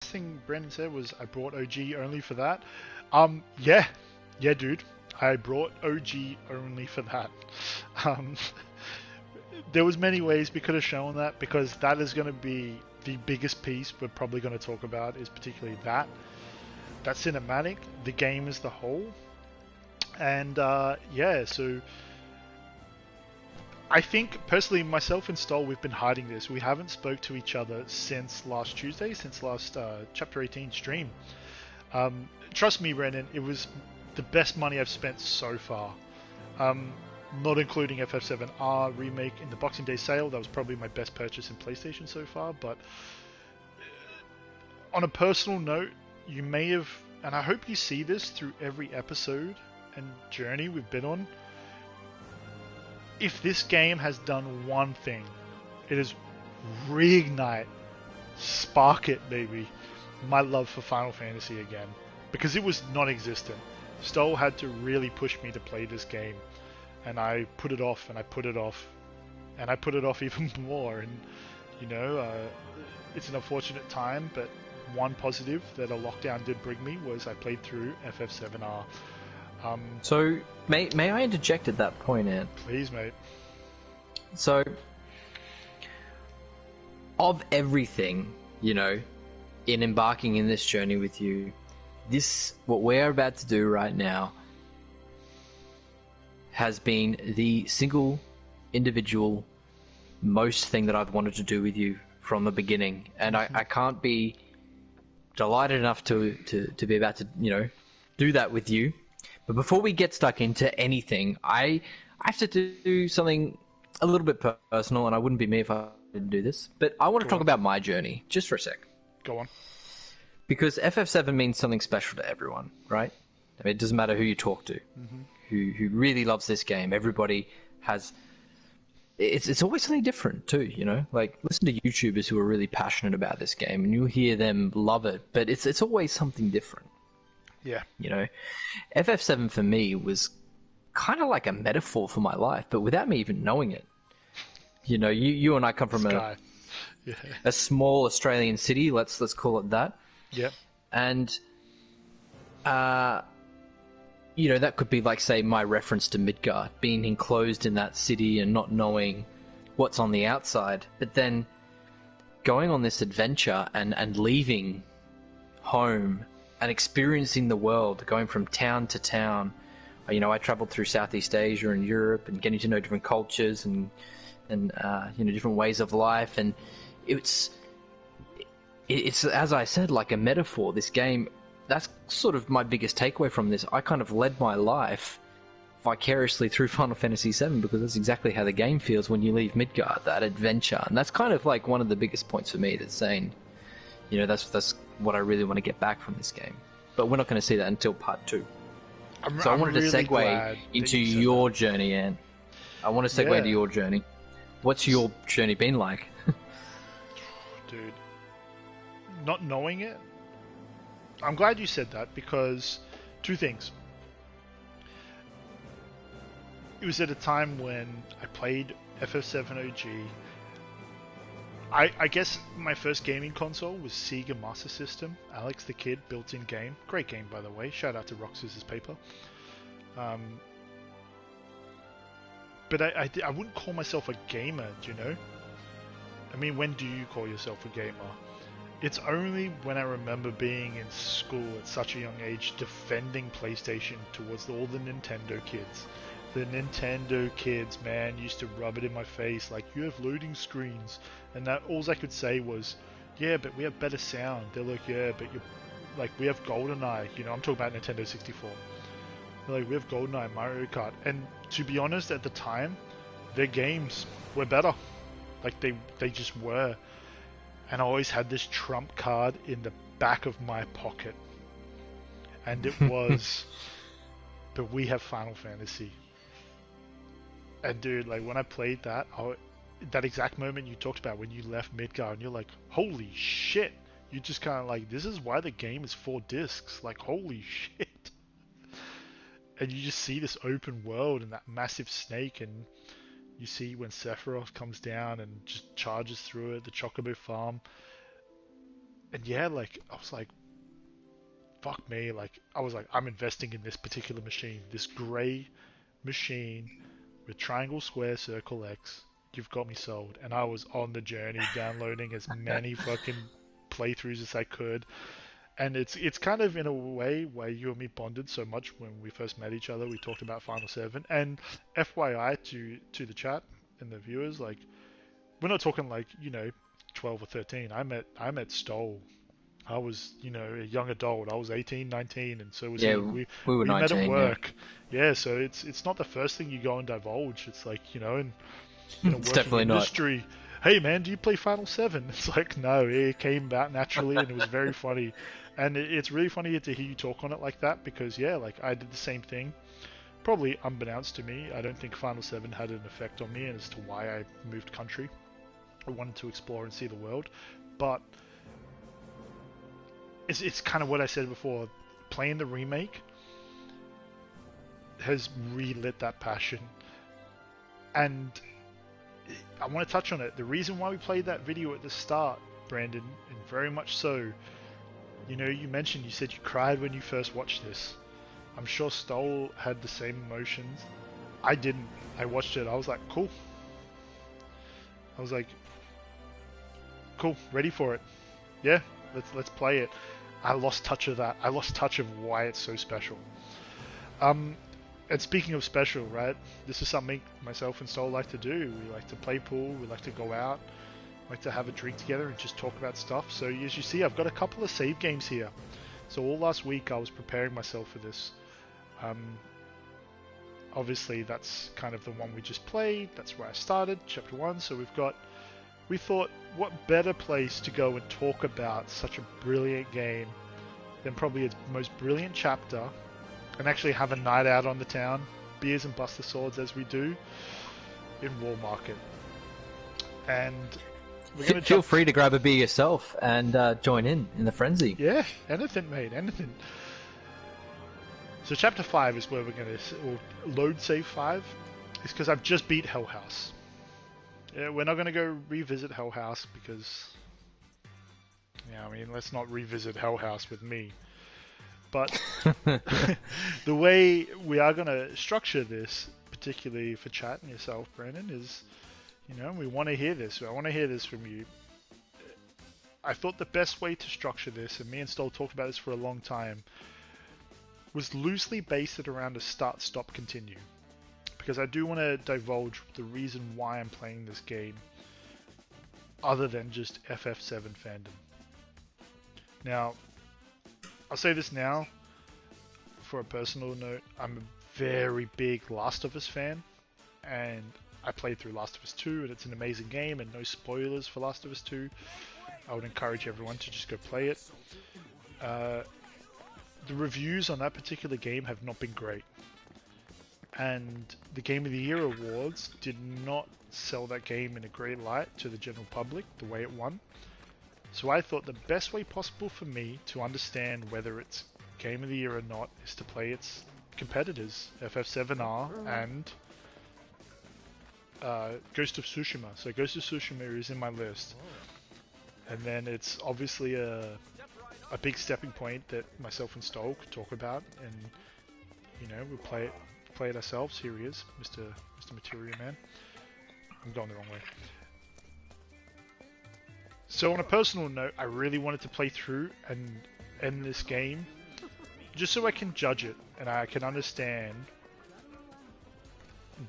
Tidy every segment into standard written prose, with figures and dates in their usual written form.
last thing Brandon said was I brought OG only for that. Yeah, dude. I brought OG only for that. Um, there was many ways we could have shown that, because that is going to be the biggest piece we're probably going to talk about, is particularly that cinematic, the game as the whole. And yeah, so I think personally, myself and Stoll, we've been hiding this. We haven't spoke to each other since last Tuesday, since last Chapter 18 stream. Trust me, Brendan, it was the best money I've spent so far. Not including FF7R remake in the Boxing Day sale. That was probably my best purchase in PlayStation so far. But on a personal note, you may have, and I hope you see this through every episode and journey we've been on, if this game has done one thing, it is reignite, spark it, baby, my love for Final Fantasy again. Because it was non-existent. Stoll had to really push me to play this game. And I put it off, and I put it off, and I put it off even more. And, you know, it's an unfortunate time, but one positive that a lockdown did bring me was I played through FF7R. So, may I interject at that point, Ant? Please, mate. So, of everything, you know, in embarking in this journey with you, what we're about to do right now has been the single, individual, most thing that I've wanted to do with you from the beginning. And I can't be delighted enough to be about to, you know, do that with you. But before we get stuck into anything, I have to do something a little bit personal, and I wouldn't be me if I didn't do this. But I want to talk about my journey, just for a sec. Go on. Because FF7 means something special to everyone, right? I mean, it doesn't matter who you talk to, who really loves this game. Everybody has... It's always something different, too, you know? Like, listen to YouTubers who are really passionate about this game, and you'll hear them love it, but it's always something different. Yeah. You know, FF7 for me was kind of like a metaphor for my life, but without me even knowing it. You know, you and I come from a small Australian city, let's call it that. Yep. And, you know, that could be like, say, my reference to Midgard, being enclosed in that city and not knowing what's on the outside. But then going on this adventure and leaving home and experiencing the world, going from town to town. You know, I traveled through Southeast Asia and Europe and getting to know different cultures and you know, different ways of life. And it's as I said, like a metaphor, this game. That's sort of my biggest takeaway from this. I kind of led my life vicariously through Final Fantasy VII, because that's exactly how the game feels when you leave Midgard, that adventure. And that's kind of like one of the biggest points for me, that's saying, you know, that's what I really want to get back from this game. But we're not going to see that until part 2. So I wanted to segue into your journey, Anne. I want to segue into your journey. What's your journey been like? Dude, not knowing it, I'm glad you said that, because two things. It was at a time when I played FF7 OG. I guess my first gaming console was Sega Master System. Alex the Kid built-in game. Great game, by the way. Shout out to Rock Scissors Paper. But I wouldn't call myself a gamer, do you know? I mean, when do you call yourself a gamer? It's only when I remember being in school at such a young age defending PlayStation towards all the Nintendo kids. The Nintendo kids, man, used to rub it in my face like, you have loading screens. And that all I could say was, yeah, but we have better sound. They're like, yeah, but you're like, we have GoldenEye. You know, I'm talking about Nintendo 64. They're like, we have GoldenEye, Mario Kart. And to be honest, at the time, their games were better. Like, they just were. And I always had this trump card in the back of my pocket. And it was, but we have Final Fantasy. And dude, like, when I played that, that exact moment you talked about when you left Midgard, and you're like, holy shit. You just kind of like, this is why the game is 4 discs. Like, holy shit. And you just see this open world and that massive snake, and you see when Sephiroth comes down and just charges through it, the Chocobo farm. And yeah, like I was like, fuck me, like I was like, I'm investing in this particular machine, this grey machine with triangle, square, circle, X. You've got me sold. And I was on the journey, downloading as many fucking playthroughs as I could. And it's kind of in a way where you and me bonded so much when we first met each other. We talked about Final 7. And FYI to the chat and the viewers, like we're not talking like, 12 or 13. I met Stoll. I was, a young adult. I was 18, 19, and so was Yeah, he. we were We met at 19. Yeah, work. Yeah, so it's not the first thing you go and divulge. It's like, in a it's working definitely not. industry. Hey man, do you play Final 7? It's like, no, it came about naturally and it was very funny. And it's really funny to hear you talk on it like that because, yeah, like I did the same thing. Probably unbeknownst to me, I don't think Final 7 had an effect on me as to why I moved country. I wanted to explore and see the world. But it's kind of what I said before. Playing the remake has relit that passion. And I want to touch on it. The reason why we played that video at the start, Brandon, and very much so, you mentioned, you said you cried when you first watched this. I'm sure Stoll had the same emotions. I didn't. I watched it. I was like, cool. I was like, cool, ready for it. Yeah, let's play it. I lost touch of that. I lost touch of why it's so special. And speaking of special, right? This is something myself and Stoll like to do. We like to play pool. We like to go out. Like to have a drink together and just talk about stuff. So as you see, I've got a couple of save games here. So all last week I was preparing myself for this. Obviously that's kind of the one we just played. That's where I started, chapter 1. So we thought, what better place to go and talk about such a brilliant game than probably its most brilliant chapter, and actually have a night out on the town, beers and buster swords as we do in WALLARKET. And we're gonna feel free to grab a beer yourself and join in the frenzy. Yeah, anything, mate, anything. So chapter 5 is where we're gonna load save 5. It's because I've just beat Hell House. Yeah, we're not gonna go revisit Hell House because, yeah, I mean, let's not revisit Hell House with me. But the way we are gonna structure this, particularly for chat and yourself, Brandon, is, we want to hear this. I want to hear this from you. I thought the best way to structure this, and me and Stoll talked about this for a long time, was loosely based it around a start, stop, continue. Because I do want to divulge the reason why I'm playing this game, other than just FF7 fandom. Now, I'll say this now, for a personal note, I'm a very big Last of Us fan, and I played through Last of Us 2, and it's an amazing game, and no spoilers for Last of Us 2. I would encourage everyone to just go play it. The reviews on that particular game have not been great. And the Game of the Year awards did not sell that game in a great light to the general public, the way it won. So I thought the best way possible for me to understand whether it's Game of the Year or not is to play its competitors, FF7R and Ghost of Tsushima. So Ghost of Tsushima is in my list. And then it's obviously a big stepping point that myself and Stoll could talk about, and we'll play it ourselves. Here he is, Mr. Material Man. I'm going the wrong way. So on a personal note, I really wanted to play through and end this game just so I can judge it and I can understand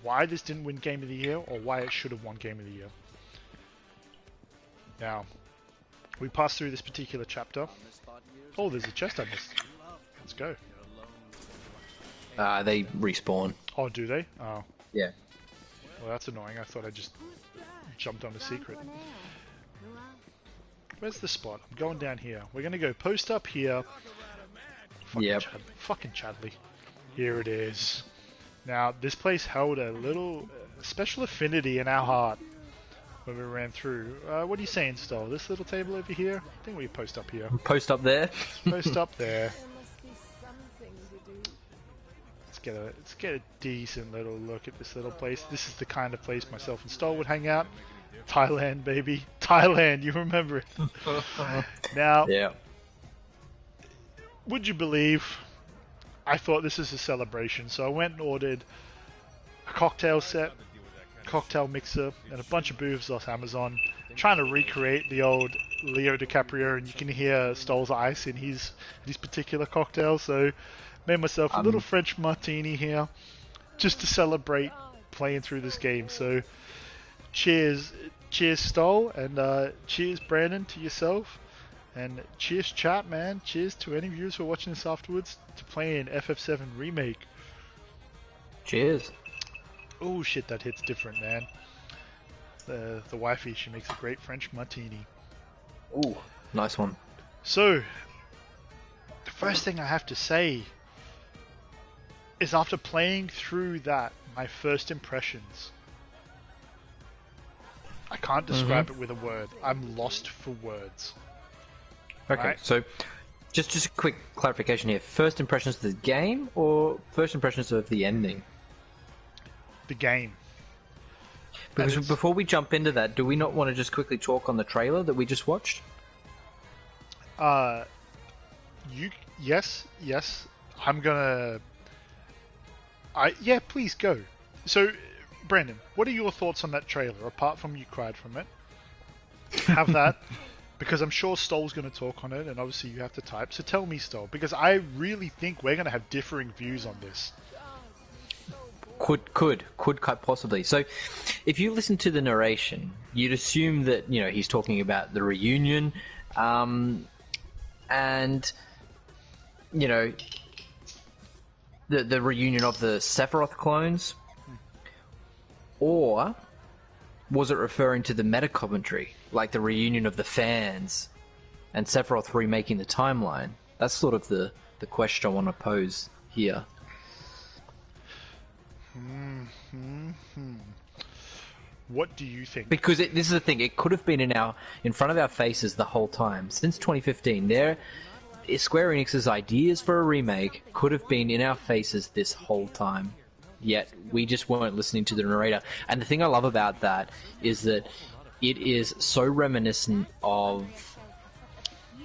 why this didn't win Game of the Year or why it should have won Game of the Year. Now, we passed through this particular chapter. Oh, there's a chest I missed. Let's go. They respawn. Oh, do they? Oh. Yeah. Well, that's annoying. I thought I just jumped on a secret. Where's the spot? I'm going down here. We're going to go post up here. Fucking Chadley. Here it is. Now, this place held a little special affinity in our heart when we ran through. What are you saying, Stoll? This little table over here? I think we post up here. Post up there? Post up there. Let's get a decent little look at this little place. This is the kind of place myself and Stoll would hang out. Thailand, baby. Thailand, you remember it. Now, Yeah. would you believe I thought this is a celebration, so I went and ordered a cocktail set, cocktail mixer, and a bunch of booths off Amazon, trying to recreate the old Leo DiCaprio, and you can hear Stoll's ice in his particular cocktail, so made myself a little French martini here, just to celebrate playing through this game, so cheers Stoll, and cheers Brandon to yourself. And cheers chat, man. Cheers to any viewers who are watching this afterwards to playing FF7 Remake. Cheers. Oh shit, that hits different, man. The wifey, she makes a great French martini. Ooh, nice one. So, the first thing I have to say is after playing through that, my first impressions. I can't describe it with a word. I'm lost for words. Okay, right? So just a quick clarification here. First impressions of the game or first impressions of the ending? The game. Because before we jump into that, do we not want to just quickly talk on the trailer that we just watched? Yes. I'm gonna. Yeah, please go. So, Brandon, what are your thoughts on that trailer? Apart from you cried from it, have that. Because I'm sure Stoll's going to talk on it, and obviously you have to type. So tell me, Stoll, because I really think we're going to have differing views on this. Could quite possibly. So, if you listen to the narration, you'd assume that he's talking about the reunion, and the reunion of the Sephiroth clones, or was it referring to the meta commentary? Like the reunion of the fans and Sephiroth remaking the timeline? That's sort of the question I want to pose here. What do you think? Because this is the thing, it could have been in front of our faces the whole time. Since 2015, Square Enix's ideas for a remake could have been in our faces this whole time. Yet, we just weren't listening to the narrator. And the thing I love about that is that it is so reminiscent of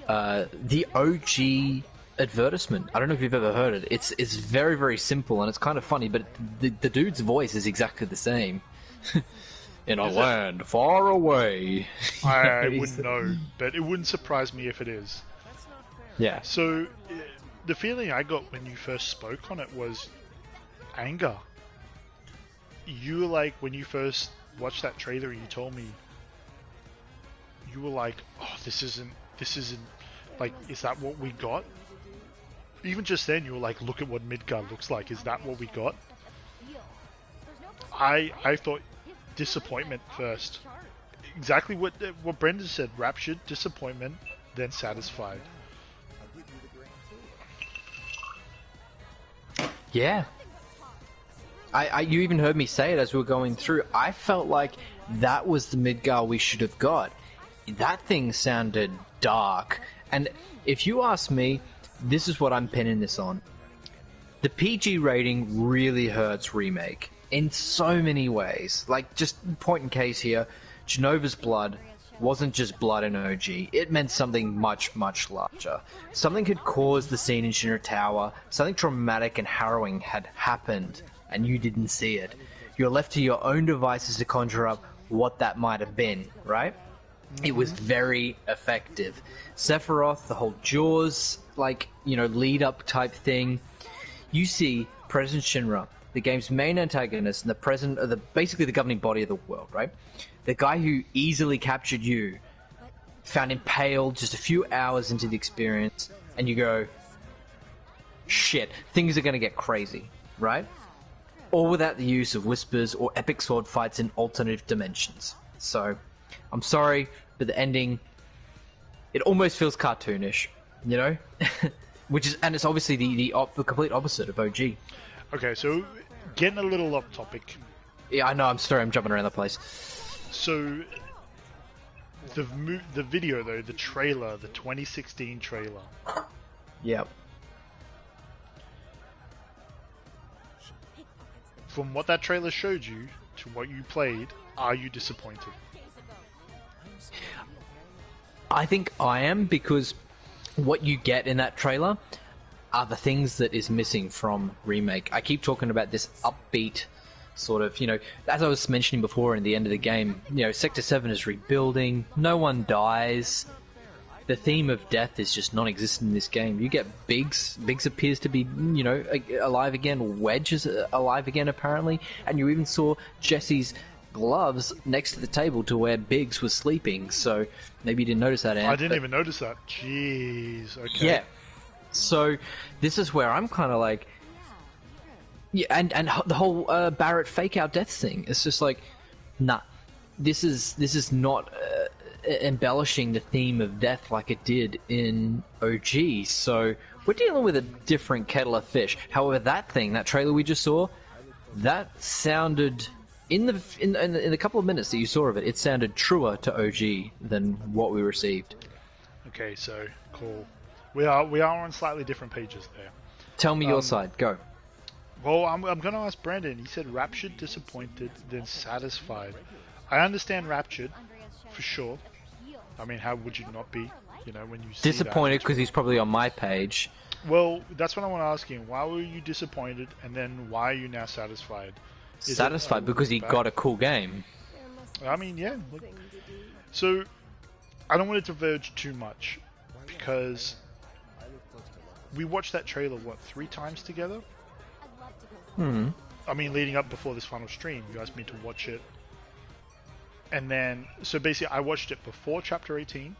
the OG advertisement. I don't know if you've ever heard it. It's very, very simple and it's kind of funny, but the dude's voice is exactly the same. In a land far away. I wouldn't know, but it wouldn't surprise me if it is. Yeah. So, the feeling I got when you first spoke on it was anger. You were like, when you first watched that trailer, you told me, you were like, oh, this isn't, like, is that what we got? Even just then, you were like, look at what Midgard looks like, is that what we got? I thought disappointment first. Exactly what Brendan said, raptured, disappointment, then satisfied. Yeah. You even heard me say it as we were going through. I felt like that was the Midgar we should have got. That thing sounded dark. And if you ask me, this is what I'm pinning this on. The PG rating really hurts Remake in so many ways. Like, just point in case here, Genova's blood wasn't just blood in OG. It meant something much, much larger. Something had caused the scene in Shinra Tower. Something traumatic and harrowing had happened, and you didn't see it. You're left to your own devices to conjure up what that might have been, right? It was very effective. Sephiroth, the whole Jaws, lead up type thing. You see President Shinra, the game's main antagonist and the president of basically the governing body of the world, right? The guy who easily captured you, found impaled just a few hours into the experience, and you go, shit, things are going to get crazy, right? All without the use of whispers or epic sword fights in alternative dimensions. So, I'm sorry, but the ending, it almost feels cartoonish, you know? And it's obviously the complete opposite of OG. Okay, so getting a little off topic. Yeah, I know, I'm sorry, I'm jumping around the place. So, the video though, the trailer, the 2016 trailer. Yep. From what that trailer showed you to what you played, are you disappointed? I think I am, because what you get in that trailer are the things that is missing from Remake. I keep talking about this upbeat sort of, as I was mentioning before in the end of the game, Sector 7 is rebuilding, no one dies. The theme of death is just non-existent in this game. You get Biggs. Biggs appears to be, alive again. Wedge is alive again, apparently. And you even saw Jesse's gloves next to the table to where Biggs was sleeping. So maybe you didn't notice that, Ant. I didn't even notice that. Jeez. Okay. Yeah. So this is where I'm kind of like... Yeah, and the whole Barrett fake-out deaths thing. It's just like, nah. This is not... embellishing the theme of death like it did in OG, so we're dealing with a different kettle of fish. However, that trailer we just saw, that sounded in the couple of minutes that you saw of it, it sounded truer to OG than what we received. Okay, so cool. We are on slightly different pages there. Tell me your side. Go. Well, I'm going to ask Brandon. He said raptured, disappointed, then satisfied. I understand raptured, for sure. I mean, how would you not be, when you see disappointed because he's probably on my page. Well, that's what I want to ask him. Why were you disappointed, and then why are you now satisfied? Satisfied because he got a cool game. I mean, yeah. Look. So, I don't want to diverge too much, because we watched that trailer, 3 times together? Hmm. I mean, leading up before this final stream, you asked me to watch it. And then, so basically, I watched it before Chapter 18.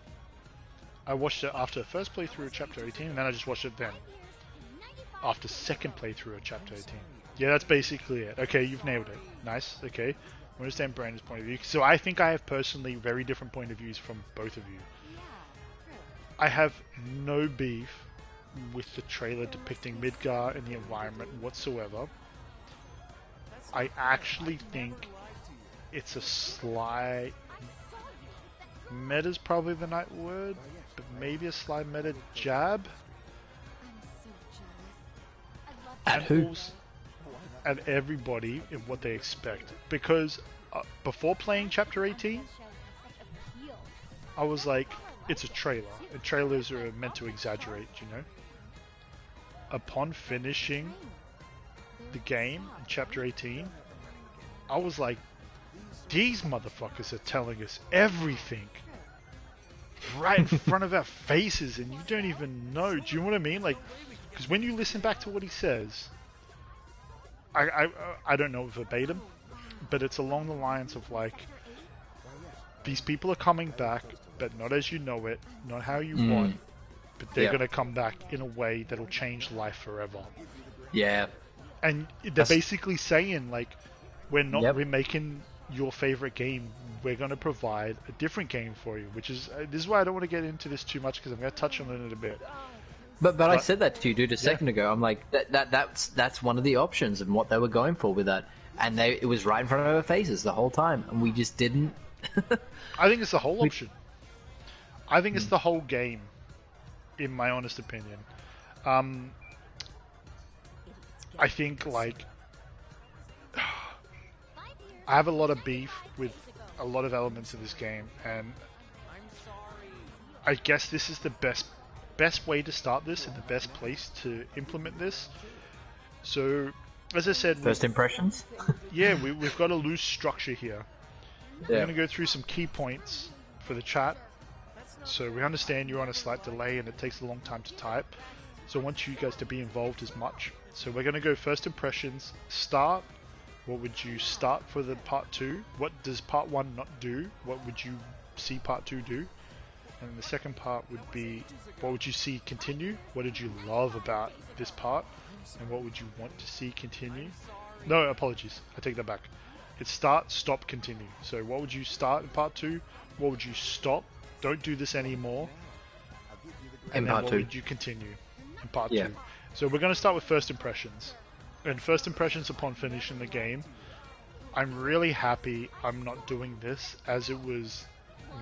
I watched it after the first playthrough of Chapter 18, and then I just watched it then. After second playthrough of Chapter 18. Yeah, that's basically it. Okay, you've nailed it. Nice, okay. I understand Brandon's point of view. So I think I have personally very different point of views from both of you. I have no beef with the trailer depicting Midgar and the environment whatsoever. I actually think it's a sly... Meta's probably the right word, but maybe a sly meta jab. At who? At everybody in what they expect. Because before playing Chapter 18, I was like, it's a trailer. And trailers are meant to exaggerate, Upon finishing the game in Chapter 18, I was like, these motherfuckers are telling us everything right in front of our faces, and you don't even know. Do you know what I mean? Like, because when you listen back to what he says, I don't know verbatim, but it's along the lines of like, these people are coming back, but not as you know it, not how you want, but they're going to come back in a way that'll change life forever. Yeah. And they're basically saying, like, we're not remaking your favorite game, we're going to provide a different game for you, which is, this is why I don't want to get into this too much, because I'm going to touch on it in a bit. But I said that to you, dude, a second ago. I'm like, that's one of the options and what they were going for with that. And it was right in front of our faces the whole time, and we just didn't. I think it's the whole option. I think it's the whole game, in my honest opinion. I think, like, I have a lot of beef with a lot of elements of this game, and I guess this is the best way to start this and the best place to implement this. So, as I said... First impressions? Yeah, we've got a loose structure here. Yeah. We're going to go through some key points for the chat. So we understand you're on a slight delay and it takes a long time to type. So I want you guys to be involved as much. So we're going to go first impressions, start. What would you start for the part 2? What does part 1 not do? What would you see part 2 do? And the second part would be, what would you see continue? What did you love about this part? And what would you want to see continue? No, apologies. I take that back. It's start, stop, continue. So what would you start in part 2? What would you stop? Don't do this anymore. And then what would you continue in part 2? So we're going to start with first impressions. And first impressions upon finishing the game. I'm really happy I'm not doing this as it was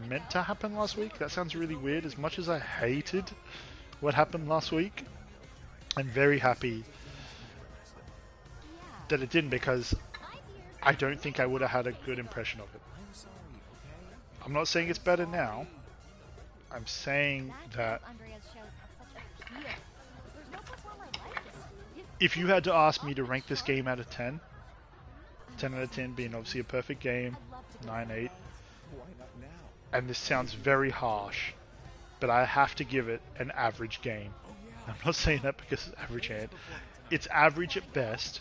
meant to happen last week. That sounds really weird. As much as I hated what happened last week, I'm very happy that it didn't, because I don't think I would have had a good impression of it. I'm not saying it's better now. I'm saying that if you had to ask me to rank this game out of 10, 10 out of 10 being obviously a perfect game, 9, 8, and this sounds very harsh, but I have to give it an average game. I'm not saying that because it's average hand. It's average at best.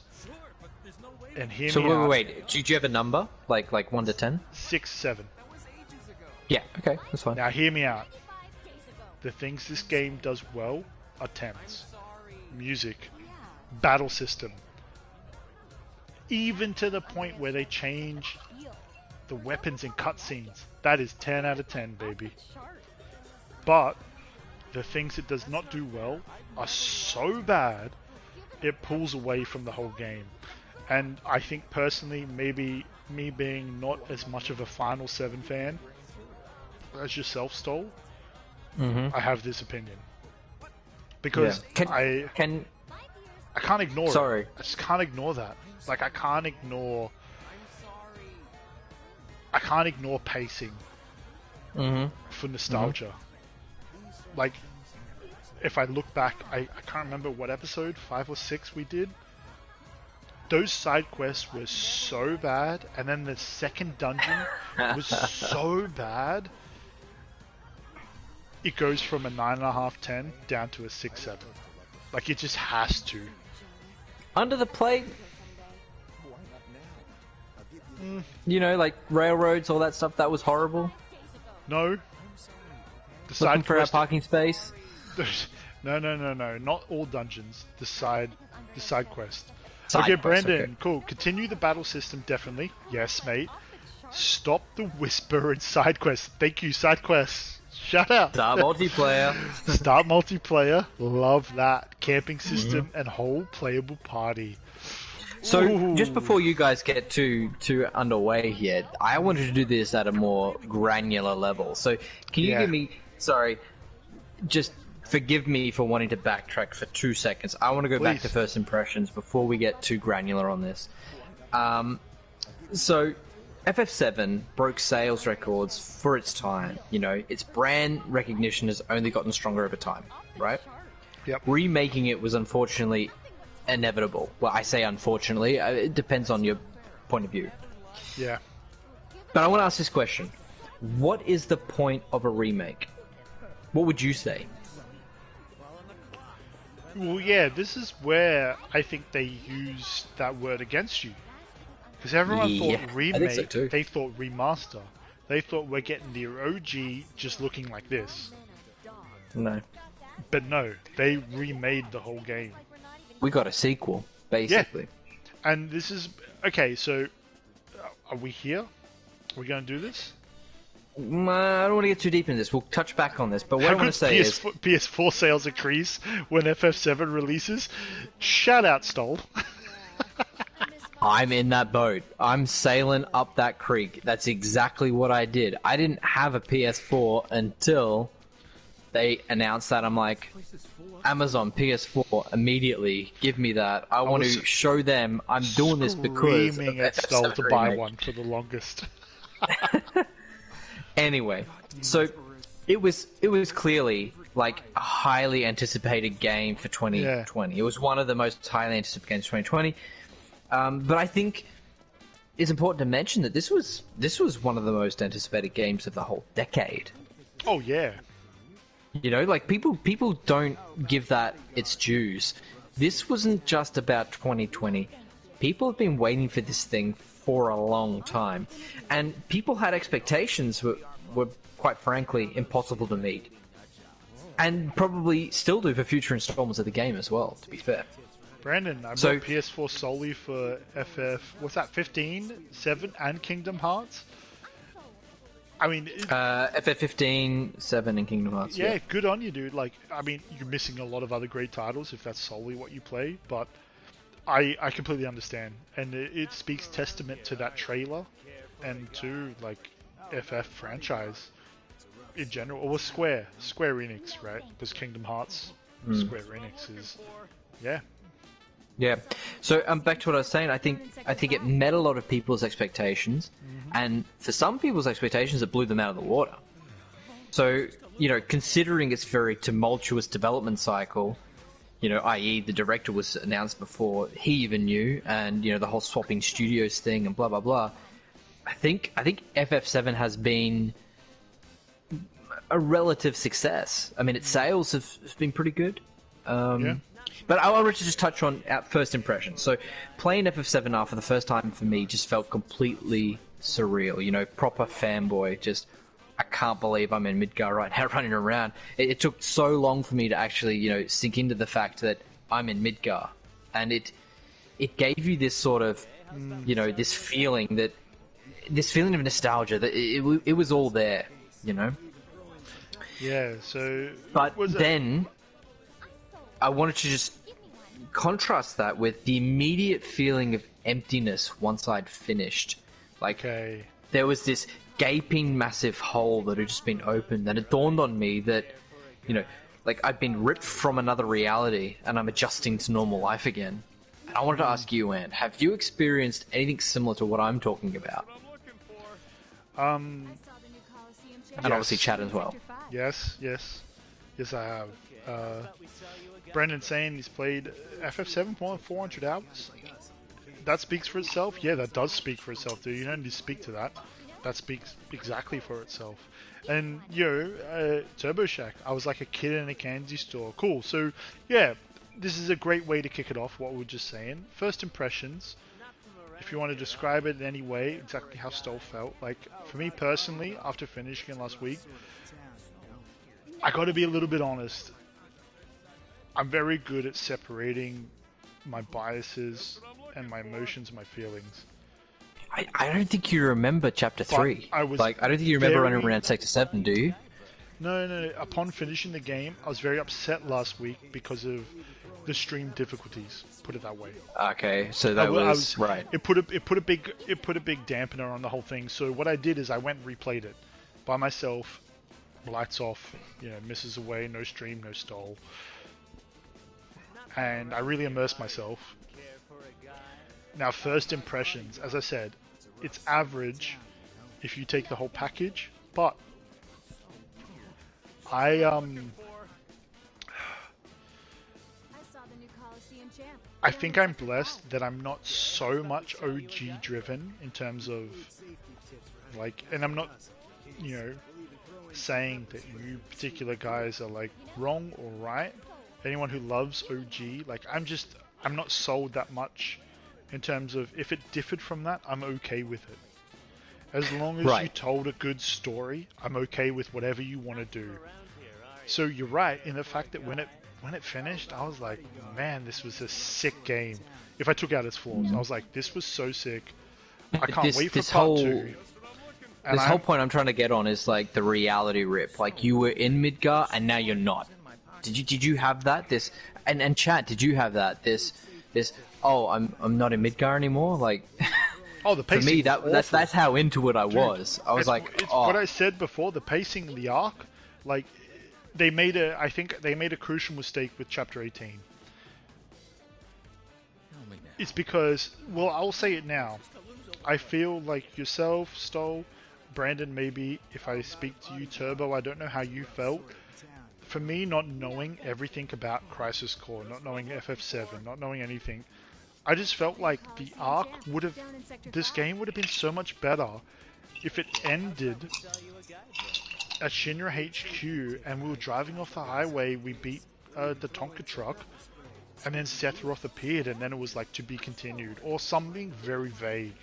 And hear me out. Wait. Do you have a number? Like 1 to 10? 6, 7. Yeah, okay, that's fine. Now hear me out. The things this game does well are 10s. Music, battle system, even to the point where they change the weapons in cutscenes. That is 10 out of 10, baby. But the things it does not do well are so bad, it pulls away from the whole game. And I think personally, maybe me being not as much of a Final 7 fan as yourself, Stoll, I have this opinion. Because I can't ignore it. I just can't ignore that. Like, I can't ignore pacing for nostalgia. Like, if I look back, I can't remember what episode, 5 or 6 we did. Those side quests were so bad, and then the second dungeon was so bad. It goes from a 9.5, 10 down to a 6, 7. Like, it just has to. Under the plate, you know, like railroads, all that stuff, that was horrible. No. The Looking for our parking space. No. Not all dungeons. The side quest. Side Okay, quest, Brandon, okay. cool. Continue the battle system, definitely. Yes, mate. Stop the whisper and side quests. Thank you, side quests. Shut up. Start multiplayer. Start multiplayer. Love that. Camping system and whole playable party. So, Ooh. just before you guys get too underway here, I wanted to do this at a more granular level. So, can you give me... Sorry, just forgive me for wanting to backtrack for 2 seconds. I want to go back to first impressions before we get too granular on this. So, FF7 broke sales records for its time. You know, its brand recognition has only gotten stronger over time, right? Yep. Remaking it was unfortunately inevitable. Well, I say unfortunately. It depends on your point of view. Yeah. But I want to ask this question. What is the point of a remake? What would you say? Well, yeah, this is where I think they use that word against you. Because everyone thought remake, I think so too. they thought remaster. They thought we're getting the OG just looking like this. No. But no, they remade the whole game. We got a sequel, basically. Yeah. And this is... Okay, so... Are we here? Are we going to do this? I don't want to get too deep into this. We'll touch back on this. But what I want to say is... PS4 sales increase when FF7 releases? Shout out, Stoll. I'm in that boat. I'm sailing up that creek. That's exactly what I did. I didn't have a PS4 until they announced that. I'm like, Amazon PS4, immediately, give me that. I want to show them I'm doing this because screaming at Stoll to buy one for the longest. Anyway, so it was clearly like a highly anticipated game for 2020. It was one of the most highly anticipated games of 2020. But I think it's important to mention that this was one of the most anticipated games of the whole decade. Oh yeah. You know, like people don't give that its dues. This wasn't just about 2020. People have been waiting for this thing for a long time, and people had expectations were quite frankly impossible to meet, and probably still do for future installments of the game as well. To be fair. Brandon, I bought PS4 solely for FF, what's that, 15, 7, and Kingdom Hearts? I mean... FF15, 7, and Kingdom Hearts. Yeah, good on you, dude. Like, I mean, you're missing a lot of other great titles if that's solely what you play, but I completely understand. And it speaks testament to that trailer and to, like, FF franchise in general. Or Square Enix, right? Because Kingdom Hearts, Square Enix is... Yeah. Yeah. So back to what I was saying. I think it met a lot of people's expectations, and for some people's expectations, it blew them out of the water. So, considering its very tumultuous development cycle, i.e. the director was announced before he even knew, and, the whole swapping studios thing and blah, blah, blah, I think FF7 has been a relative success. I mean, its sales have been pretty good. Yeah. But I wanted to just touch on our first impressions. So, playing FF7R for the first time for me just felt completely surreal. Proper fanboy. Just, I can't believe I'm in Midgar right now, running around. It took so long for me to actually, sink into the fact that I'm in Midgar, and it gave you this sort of, this feeling of nostalgia that it was all there. Yeah. So. But then, I wanted to just contrast that with the immediate feeling of emptiness once I'd finished. Okay. There was this gaping massive hole that had just been opened, and it dawned on me that, I'd been ripped from another reality and I'm adjusting to normal life again. And I wanted to ask you, Anne, have you experienced anything similar to what I'm talking about? And obviously chat as well. Yes, I have. Brendan's saying he's played FF7 for more than 400 hours. That speaks for itself? Yeah, that does speak for itself, dude. You don't need to speak to that. That speaks exactly for itself. And, Turbo Shack, I was like a kid in a candy store. Cool. So, yeah, this is a great way to kick it off, what we were just saying. First impressions, if you want to describe it in any way, exactly how Stoll felt. Like, for me personally, after finishing it last week, I got to be a little bit honest. I'm very good at separating my biases and my emotions and my feelings. I don't think you remember Chapter 3. I don't think you remember running around Sector 7, do you? No. Upon finishing the game, I was very upset last week because of the stream difficulties. Put it that way. Okay, so that was right. It put a big dampener on the whole thing. So what I did is I went and replayed it by myself, lights off, misses away, no stream, no stall. And I really immersed myself. Now, first impressions, as I said, it's average if you take the whole package, but I think I'm blessed that I'm not so much OG driven in terms of and I'm not, saying that you particular guys are wrong or right. Anyone who loves OG, I'm not sold that much in terms of if it differed from that, I'm okay with it. As long as you told a good story, I'm okay with whatever you want to do. So you're right in the fact that when it finished, I was like, man, this was a sick game. If I took out its flaws, I was like, this was so sick. I can't wait for part 2. This whole point I'm trying to get on is the reality rip. You were in Midgar and now you're not. Did you have that? And chat, did you have that? Oh, I'm not in Midgar anymore. Oh, the pacing. For me, that's how into it I was. I was what I said before. The pacing in the arc, they made I think they made a crucial mistake with Chapter 18. It's because, I'll say it now. I feel like yourself, Stoll, Brandon, maybe if I speak to you, Turbo, I don't know how you felt. For me, not knowing everything about Crisis Core, not knowing FF7, not knowing anything, I just felt like this game would have been so much better if it ended at Shinra HQ and we were driving off the highway, we beat the Tonka truck, and then Sephiroth appeared and then it was to be continued, or something very vague.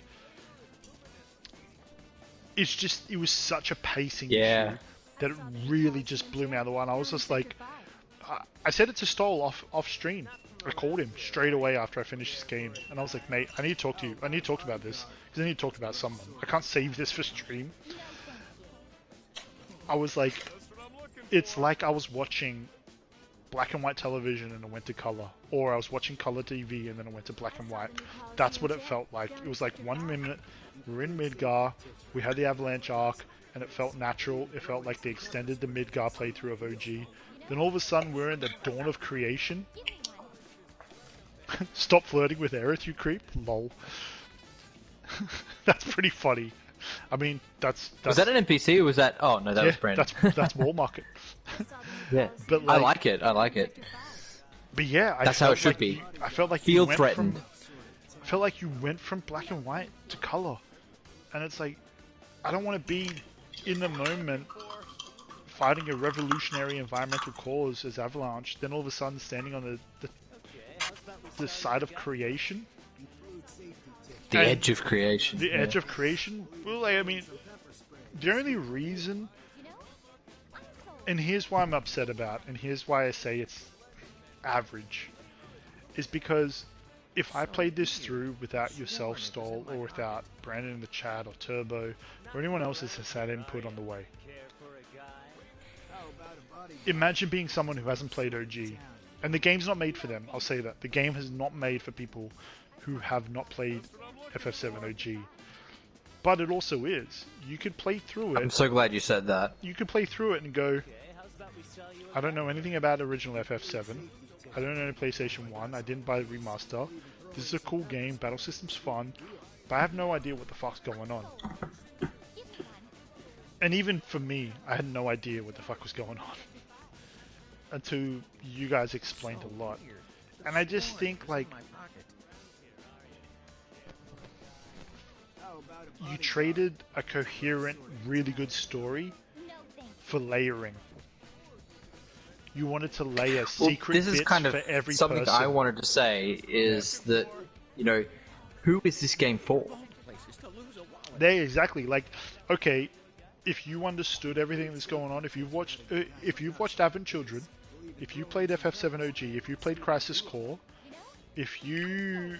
It was such a pacing issue that it really just blew me out of the water. I was just I said it to Stoll off stream. I called him straight away after I finished this game, and I was like, mate, I need to talk to you. I need to talk about this, because I need to talk about someone. I can't save this for stream. I was like, it's like I was watching black and white television and it went to color, or I was watching color TV and then it went to black and white. That's what it felt like. It was 1 minute, we were in Midgar, we had the Avalanche arc, and it felt natural. It felt like they extended the Midgar playthrough of OG. Then all of a sudden we're in the dawn of creation. Stop flirting with Aerith, you creep. Lol. That's pretty funny. I mean, that's Was that an NPC or was that? Oh no, that was Brandon. that's WALLARKET. Yeah, But I like, like it. But yeah, That's how it should be. I felt like Feel threatened. I felt like you went from black and white to color, and it's like, I don't want to be in the moment fighting a revolutionary environmental cause as Avalanche, then all of a sudden standing on the side of creation. The edge of creation. The edge of creation? Well, like, I mean, the only reason, and here's why I'm upset about, and here's why I say it's average, is because if I played this through without yourself, Stole, or without Brandon in the chat, or Turbo, or anyone else that has had input on the way, imagine being someone who hasn't played OG. And the game's not made for them, I'll say that. The game is not made for people who have not played FF7 OG. But it also is. You could play through it. I'm so glad you said that. You could play through it and go, I don't know anything about original FF7. I don't know PlayStation 1. I didn't buy the remaster. This is a cool game. Battle system's fun. But I have no idea what the fuck's going on. And even for me, I had no idea what the fuck was going on. Until you guys explained a lot. And I just think, like, you traded a coherent, really good story for layering. You wanted to layer secret this is bits kind of for every something person. I wanted to say is that, you know, who is this game for? There, exactly. Like, okay, if you understood everything that's going on, if you've watched Advent Children, if you played FF7 OG, if you played Crisis Core, if you,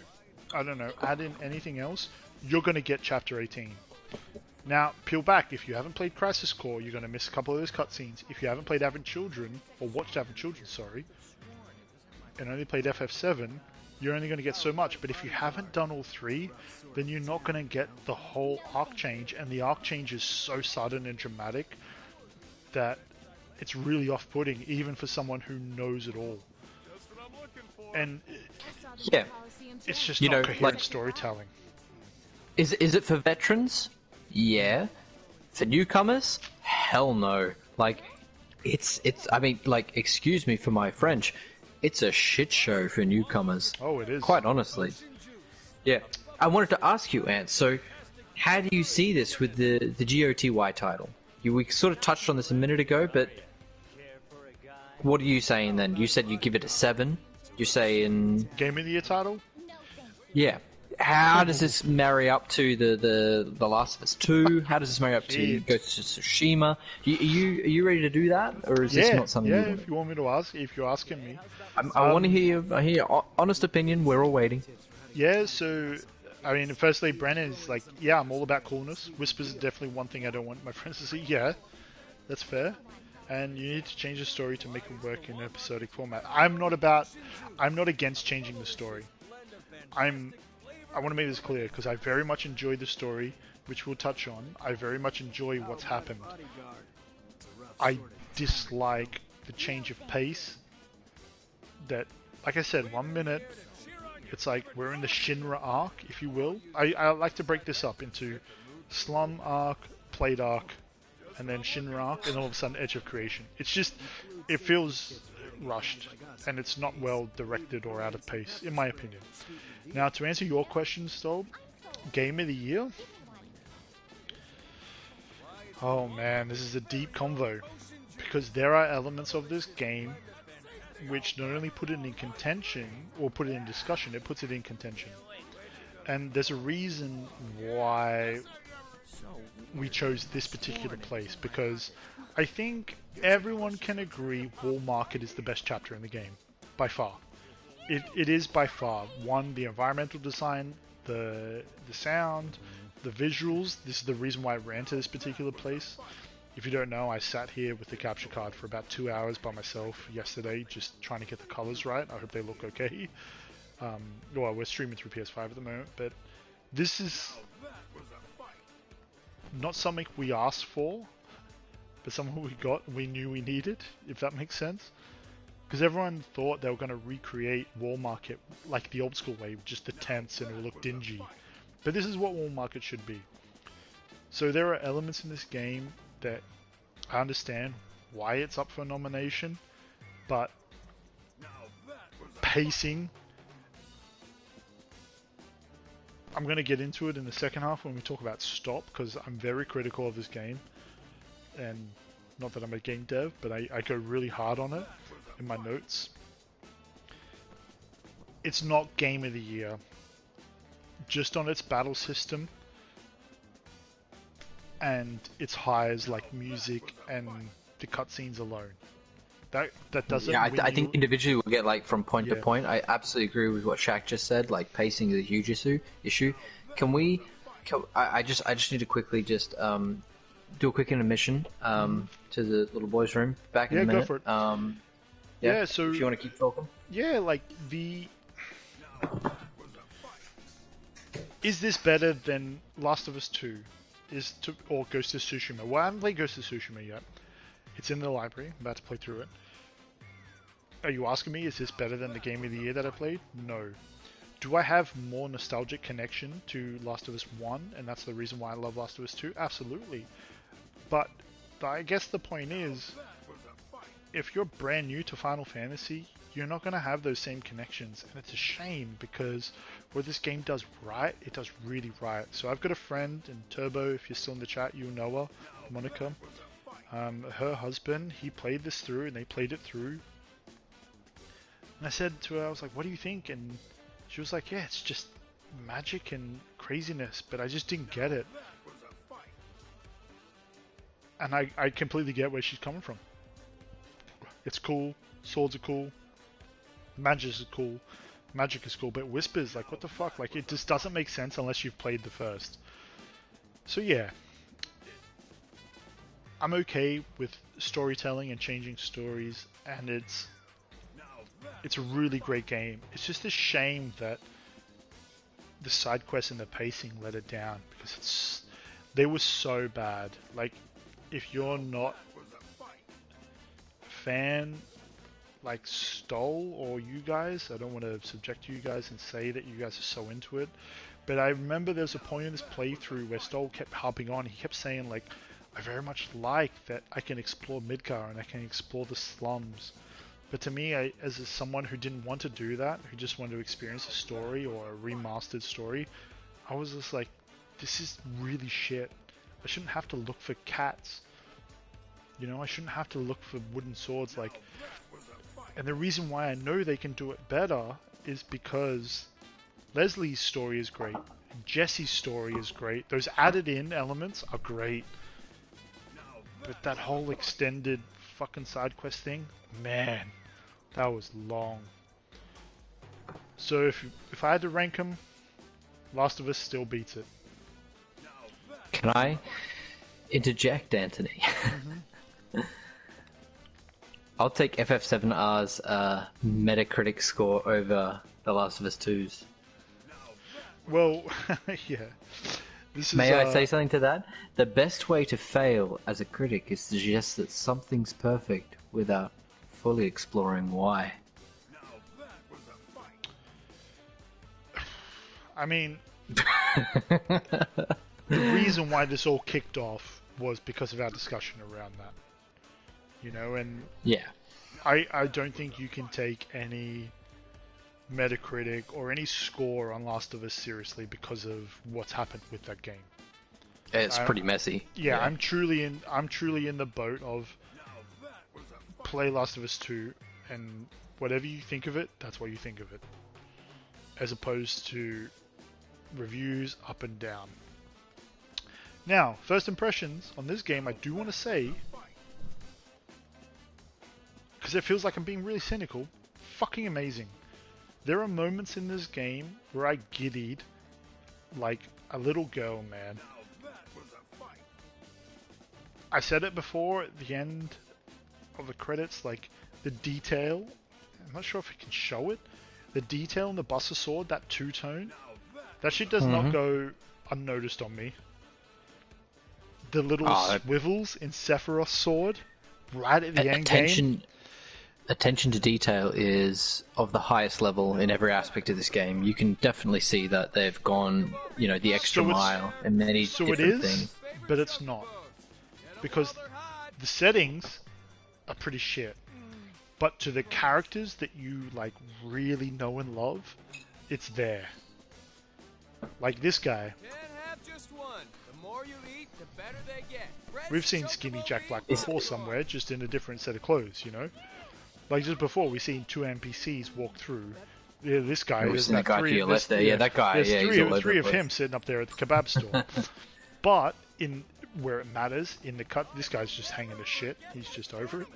I don't know, add in anything else, you're going to get Chapter 18. Now, peel back. If you haven't played Crisis Core, you're going to miss a couple of those cutscenes. If you haven't played Advent Children, or watched Advent Children, sorry, and only played FF7, you're only going to get so much. But if you haven't done all three, then you're not going to get the whole arc change. And the arc change is so sudden and dramatic that it's really off-putting, even for someone who knows it all. And yeah, it's just you not know, coherent like, storytelling. Is it for veterans? Yeah. For newcomers? Hell no. Like, it's. I mean, like, excuse me for my French. It's a shit show for newcomers. Oh, it is. Quite honestly. Yeah. I wanted to ask you, Ant. So, how do you see this with the GOTY title? We sort of touched on this a minute ago, but what are you saying then? You said you give it a 7. You're saying Game of the Year title? Yeah. How does this marry up to the Last of Us 2? How does this marry up to Ghost of Tsushima? Are you ready to do that, or is this not something? Yeah, you want? if you want me to ask, if you're asking me, I want to hear your honest opinion. We're all waiting. Yeah. So, I mean, firstly, Brandon is like, yeah, I'm all about coolness. Whispers is definitely one thing I don't want my friends to see. Yeah, that's fair. And you need to change the story to make it work in an episodic format. I'm not against changing the story. I want to make this clear, because I very much enjoy the story, which we'll touch on. I very much enjoy what's happened. I dislike the change of pace. That, like I said, 1 minute, it's like we're in the Shinra arc, if you will. I like to break this up into Slum arc, Plate arc, and then Shinra arc, and all of a sudden Edge of Creation. It's just, it feels rushed, and it's not well directed or out of pace, in my opinion. Now, to answer your question, Stob, Game of the Year? Oh man, this is a deep convo. Because there are elements of this game which not only put it in contention, or put it in discussion, it puts it in contention. And there's a reason why we chose this particular place, because I think everyone can agree WALLARKET is the best chapter in the game, by far. It is by far. One, the environmental design, the sound, the visuals. This is the reason why I ran to this particular place. If you don't know, I sat here with the capture card for about 2 hours by myself yesterday, just trying to get the colors right. I hope they look okay. Well, we're streaming through PS5 at the moment, but this is not something we asked for, but something we knew we needed, if that makes sense. Because everyone thought they were going to recreate WALLARKET like the old school way, with just the tents and it will look dingy. But this is what WALLARKET should be. So there are elements in this game that I understand why it's up for nomination, but pacing, I'm going to get into it in the second half when we talk about stop, because I'm very critical of this game, and not that I'm a game dev, but I go really hard on it in my notes. It's not game of the year, just on its battle system and its highs like music and the cutscenes alone. That doesn't. Yeah, I think individually we'll get like from point to Yeah. point. I absolutely agree with what Shaq just said. Like pacing is a huge issue. I just need to quickly just do a quick intermission to the little boys' room. Back in a minute. Go for it. Yeah. So if you want to keep talking. yeah, like is this better than Last of Us 2? Or Ghost of Tsushima? Well, I haven't played Ghost of Tsushima yet. It's in the library. I'm about to play through it. Are you asking me, is this better than the game of the year that I played? No. Do I have more nostalgic connection to Last of Us 1, and that's the reason why I love Last of Us 2? Absolutely. But I guess the point is, if you're brand new to Final Fantasy, you're not going to have those same connections, and it's a shame, because what this game does right, it does really right. So I've got a friend in Turbo, if you're still in the chat, you'll know her, Monica. Her husband, he played this through, and they played it through. And I said to her, I was like, what do you think? And she was like, yeah, it's just magic and craziness, but I just didn't get it. And I completely get where she's coming from. It's cool, swords are cool, magic is cool, but whispers, like, what the fuck? Like, it just doesn't make sense unless you've played the first. So yeah, I'm okay with storytelling and changing stories, and it's a really great game. It's just a shame that the side quests and the pacing let it down, because they were so bad. Like, if you're not a fan like Stoll or you guys, I don't want to subject you guys and say that you guys are so into it, but I remember there's a point in this playthrough where Stoll kept harping on. He kept saying, like, I very much like that I can explore Midgar and I can explore the slums. But to me, as someone who didn't want to do that, who just wanted to experience a story or a remastered story, I was just like, this is really shit. I shouldn't have to look for cats. You know, I shouldn't have to look for wooden swords. Like, and the reason why I know they can do it better is because Leslie's story is great. Jesse's story is great. Those added in elements are great. But that whole extended fucking side quest thing, man, that was long. So if I had to rank them, Last of Us still beats it. Can I interject, Anthony? I'll take FF7R's Metacritic score over The Last of Us 2's. Well, yeah. May I say something to that? The best way to fail as a critic is to suggest that something's perfect without fully exploring why. I mean, the reason why this all kicked off was because of our discussion around that. You know, and yeah, I don't think you can take any Metacritic or any score on Last of Us seriously because of what's happened with that game. It's pretty messy. Yeah, I'm truly in the boat of play Last of Us 2, and whatever you think of it, that's what you think of it, as opposed to reviews up and down. Now, first impressions on this game, I do want to say, because it feels like I'm being really cynical, fucking amazing. There are moments in this game where I giddied like a little girl, man. I said it before at the end of the credits, like the detail, I'm not sure if it can show it, the detail in the Buster Sword, that two-tone, that shit does not go unnoticed on me. The little swivels in Sephiroth's sword, right at the end game. Attention to detail is of the highest level in every aspect of this game. You can definitely see that they've gone, the extra mile in many different things. but it's not. Because the settings are pretty shit. But to the characters that you like really know and love, it's there. Like this guy. We've seen Skinny Jack Black before somewhere, just in a different set of clothes, you know? Like just before, we've seen two NPCs walk through. Yeah, this guy. There's that guy to your left there. Yeah, that guy. There's Yeah, three of him sitting up there at the kebab store. But in where it matters, in the cut, this guy's just hanging a shit. He's just over it.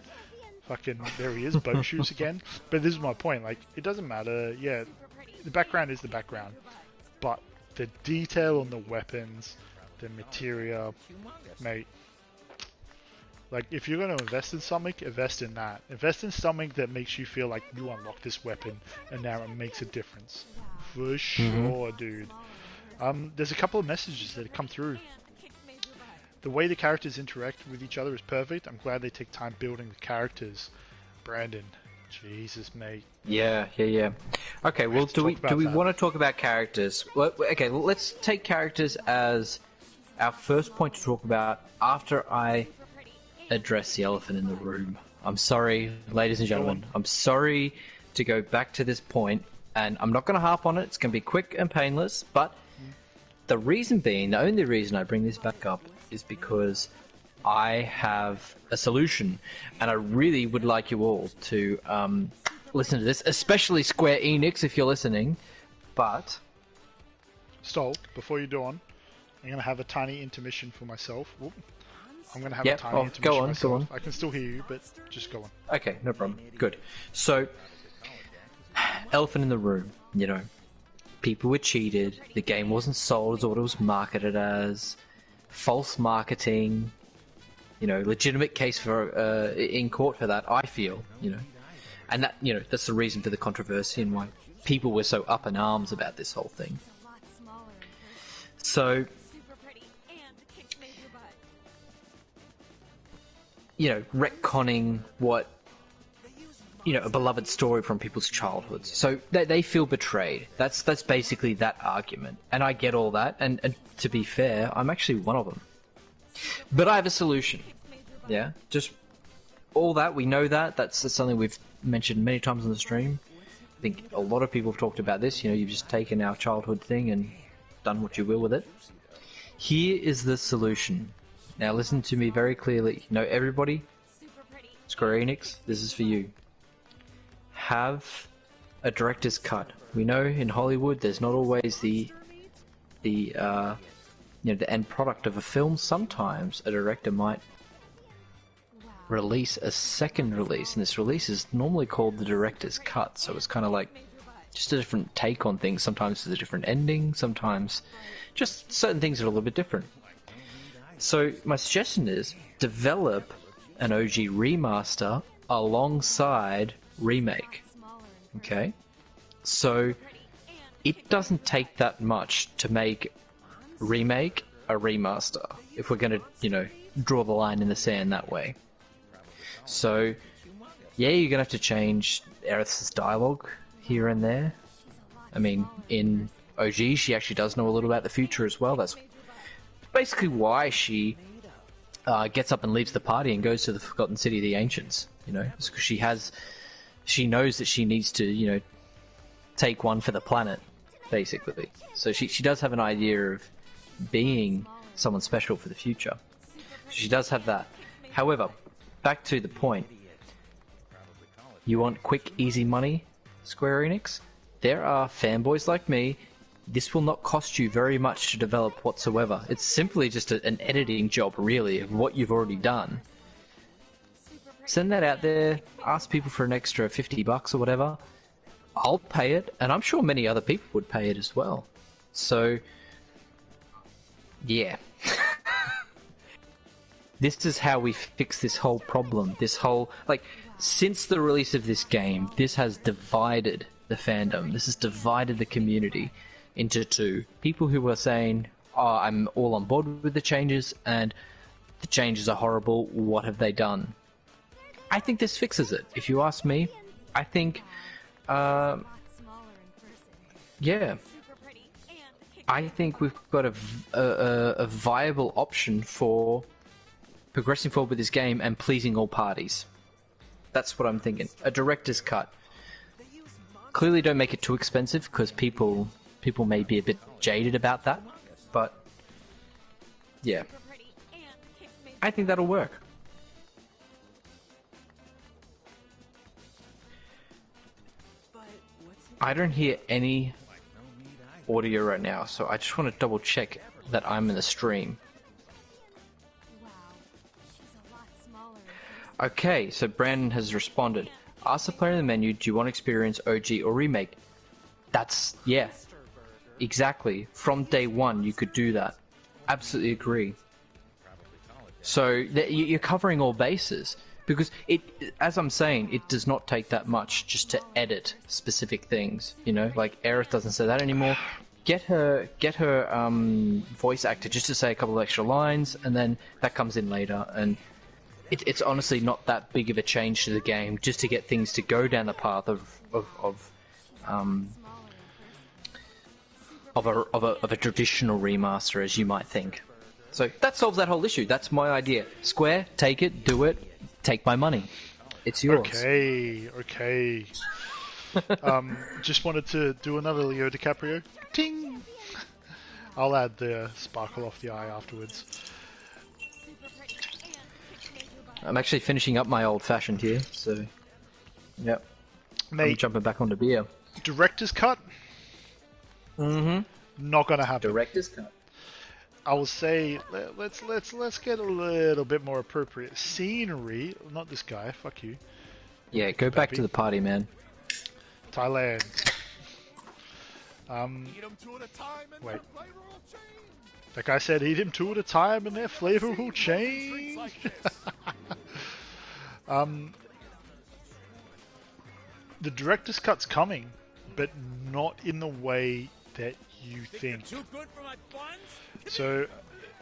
Fucking, there he is, boat shoes again. But this is my point. Like, it doesn't matter. Yeah, the background is the background, but the detail on the weapons, the materia, mate. Like, if you're going to invest in something, invest in that. Invest in something that makes you feel like you unlock this weapon, and now it makes a difference. For sure, dude. There's a couple of messages that have come through. The way the characters interact with each other is perfect. I'm glad they take time building the characters. Brandon, Jesus, mate. Yeah. Okay, well, do we want to talk about characters? Well, okay, let's take characters as our first point to talk about after I address the elephant in the room. I'm sorry, ladies and gentlemen. I'm sorry to go back to this point, and I'm not going to harp on it. It's going to be quick and painless, but the reason being, the only reason I bring this back up is because I have a solution, and I really would like you all to listen to this, especially Square Enix if you're listening. But Stoll, before you do on, I'm going to have a tiny intermission for myself. Whoop. I'm going to have a tiny intermission go myself. on. I can still hear you, but just go on. Okay, no problem. Good. So, elephant in the room, you know. People were cheated. The game wasn't sold as what it was marketed as. False marketing. You know, legitimate case for in court for that, I feel, you know. And that, you know, that's the reason for the controversy and why people were so up in arms about this whole thing. So, you know, retconning what, you know, a beloved story from people's childhoods. So they feel betrayed. That's basically that argument. And I get all that. And to be fair, I'm actually one of them. But I have a solution. Yeah? Just all that, we know that. That's something we've mentioned many times on the stream. I think a lot of people have talked about this. You know, you've just taken our childhood thing and done what you will with it. Here is the solution. Now listen to me very clearly. You know, everybody, Square Enix, this is for you. Have a director's cut. We know in Hollywood there's not always the you know, the end product of a film. Sometimes a director might release a second release, and this release is normally called the director's cut. So it's kind of like just a different take on things. Sometimes it's a different ending. Sometimes just certain things are a little bit different. So my suggestion is develop an OG remaster alongside remake. Okay? So it doesn't take that much to make remake a remaster, if we're going to, you know, draw the line in the sand that way. So, yeah, you're going to have to change Aerith's dialogue here and there. I mean, in OG, she actually does know a little about the future as well. That's basically why she gets up and leaves the party and goes to the Forgotten City of the Ancients. You know, it's because she knows that she needs to, you know, take one for the planet, basically. So she does have an idea of being someone special for the future. She does have that. However, back to the point. You want quick, easy money, Square Enix? There are fanboys like me. This will not cost you very much to develop whatsoever. It's simply just an editing job, really, of what you've already done. Send that out there, ask people for an extra $50 or whatever. I'll pay it, and I'm sure many other people would pay it as well. So, yeah. This is how we fix this whole problem. This whole, like, since the release of this game, this has divided the fandom. This has divided the community into two. People who are saying, oh, I'm all on board with the changes, and the changes are horrible, what have they done? I think this fixes it. If you ask me, I think, yeah. I think we've got a viable option for progressing forward with this game and pleasing all parties. That's what I'm thinking. A director's cut. Clearly don't make it too expensive, because people may be a bit jaded about that, but yeah. I think that'll work. I don't hear any audio right now, so I just want to double check that I'm in the stream. Okay, so Brandon has responded. Ask the player in the menu, do you want to experience OG or remake? That's, yeah, exactly. From day one, you could do that. Absolutely agree. So you're covering all bases, because it, as I'm saying, it does not take that much just to edit specific things. You know, like Aerith doesn't say that anymore. Get her voice actor just to say a couple of extra lines, and then that comes in later. And it's honestly not that big of a change to the game, just to get things to go down the path of a traditional remaster, as you might think. So that solves that whole issue. That's my idea. Square, take it, do it, take my money. It's yours. Okay. Just wanted to do another Leo DiCaprio. Ting! I'll add the sparkle off the eye afterwards. I'm actually finishing up my old-fashioned here, so... Yep. Mate, I'm jumping back onto beer. Director's cut? Mm-hmm. Not gonna happen. Director's cut. I will say, let's get a little bit more appropriate. Scenery, not this guy, fuck you. Yeah, go back to the party, man. Thailand. Wait. That guy said eat him two at a time and their flavor will change. The director's cut's coming, but not in the way that you think. So,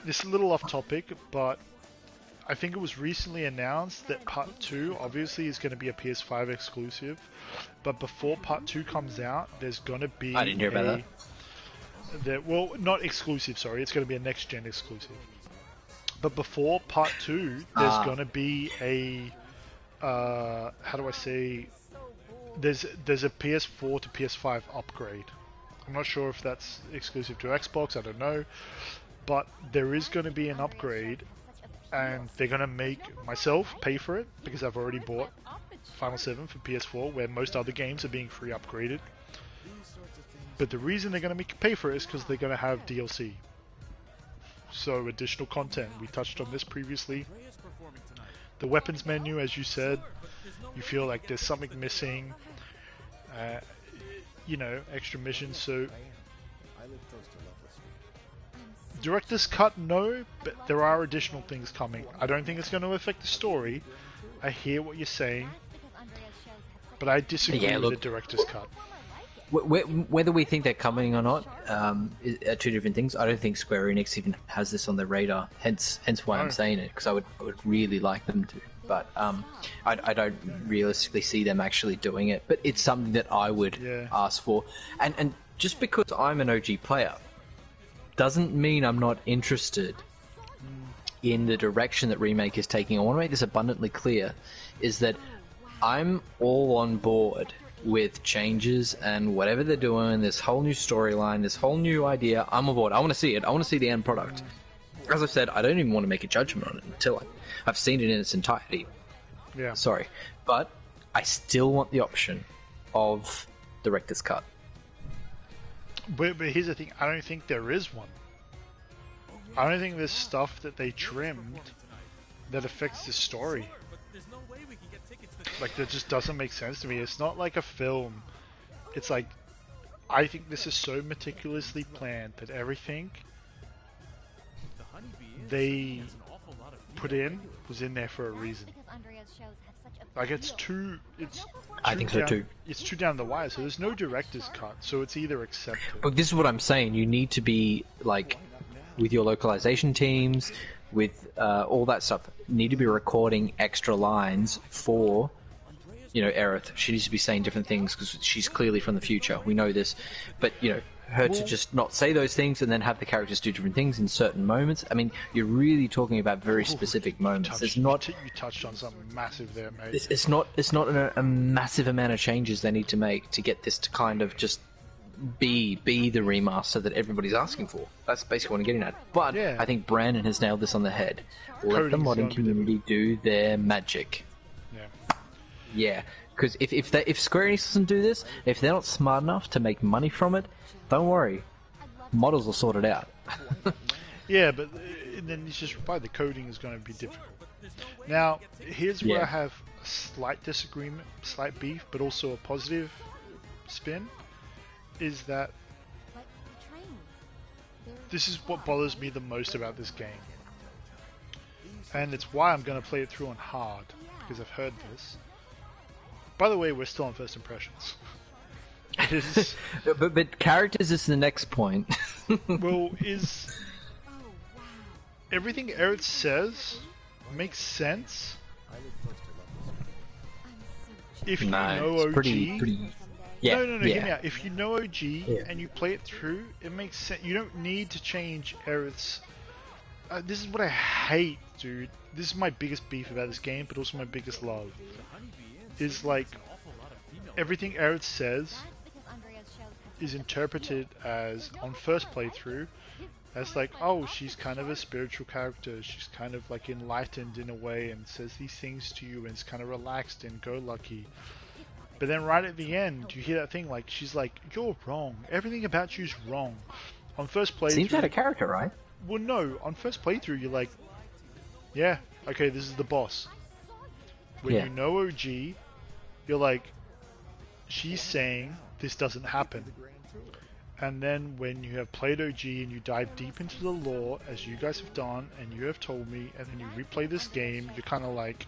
this is a little off topic, but I think it was recently announced that Part 2 obviously is going to be a PS5 exclusive, but before Part 2 comes out, there's going to be I didn't hear about that. Well, not exclusive, sorry, it's going to be a next-gen exclusive. But before Part 2, there's going to be a, how do I say, there's a PS4 to PS5 upgrade. I'm not sure if that's exclusive to Xbox, I don't know. But there is going to be an upgrade, and they're going to make myself pay for it, because I've already bought Final 7 for PS4, where most other games are being free upgraded. But the reason they're going to make you pay for it is because they're going to have DLC. So additional content. We touched on this previously. The weapons menu, as you said, you feel like there's something missing. You know, extra missions. So director's cut, no, but there are additional things coming. I don't think it's going to affect the story. I hear what you're saying, but I disagree with the director's cut. Whether we think they're coming or not are two different things. I don't think Square Enix even has this on their radar. Hence why I'm saying it, because I would really like them to. But I don't realistically see them actually doing it. But it's something that I would ask for. And just because I'm an OG player doesn't mean I'm not interested in the direction that Remake is taking. I want to make this abundantly clear, is that I'm all on board with changes and whatever they're doing, this whole new storyline, this whole new idea. I'm on board. I want to see it. I want to see the end product. As I said, I don't even want to make a judgment on it until I've seen it in its entirety. Yeah. Sorry. But I still want the option of director's cut. But here's the thing, I don't think there is one. I don't think there's stuff that they trimmed that affects the story. Like, that just doesn't make sense to me. It's not like a film. It's like, I think this is so meticulously planned that everything they put in was in there for a reason. Like, it's too I think so too. It's too down the wire, so there's no director's cut, so it's either accepted. But this is what I'm saying. You need to be, like, with your localization teams, with all that stuff, you need to be recording extra lines for Aerith. She needs to be saying different things because she's clearly from the future. We know this, but her to just not say those things and then have the characters do different things in certain moments. I mean, you're really talking about very specific moments. You touched on something massive there, mate. It's not a massive amount of changes they need to make to get this to kind of just be the remaster that everybody's asking for. That's basically what I'm getting at. But yeah. I think Brandon has nailed this on the head. Let the modding community do their magic. Yeah, because if Square Enix doesn't do this, if they're not smart enough to make money from it, don't worry, modders will sort it out. Yeah, but then it's just the coding is going to be difficult. Now, here's where I have a slight disagreement, slight beef, but also a positive spin, is that this is what bothers me the most about this game. And it's why I'm going to play it through on hard, because I've heard this. By the way, we're still on first impressions. It is... but characters is the next point. Well, is... everything Aerith says makes sense if you know OG. Pretty... Yeah, no, hear me out. If you know OG and you play it through, it makes sense. You don't need to change Aerith's... this is what I hate, dude. This is my biggest beef about this game, but also my biggest love. Is like, everything Aerith says is interpreted as, on first playthrough, as like, oh, she's kind of a spiritual character. She's kind of like enlightened in a way and says these things to you and it's kind of relaxed and go-lucky. But then right at the end, you hear that thing like, she's like, you're wrong. Everything about you's wrong. On first playthrough... Seems out of character, right? Well, no. On first playthrough, you're like, yeah, okay, this is the boss. When you know OG, you're like, she's saying this doesn't happen. And then when you have played OG and you dive deep into the lore, as you guys have done, and you have told me, and then you replay this game, you're kind of like,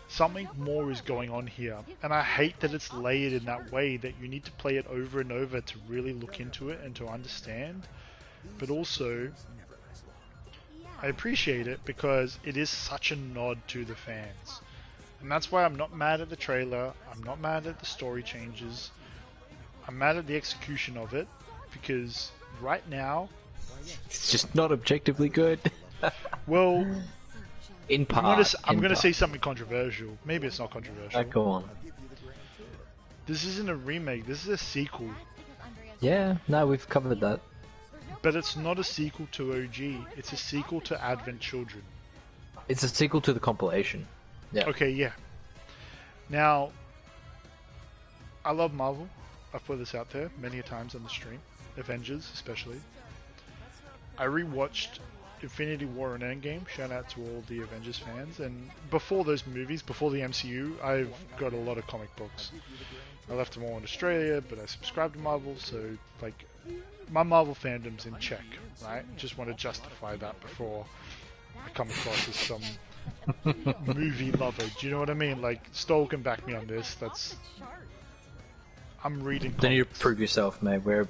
something more is going on here. And I hate that it's layered in that way, that you need to play it over and over to really look into it and to understand. But also, I appreciate it because it is such a nod to the fans. And that's why I'm not mad at the trailer, I'm not mad at the story changes, I'm mad at the execution of it, because right now... it's just not objectively good. Well, in part, I'm going to say something controversial. Maybe it's not controversial. Go on. This isn't a remake, this is a sequel. Yeah, no, we've covered that. But it's not a sequel to OG, it's a sequel to Advent Children. It's a sequel to the compilation. Yeah. Okay, yeah. Now, I love Marvel. I've put this out there many a times on the stream. Avengers, especially. I rewatched Infinity War and Endgame. Shout out to all the Avengers fans. And before those movies, before the MCU, I've got a lot of comic books. I left them all in Australia, but I subscribed to Marvel, so, like, my Marvel fandom's in check, right? Just want to justify that before I come across as some movie lover. Do you know what I mean? Like, Stoll can back me on this. That's... I'm reading comics. Then you prove yourself, mate. We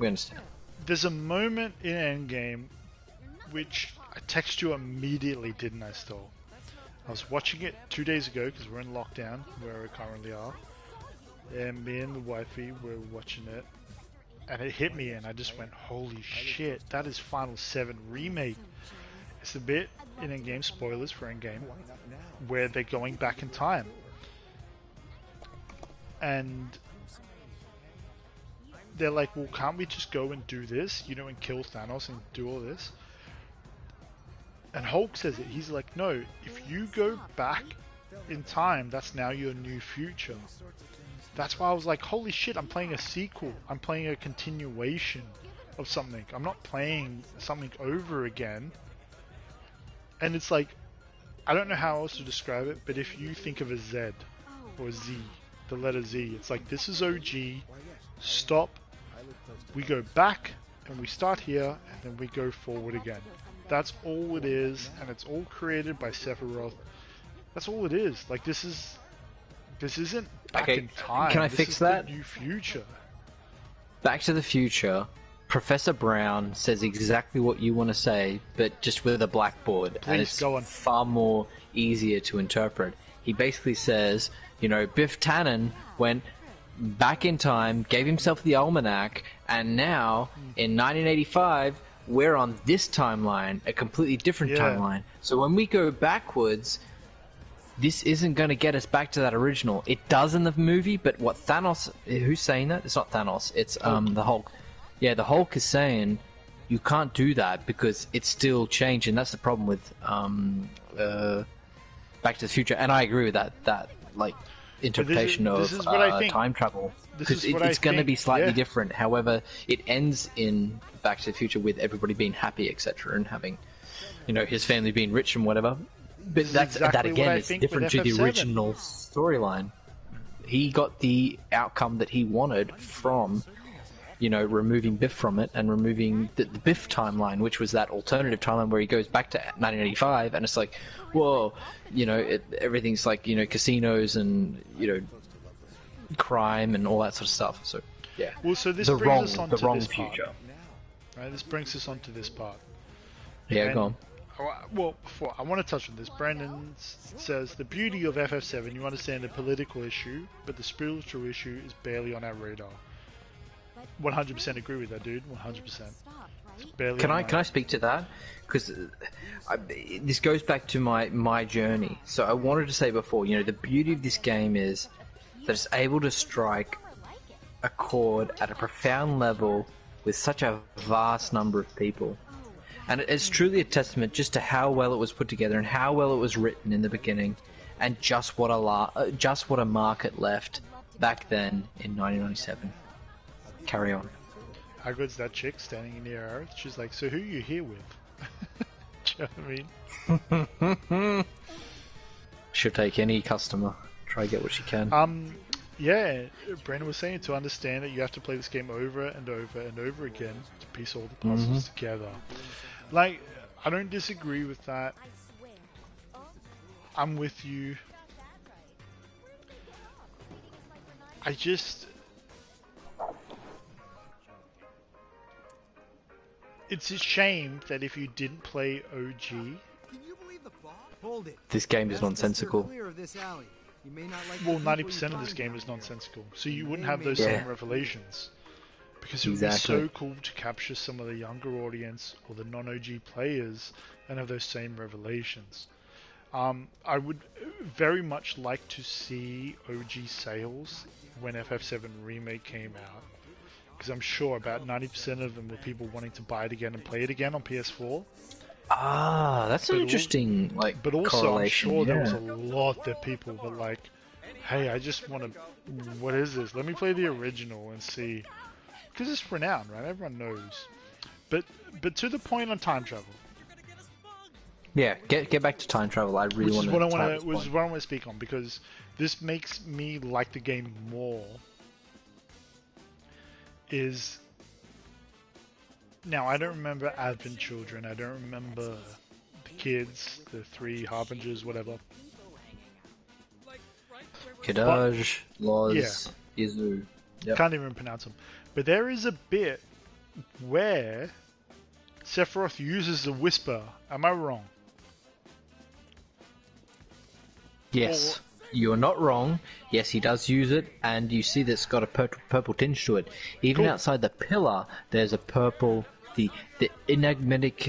understand. There's a moment in Endgame which I texted you immediately, didn't I, Stoll? I was watching it 2 days ago because we're in lockdown, where we currently are. And me and the wifey were watching it. And it hit me and I just went, holy shit, that is Final 7 Remake. It's a bit in Endgame, spoilers for Endgame, where they're going back in time. And they're like, well, can't we just go and do this, you know, and kill Thanos and do all this? And Hulk says it, he's like, no, if you go back in time, that's now your new future. That's why I was like, holy shit, I'm playing a sequel. I'm playing a continuation of something. I'm not playing something over again. And it's like, I don't know how else to describe it, but if you think of a Z or Z, the letter Z, it's like, this is OG, stop, we go back and we start here and then we go forward again. That's all it is, and it's all created by Sephiroth. That's all it is. Like, this isn't back in time. Can I fix that? The new future. Back to the Future, Professor Brown says exactly what you want to say, but just with a blackboard. Please, and it's go on. far more easier to interpret. he basically says, you know, Biff Tannen went back in time, gave himself the almanac, and now, in 1985, we're on this timeline, a completely different timeline. So when we go backwards, this isn't going to get us back to that original. It does in the movie, but what Thanos... Who's saying that? It's not Thanos, it's the Hulk. Yeah, the Hulk is saying, you can't do that because it's still changing. That's the problem with Back to the Future. And I agree with that like, interpretation of time travel. Because it's going to be slightly different. However, it ends in Back to the Future with everybody being happy, etc., and having, you know, his family being rich and whatever. But that again is different to the original storyline. He got the outcome that he wanted from, you know, removing Biff from it and removing the Biff timeline, which was that alternative timeline where he goes back to 1985, and it's like, whoa, you know, everything's like, you know, casinos and, you know, crime and all that sort of stuff. So yeah, well, so this brings us on to this future. Part. Right, this brings us on to this part. Yeah, go on. Well, before I want to touch on this, Brandon says the beauty of FF7, you understand the political issue, but the spiritual issue is barely on our radar. 100% agree with that, dude. 100%. Can I speak to that? Because this goes back to my journey. So I wanted to say before, you know, the beauty of this game is that it's able to strike a chord at a profound level with such a vast number of people. And it's truly a testament just to how well it was put together and how well it was written in the beginning, and just what a market left back then in 1997. Carry on. How good's that chick standing in the air? She's like, so who are you here with? Do you know what I mean? She'll take any customer. Try to get what she can. Yeah, Brandon was saying to understand that you have to play this game over and over and over again to piece all the puzzles together. Like, I don't disagree with that. I'm with you. I just... It's a shame that if you didn't play OG... This game is nonsensical. Well, 90% of this game is nonsensical, so you wouldn't have those same revelations. Because it would be so cool to capture some of the younger audience or the non-OG players and have those same revelations. I would very much like to see OG sales when FF7 Remake came out. Because I'm sure about 90% of them were people wanting to buy it again and play it again on PS4. Ah, that's an interesting but also, correlation. I'm sure there was a lot that people were like, hey, I just want to... What is this? Let me play the original and see... Because it's renowned, right? Everyone knows. But to the point on time travel. Yeah, get back to time travel. I really want to... Which is what I want to speak on, because this makes me like the game more. Is... Now, I don't remember Advent Children. I don't remember the kids, the three Harbingers, whatever. Kadaj, Loz, Izu. Yep. Can't even pronounce them. But there is a bit where Sephiroth uses the Whisper. Am I wrong? Yes. You're not wrong. Yes, he does use it, and you see that it's got a purple tinge to it. Even outside the pillar, there's a purple... The enigmatic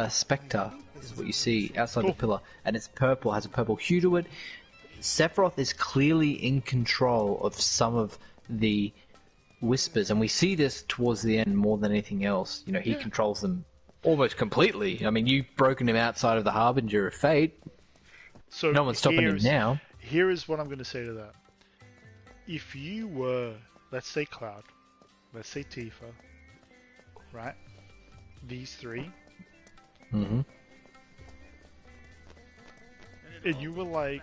spectre is what you see outside the pillar, and it's purple, has a purple hue to it. Sephiroth is clearly in control of some of the whispers, and we see this towards the end more than anything else. You know, he controls them almost completely. I mean, you've broken him outside of the Harbinger of Fate. So no one's stopping him now. Here is what I'm going to say to that. If you were, let's say Cloud, let's say Tifa, right? These three. Mm-hmm. And you were like,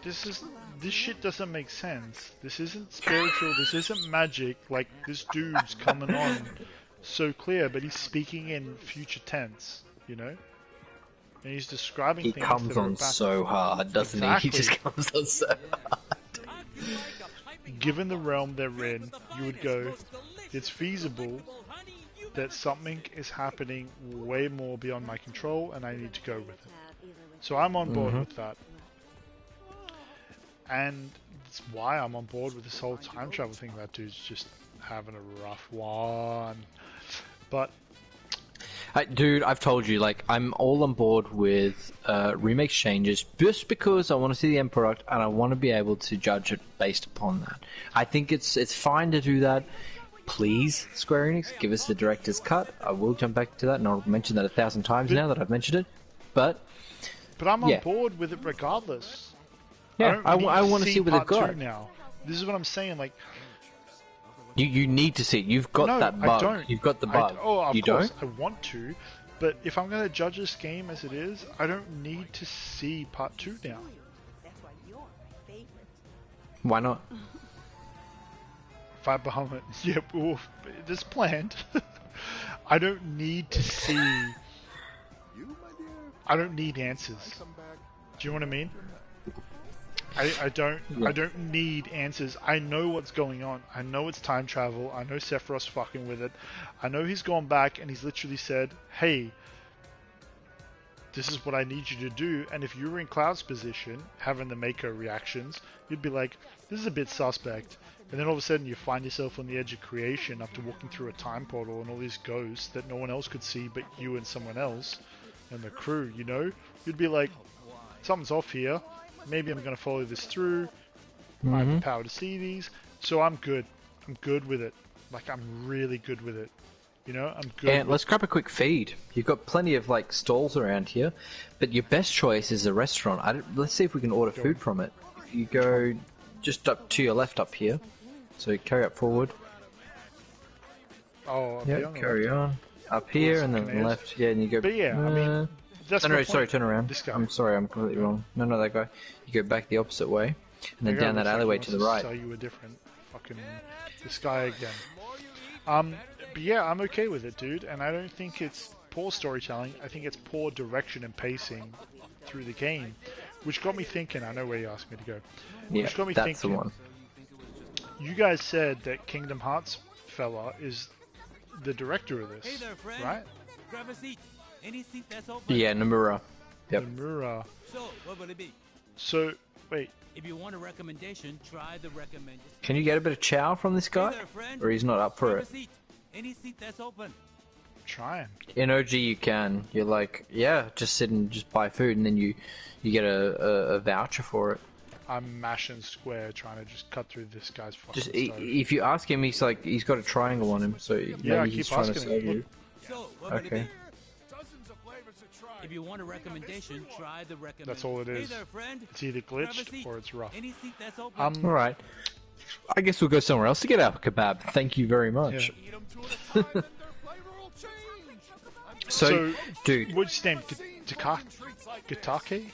this shit doesn't make sense. This isn't spiritual. This isn't magic. Like, this dude's coming on so clear, but he's speaking in future tense, you know? And he's describing things. He comes on so hard, doesn't he? He just comes on so hard. Given the realm they're in, you would go, it's feasible that something is happening way more beyond my control, and I need to go with it. So I'm on board with that. And that's why I'm on board with this whole time travel thing. That dude's just having a rough one. But Dude, I've told you, like, I'm all on board with remake changes just because I want to see the end product and I want to be able to judge it based upon that. I think it's fine to do that. Please, Square Enix, give us the director's cut. I will jump back to that, and I'll mention that 1,000 times now that I've mentioned it. But I'm on board with it regardless. Yeah, I want to see what they've got now. This is what I'm saying. Like, you need to see it. You've got that bug. I don't. You've got the bug. Of you course, don't? I want to, but if I'm going to judge this game as it is, I don't need to see part 2 now. Why not? Fight Bahamut. Yep, well, it's planned. I don't need to see. I don't need answers. Do you know what I mean? I don't need answers. I know what's going on. I know it's time travel. I know Sephiroth's fucking with it. I know he's gone back and he's literally said, hey, this is what I need you to do. And if you were in Cloud's position, having the Mako reactions, you'd be like, this is a bit suspect. And then all of a sudden you find yourself on the edge of creation after walking through a time portal and all these ghosts that no one else could see but you and someone else and the crew, you know? You'd be like, something's off here. Maybe I'm going to follow this through. I have the power to see these. So I'm good. I'm good with it. Like, I'm really good with it. You know, I'm good. And let's grab a quick feed. You've got plenty of, like, stalls around here. But your best choice is a restaurant. Let's see if we can order food from it. If you go just up to your left up here. So carry up forward. Oh, yeah, carry on. Up here and then left. Yeah, and you go... But yeah, I mean... That's no, sorry, turn around. I'm sorry, I'm completely wrong. No, that guy. You go back the opposite way, and then down that alleyway to the right. So you were different. Fucking this guy again. But yeah, I'm okay with it, dude. And I don't think it's poor storytelling. I think it's poor direction and pacing through the game, which got me thinking. I know where you asked me to go. Yeah, which got me that's thinking, the one. You guys said that Kingdom Hearts fella is the director of this, hey there, friend. right? Grab a seat. Any seat that's open. Yeah, Nomura. Yep. Nomura. So, what would it be? So, wait. If you want a recommendation, try the recommendation. Can you get a bit of chow from this guy? Hey there, friend. Or he's not up for Grab it? a seat. Any seat that's open. Trying. In OG you can. You're like, yeah, just sit and just buy food, and then you get a voucher for it. I'm mashing square trying to just cut through this guy's fucking Just stove. if you ask him, he's like, he's got a triangle on him, so Yeah, maybe he's trying to save you. So, what would it Okay. be? If you want a recommendation, try the recommendation. That's all it is. Hey there, friend. It's either Grab a glitched seat. or it's rough. Any seat that's open. All right. I guess we'll go somewhere else to get our kebab. Thank you very much. So, dude, What's his name? Gitake?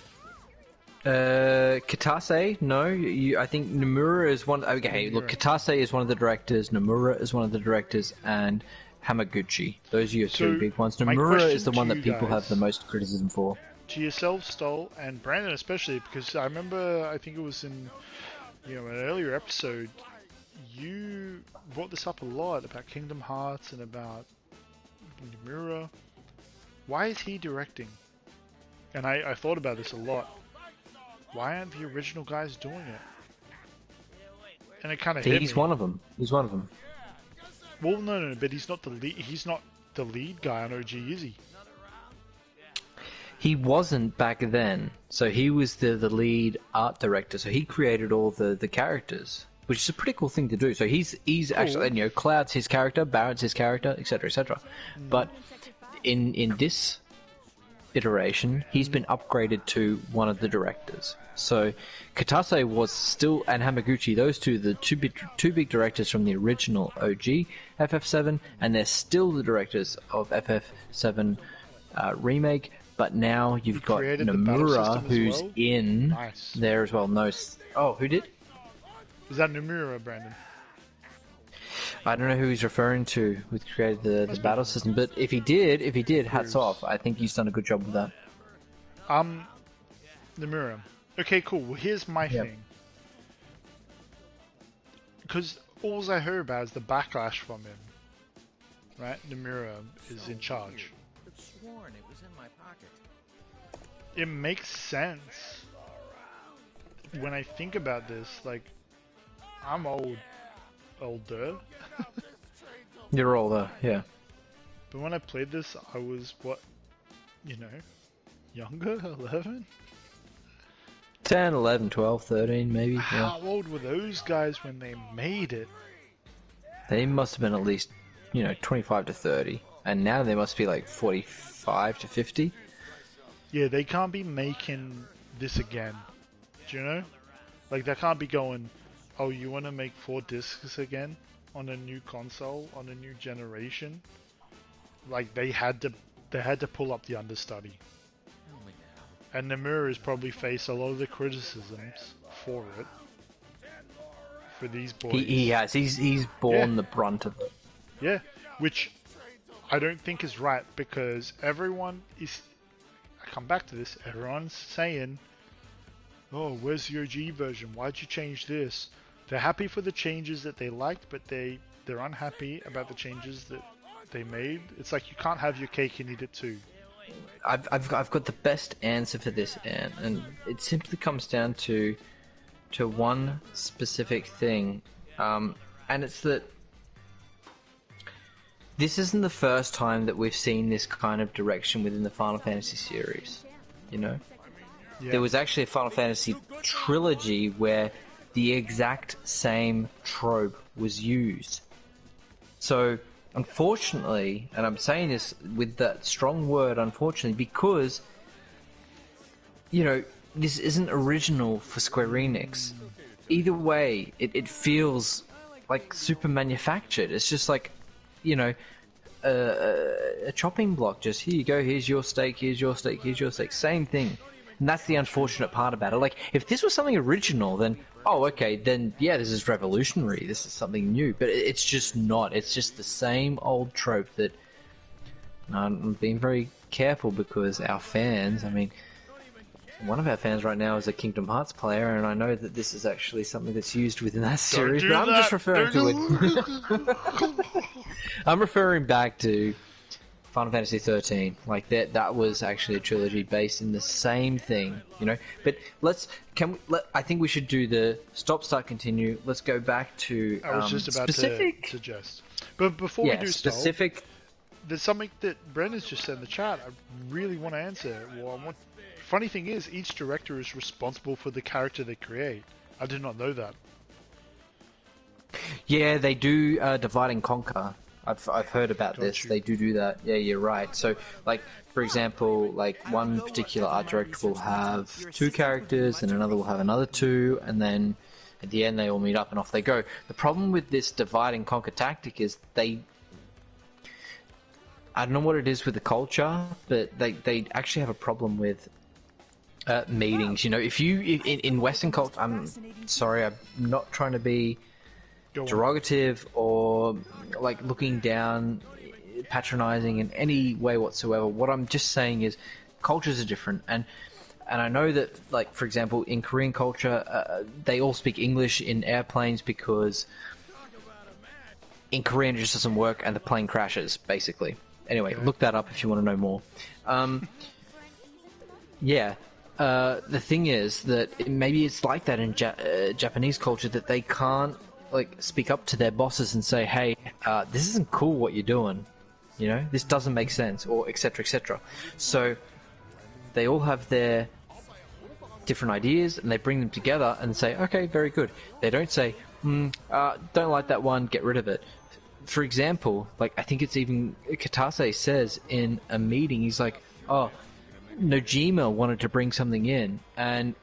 Kitase? No, I think Nomura is one. Okay, look, Kitase is one of the directors. Nomura is one of the directors, and Hamaguchi. Those are your three big ones. my Nomura question is the one to that you people guys- have the most criticism for. To yourself, Stoll, and Brandon especially, because I remember, I think it was in, an earlier episode, you brought this up a lot about Kingdom Hearts and about Nomura. Why is he directing? And I thought about this a lot. Why aren't the original guys doing it? And it kind of hit me. He's one of them. He's one of them. Well, no, but he's not the lead. He's not the lead guy on OG, is he? He wasn't back then. So he was the lead art director. So he created all the characters, which is a pretty cool thing to do. So he's actually, and, Cloud's his character, Barrett's his character, etc., etc. But in this iteration, he's been upgraded to one of the directors. So Kitase was still, and Hamaguchi, those two, the two big directors from the original OG FF7, and they're still the directors of FF7 remake. But now you've got created the battle Nomura, system as who's well? in Nice. there as well. No, who did? Is that Nomura, Brandon? I don't know who he's referring to with created the battle system, but if he did, hats off. I think he's done a good job with that. Nomura. Okay, cool. Well, here's my thing. Because all I heard about is the backlash from him. Right? Nomura is in charge. it makes sense when I think about this. Like, I'm older, You're older, yeah. but when I played this, I was what, younger, 11. 10, 11, 12, 13 maybe. How old were those guys when they made it? They must have been at least, 25 to 30. And now they must be like 45 to 50. Yeah, they can't be making this again. Do you know? Like, they can't be going, oh, you want to make 4 discs again on a new console, on a new generation? Like, they had to pull up the understudy. And Nomura has probably faced a lot of the criticisms for it. For these boys. He has. He's borne the brunt of it. Yeah, which I don't think is right, because everyone is... I come back to this, everyone's saying, oh, where's the OG version? Why'd you change this? They're happy for the changes that they liked, but they're unhappy about the changes that they made. It's like you can't have your cake and eat it too. I've got the best answer for this, Anne, and it simply comes down to one specific thing, and it's that this isn't the first time that we've seen this kind of direction within the Final Fantasy series. Yeah. There was actually a Final Fantasy trilogy where the exact same trope was used. So, unfortunately, and I'm saying this with that strong word, unfortunately, because, this isn't original for Square Enix. Either way, it feels like super manufactured. It's just like, a chopping block. Just, here you go, here's your steak, here's your steak, here's your steak. Same thing. And that's the unfortunate part about it. Like, if this was something original, then, oh, okay, then, yeah, this is revolutionary. This is something new. But it's just not. It's just the same old trope that... I'm being very careful because our fans, one of our fans right now is a Kingdom Hearts player, and I know that this is actually something that's used within that series, but I'm just referring to it. I'm referring back to Final Fantasy 13. Like, that was actually a trilogy based in the same thing, But I think we should do the stop, start, continue. Let's go back to I was just about to suggest. But before we do specific... stop, there's something that Brendan's just said in the chat. I really want to answer. Funny thing is, each director is responsible for the character they create. I did not know that. Yeah, they do divide and conquer. I've heard about this. They do that. Yeah, you're right. So, like, for example, like one particular art director will have 2 characters and another will have another 2, and then at the end they all meet up and off they go. The problem with this divide and conquer tactic is I don't know what it is with the culture, but they actually have a problem with meetings. If you in Western culture, I'm sorry, I'm not trying to be derogative or like looking down, patronizing in any way whatsoever. What I'm just saying is cultures are different, and I know that, like, for example, in Korean culture, they all speak English in airplanes because in Korean it just doesn't work and the plane crashes, basically. Anyway, look that up if you want to know more. The thing is that maybe it's like that in Japanese culture, that they can't speak up to their bosses and say, hey, this isn't cool what you're doing. This doesn't make sense, or etc. etc. So they all have their different ideas and they bring them together and say, okay, very good. They don't say, don't like that one, get rid of it. For example, I think it's even Katase says in a meeting, he's like, oh, Nojima wanted to bring something in, and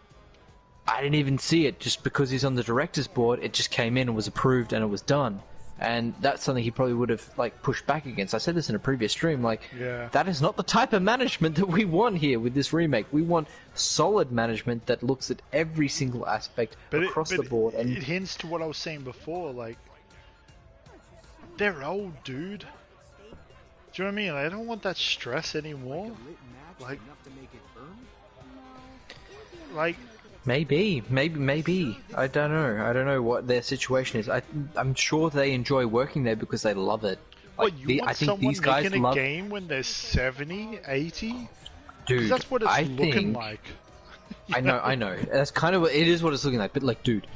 I didn't even see it. Just because he's on the director's board, it just came in and was approved and it was done. And that's something he probably would have pushed back against. I said this in a previous stream, that is not the type of management that we want here with this remake. We want solid management that looks at every single aspect across the board. And it hints to what I was saying before, they're old, dude. Do you know what I mean? I don't want that stress anymore. Maybe. I don't know what their situation is. I'm sure they enjoy working there because they love it. I think these guys making a game when they're 70, 80? Dude, that's what it's I looking think, like. I know. That's kind of it is what it's looking like. But like, dude,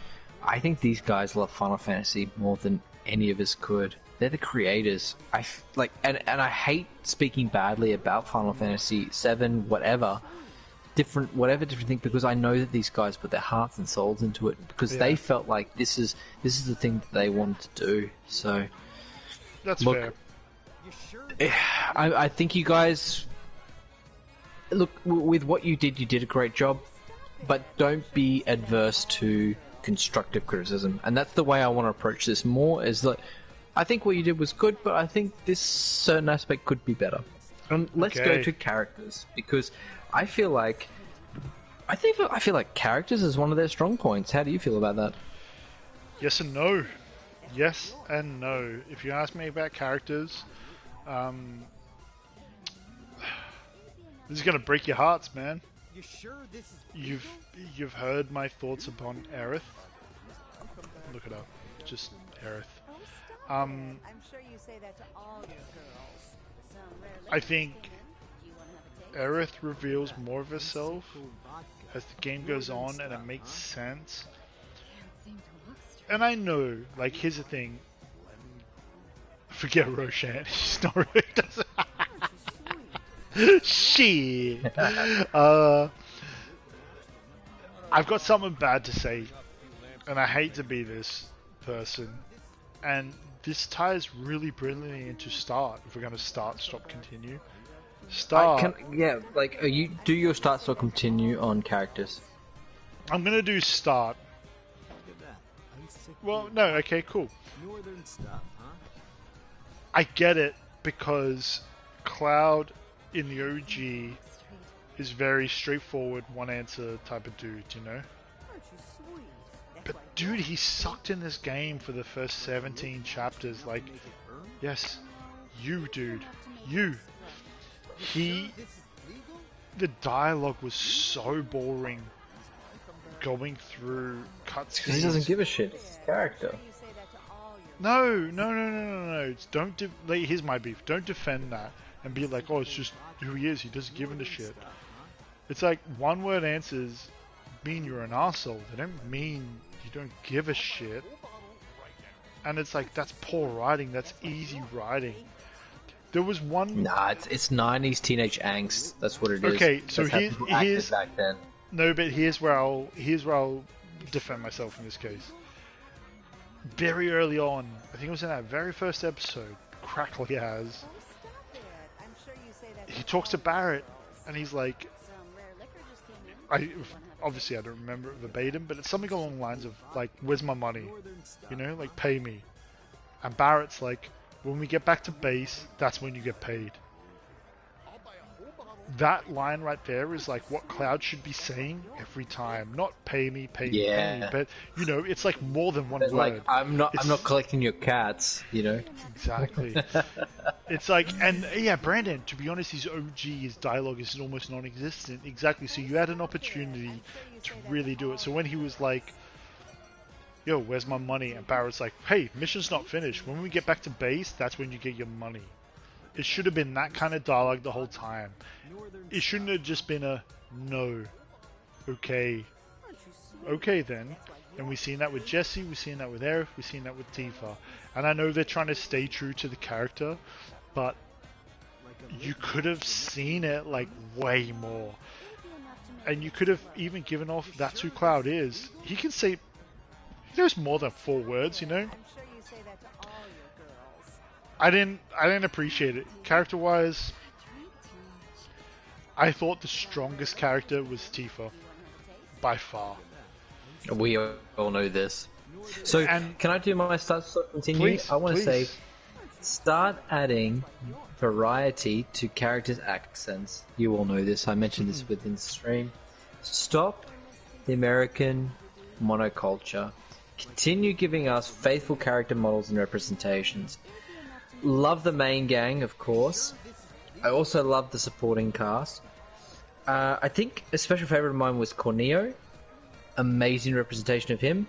I think these guys love Final Fantasy more than any of us could. They're the creators. And I hate speaking badly about Final Fantasy 7, whatever different thing, because I know that these guys put their hearts and souls into it because they felt like this is the thing that they wanted to do. So That's look, fair. I think you guys look with what you did a great job, but don't be adverse to constructive criticism, and that's the way I want to approach this more. Is that I think what you did was good, but I think this certain aspect could be better. And let's go to characters, because I feel like characters is one of their strong points. How do you feel about that? Yes and no. Yes and no. If you ask me about characters, this is gonna break your hearts, man. You've heard my thoughts upon Aerith. Look it up. Just Aerith. I'm sure you say that to all your girls. I think Aerith reveals more of herself as the game goes on, and it makes sense. And I know, like, here's the thing. Forget Roshan. She's not really doesn't. Shit. I've got something bad to say, and I hate to be this person. And this ties really brilliantly into start. If we're going to start, stop, continue. Start. You do your start, stop, continue on characters. I'm going to do start. Well, no, okay, cool. I get it, because Cloud in the OG is very straightforward, one answer type of dude, you know? But dude, he sucked in this game for the first 17 chapters. Like, yes, you dude, you. The dialogue was so boring going through cutscenes. He doesn't give a shit. It's his character. No. Don't here's my beef. Don't defend that and be like, oh, it's just who he is. He doesn't give a shit. It's like one-word answers mean you're an arsehole. They don't mean you don't give a shit. And it's like, that's poor writing. That's easy writing. There was one. Nah, it's 90s teenage angst. That's what it is. Okay, so here's back then. No, but here's where I'll defend myself in this case. Very early on, I think it was in that very first episode, Crackly has. He talks to Barrett, and he's like, obviously I don't remember it verbatim, but it's something along the lines of like, "Where's my money? You know, like pay me." And Barrett's like, "When we get back to base, that's when you get paid." That line right there is like what Cloud should be saying every time. Not pay me, pay me, but you know, it's like more than one word. Like, I'm not collecting your cats, you know. Exactly. It's like, and yeah, Brandon, to be honest, his dialogue is almost non-existent. Exactly. So you had an opportunity to really do it. So when he was like, "Yo, where's my money?" and Barrett's like, "Hey, mission's not finished. When we get back to base, that's when you get your money." It should have been that kind of dialogue the whole time. It shouldn't have just been a no. Okay then. And we've seen that with Jesse, we've seen that with Aerith, we've seen that with Tifa. And I know they're trying to stay true to the character, but you could have seen it like way more. And you could have even given off that's who Cloud is. He can say, there's more than 4 words, you know? I didn't appreciate it. Character-wise, I thought the strongest character was Tifa. By far. We all know this. So, can I do my start, stop, continue? Please, I want to please. say, start adding variety to characters' accents. You all know this. I mentioned this within the stream. Stop the American monoculture. Continue giving us faithful character models and representations. Love the main gang, of course. I also love the supporting cast. I think a special favourite of mine was Corneo. Amazing representation of him.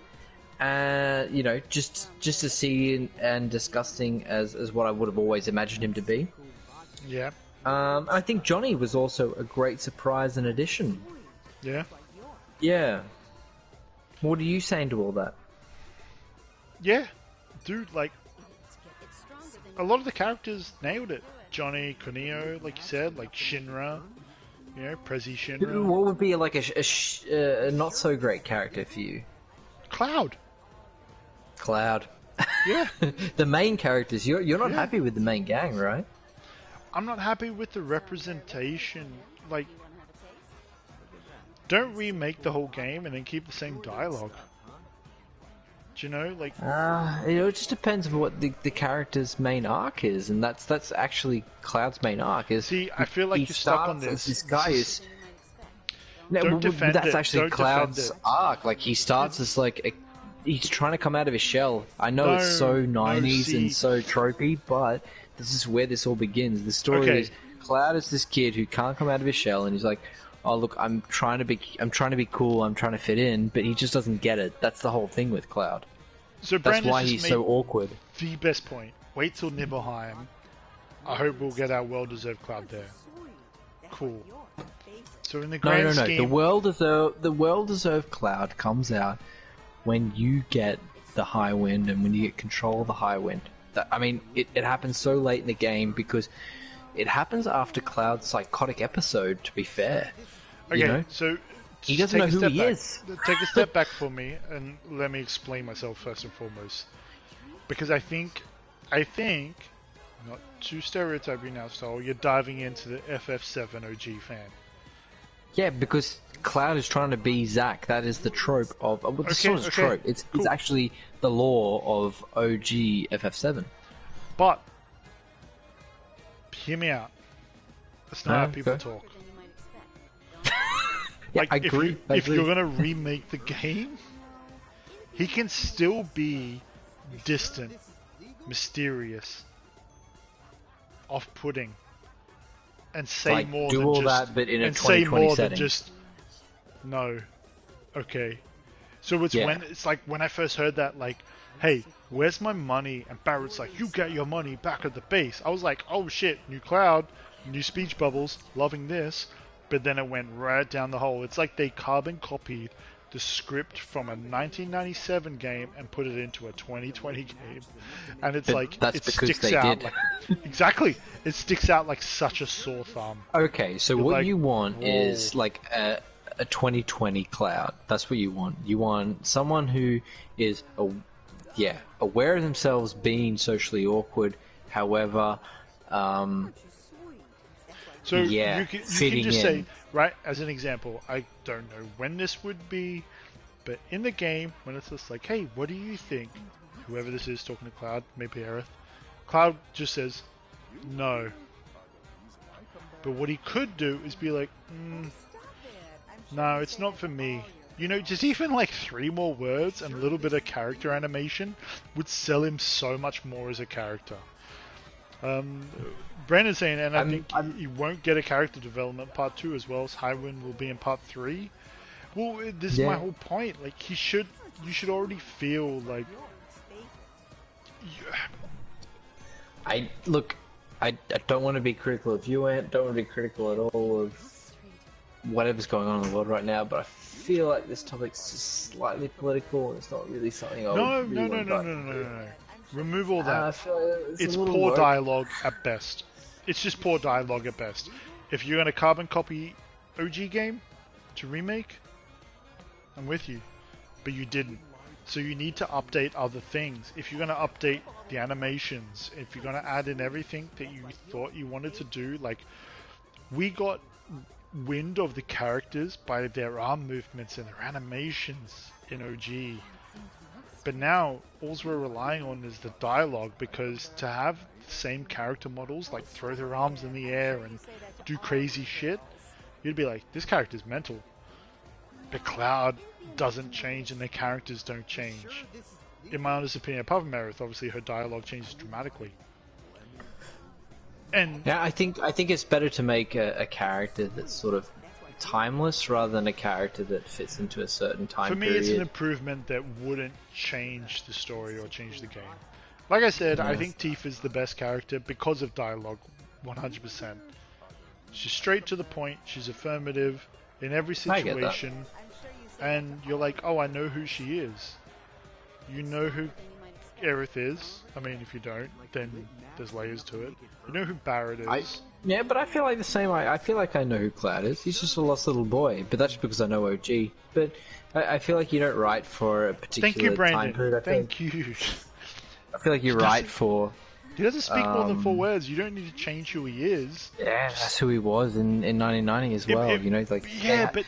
You know, just as see and disgusting as what I would have always imagined him to be. Yeah. I think Johnny was also a great surprise and addition. Yeah. Yeah. What are you saying to all that? Yeah, dude, like, a lot of the characters nailed it. Johnny, Kunio, like you said, like Shinra, you know, Prezi Shinra. What would be like a not so great character for you? Cloud. Cloud. Yeah. The main characters. You're not Yeah. happy with the main gang, right? I'm not happy with the representation. Like, don't remake the whole game and then keep the same dialogue. Do you know, like... It just depends on what the character's main arc is, and that's actually Cloud's main arc. Is See, I feel like he you're stuck on starts this. as this guy who's... No, Don't well, defend that's it. actually Don't Cloud's defend it. arc. Like, he starts as like he's trying to come out of his shell. I know it's so 90s see. and so tropey, but this is where this all begins. The story is Cloud is this kid who can't come out of his shell, and he's like, oh look, I'm trying to be cool, I'm trying to fit in, but he just doesn't get it. That's the whole thing with Cloud. So That's Brandon's why just he's made so awkward. the best point. Wait till Nibelheim. I hope we'll get our well-deserved Cloud there. Cool. So in the grand No. scheme... The well-deserved Cloud comes out when you get the high wind and when you get control of the high wind. I mean, it happens so late in the game because it happens after Cloud's psychotic episode, to be fair. Okay, You know? so... He doesn't know who he back. is. Take a step back for me and let me explain myself first and foremost. Because I think, not too stereotyping now, so you're diving into the FF7 OG fan. Yeah, because Cloud is trying to be Zack. That is the trope of... Well, it's not a trope. It's cool. actually the law of OG FF7. But, hear me out. That's not how people talk. Yeah, Like, I agree. If you're gonna remake the game, he can still be distant, mysterious, off-putting, and say Like, more do than all just that, but in a and say 2020 more setting. than just no. Okay, so it's Yeah. when it's like when I first heard that, like, hey, where's my money? And Barrett's like, you get your money back at the base. I was like, oh shit, new Cloud, new speech bubbles, loving this. But then it went right down the hole. It's like they carbon copied the script from a 1997 game and put it into a 2020 game, and it's But like that's it because sticks they out. did. Like, exactly, it sticks out like such a sore thumb. Okay, so You're what like, you want whoa. is like a 2020 Cloud. That's what you want. You want someone who is aware of themselves being socially awkward. However, So yeah, you can fitting just in. say, right, as an example, I don't know when this would be, but in the game, when it's just like, hey, what do you think? Whoever this is talking to Cloud, maybe Aerith, Cloud just says, no. But what he could do is be like, no, it's not for me. You know, just even like 3 more words and a little bit of character animation would sell him so much more as a character. Brandon's saying, and I think you won't get a character development part 2 as well as Highwind will be in part 3. Well, this is my whole point. Like, you should already feel like. I don't want to be critical of you, Ant. Don't want to be critical at all of whatever's going on in the world right now. But I feel like this topic's just slightly political, and it's not really something I would really want to dive into. No. Remove all that. I feel like It's a little poor woke. dialogue at best. It's just poor dialogue at best. If you're going to carbon copy OG game to remake, I'm with you. But you didn't. So you need to update other things. If you're going to update the animations, if you're going to add in everything that you thought you wanted to do, like, we got wind of the characters by their arm movements and their animations in OG. But now, all we're relying on is the dialogue, because to have the same character models, like throw their arms in the air and do crazy shit, you'd be like, this character's mental. But Cloud doesn't change and their characters don't change. In my honest opinion, apart from Aerith, obviously her dialogue changes dramatically. And yeah, I think it's better to make a character that's sort of timeless rather than a character that fits into a certain time for me, period. it's an improvement that wouldn't change the story or change the game. Like I said, I think Tifa's the best character because of dialogue, 100%. She's straight to the point. She's affirmative in every I get that. situation, and you're like, oh, I know who she is. You know who Aerith is. I mean, if you don't, then there's layers to it. You know who Barrett is. Yeah, but I feel like the same. I feel like I know who Cloud is. He's just a lost little boy, but that's because I know OG. But I feel like you don't write for a particular Thank you, Brandon. time period. Thank you. I feel like you write for. He doesn't speak more than 4 words. You don't need to change who he is. Yeah, that's who he was in 1990 as well. You know, like yeah, but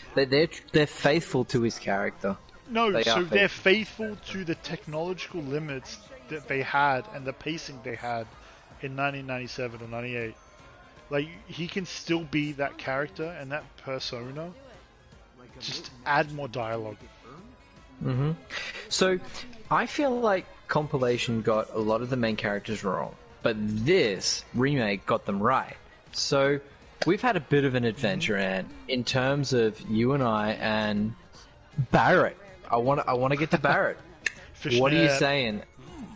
they're faithful to his character. No, they're faithful. faithful to the technological limits that they had and the pacing they had in 1997 or 98. Like, he can still be that character and that persona. Just add more dialogue. Mm-hmm. So, I feel like Compilation got a lot of the main characters wrong, but this remake got them right. So, we've had a bit of an adventure, Ant, in terms of you and I and Barrett. I want to get to Barrett. What are you saying?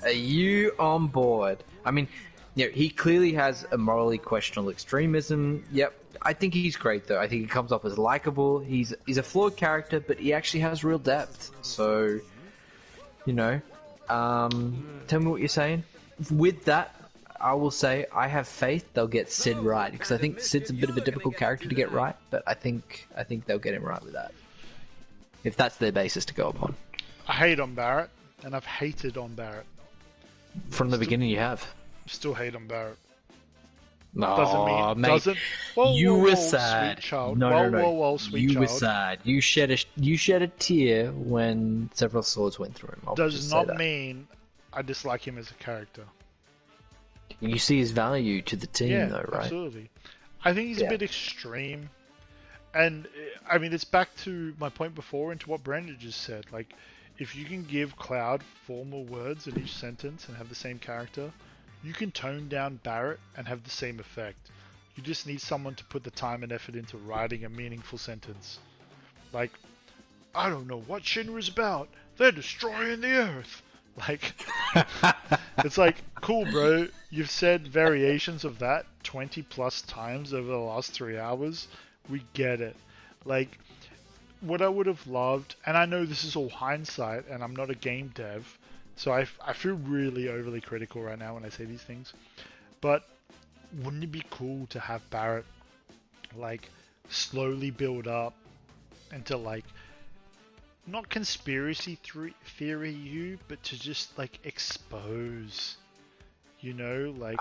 Are you on board? I mean, you know, he clearly has a morally questionable extremism. Yep, I think he's great though. I think he comes off as likable. He's a flawed character, but he actually has real depth. So, you know, tell me what you're saying. With that, I will say I have faith they'll get Sid right, because I think Sid's a bit of a difficult character to get right, but I think they'll get him right with that. If that's their basis to go upon. I hate on Barrett, and I've hated on Barrett. From the beginning you have. Still hate on Barrett. No, Doesn't mean... mate, doesn't... Whoa, you whoa, were whoa, sad. Sweet child. No, Whoa, sweet you child. were sad. You shed a tear when several swords went through him. I'll just Does say not that. mean I dislike him as a character. You see his value to the team, though, right? Absolutely. I think he's a bit extreme. And, I mean, it's back to my point before and to what Brandon just said. Like, if you can give Cloud formal words in each sentence and have the same character, you can tone down Barrett and have the same effect. You just need someone to put the time and effort into writing a meaningful sentence. Like, I don't know what Shinra's about. They're destroying the Earth. Like, it's like, cool, bro. You've said variations of that 20 plus times over the last 3 hours. We get it. Like, what I would have loved, and I know this is all hindsight, and I'm not a game dev, so I feel really overly critical right now when I say these things, but wouldn't it be cool to have Barrett, like, slowly build up into, like, not conspiracy theory you, but to just, like, expose, you know, like...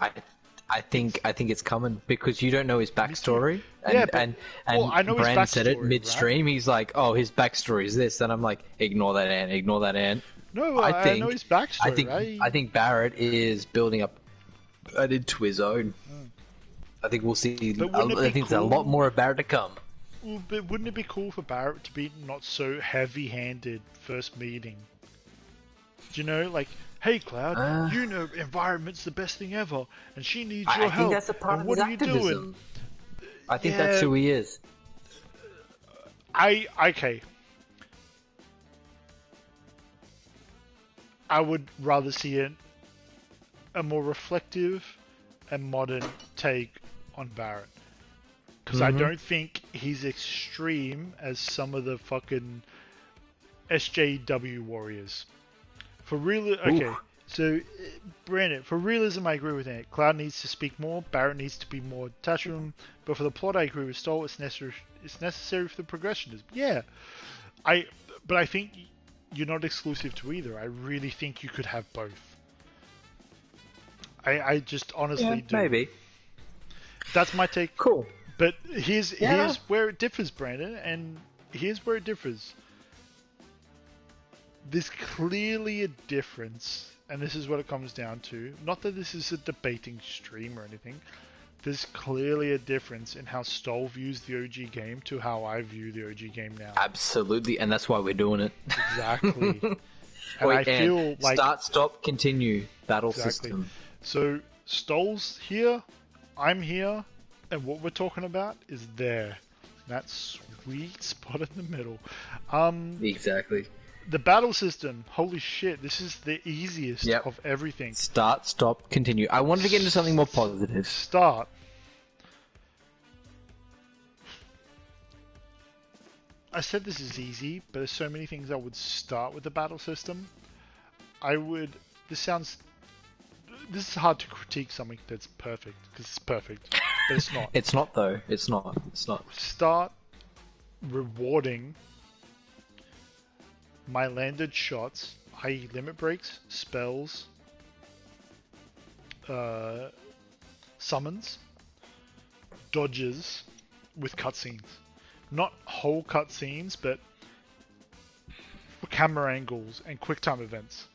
I think it's coming because you don't know his backstory, and I know Brand his said it backstory, midstream. Right? He's like, "Oh, his backstory is this," and I'm like, "Ignore that, Ant. No, I know his backstory. I think Barrett is building up into his own. I think we'll see. I think there's a lot more of Barrett to come. Well, but wouldn't it be cool for Barrett to be not so heavy-handed first meeting? Do you know, like, hey Cloud, you know environment's the best thing ever, and she needs your help. I think that's a part and of what his are you activism. doing? I think that's who he is. Okay. I would rather see a more reflective and modern take on Barrett. Because I don't think he's extreme as some of the fucking SJW warriors. For real, okay. Ooh. So, Brandon, for realism, I agree with that. Cloud needs to speak more. Barrett needs to be more attached to him. But for the plot, I agree with Stoll. It's necessary for the progression. Yeah, but I think you're not exclusive to either. I really think you could have both. I just honestly do. Maybe. That's my take. Cool. But here's where it differs, Brandon, and here's where it differs. There's clearly a difference, and this is what it comes down to. Not that this is a debating stream or anything. There's clearly a difference in how Stoll views the OG game to how I view the OG game now. Absolutely, and that's why we're doing it. Exactly. And Wait, I feel like... Start, stop, continue. Battle system. So, Stoll's here, I'm here, and what we're talking about is there. That sweet spot in the middle. Exactly. The battle system, holy shit, this is the easiest of everything. Start, stop, continue. I wanted to get into something more positive. Start. I said this is easy, but there's so many things I would start with the battle system. This is hard to critique something that's perfect, because it's perfect, but it's not. It's not though. It's not. Start rewarding my landed shots, i.e. limit breaks, spells, summons, dodges with cutscenes. Not whole cutscenes, but camera angles and quick time events.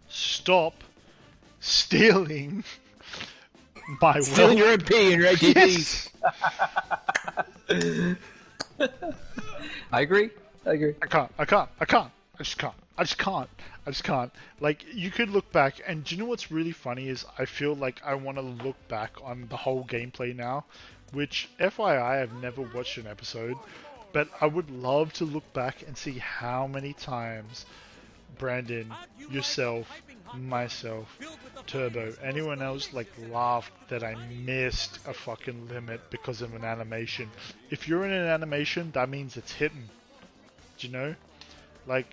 Stop stealing my Stealing your MP and your ATPs. Yes! I agree. I just can't. Like, you could look back, and do you know what's really funny is I feel like I want to look back on the whole gameplay now, which, FYI, I've never watched an episode, but I would love to look back and see how many times Brandon, yourself, myself, Turbo, anyone else, like, laughed that I missed a fucking limit because of an animation. If you're in an animation, that means it's hitting. Do you know? Like,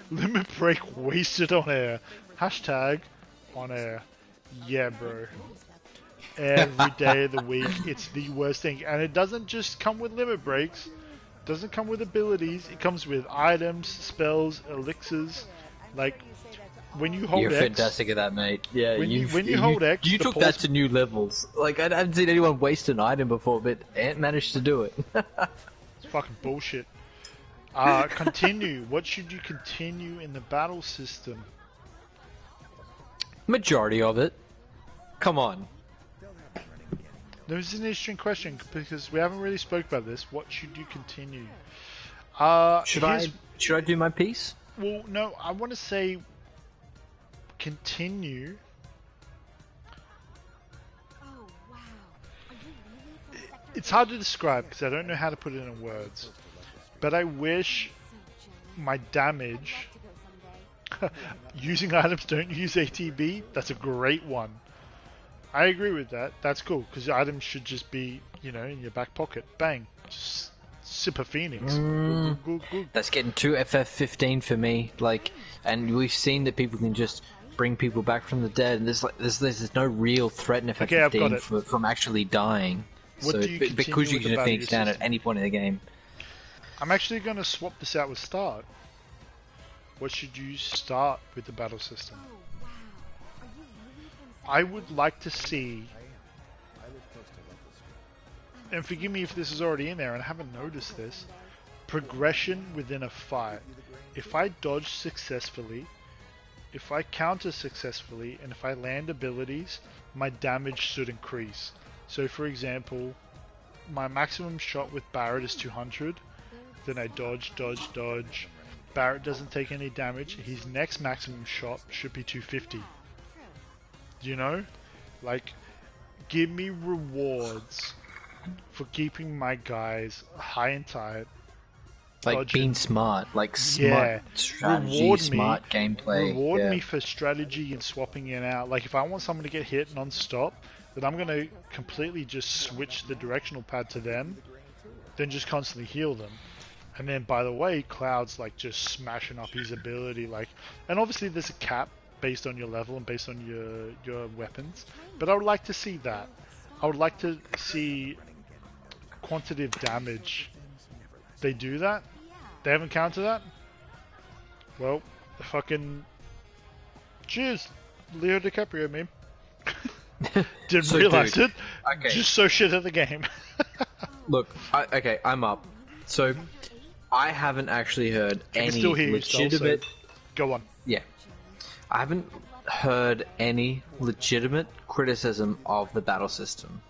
limit break wasted on air. Hashtag on air. Yeah, bro. Every day of the week, it's the worst thing. And it doesn't just come with limit breaks. It doesn't come with abilities. It comes with items, spells, elixirs. Like, when you hold You're X... fantastic at that, mate. Yeah, when you hold X... You took that to new levels. Like, I haven't seen anyone waste an item before, but Ant managed to do it. It's fucking bullshit. Continue. What should you continue in the battle system? Majority of it. Come on. This is an interesting question because we haven't really spoke about this. What should you continue? Should I do my piece? Well, no. I want to say continue. It's hard to describe because I don't know how to put it in words. But I wish my damage using items don't use ATB. That's a great one. I agree with that. That's cool because items should just be, you know, in your back pocket. Bang, just sip a phoenix. Good. That's getting too FF15 for me. Like, and we've seen that people can just bring people back from the dead, and there's no real threat in FF15 from actually dying. What do you because you can Phoenix down at system? any point in the game. I'm actually going to swap this out with start. What should you start with the battle system? I would like to see, and forgive me if this is already in there and I haven't noticed this, progression within a fight. If I dodge successfully, if I counter successfully, and if I land abilities, my damage should increase. So for example, my maximum shot with Barret is 200. Then I dodge. Barret doesn't take any damage. His next maximum shot should be 250. You know? Like, give me rewards for keeping my guys high and tight. Like dodging. Being smart. Like smart strategy, smart gameplay. Reward me for strategy and swapping in and out. Like, if I want someone to get hit non-stop, then I'm going to completely just switch the directional pad to them. Then just constantly heal them. And then, by the way, Cloud's like just smashing up his ability, like, and obviously there's a cap based on your level and based on your weapons. But I would like to see that. I would like to see quantitative damage. They do that? They haven't counted that? Well, fucking cheers, Leo DiCaprio meme. Didn't So, realize dude, it. okay. Just so shit at the game. Look, okay, I'm up. So, I haven't actually heard I can any still hear you, legitimate... so go on. Yeah. I haven't heard any legitimate criticism of the battle system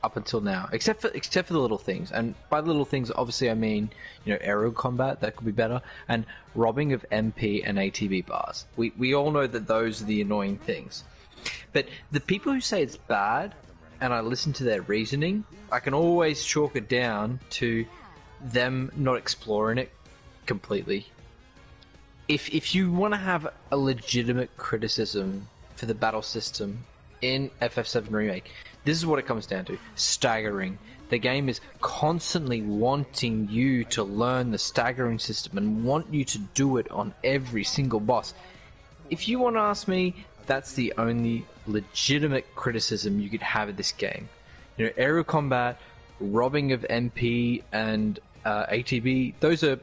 up until now, except for the little things. And by little things, obviously I mean, you know, aerial combat, that could be better, and robbing of MP and ATB bars. We all know that those are the annoying things. But the people who say it's bad, and I listen to their reasoning, I can always chalk it down to them not exploring it completely. If you want to have a legitimate criticism for the battle system in FF7 Remake, this is what it comes down to. Staggering. The game is constantly wanting you to learn the staggering system and want you to do it on every single boss. If you want to ask me, that's the only legitimate criticism you could have of this game. You know, aerial combat, robbing of MP and ATB, those are,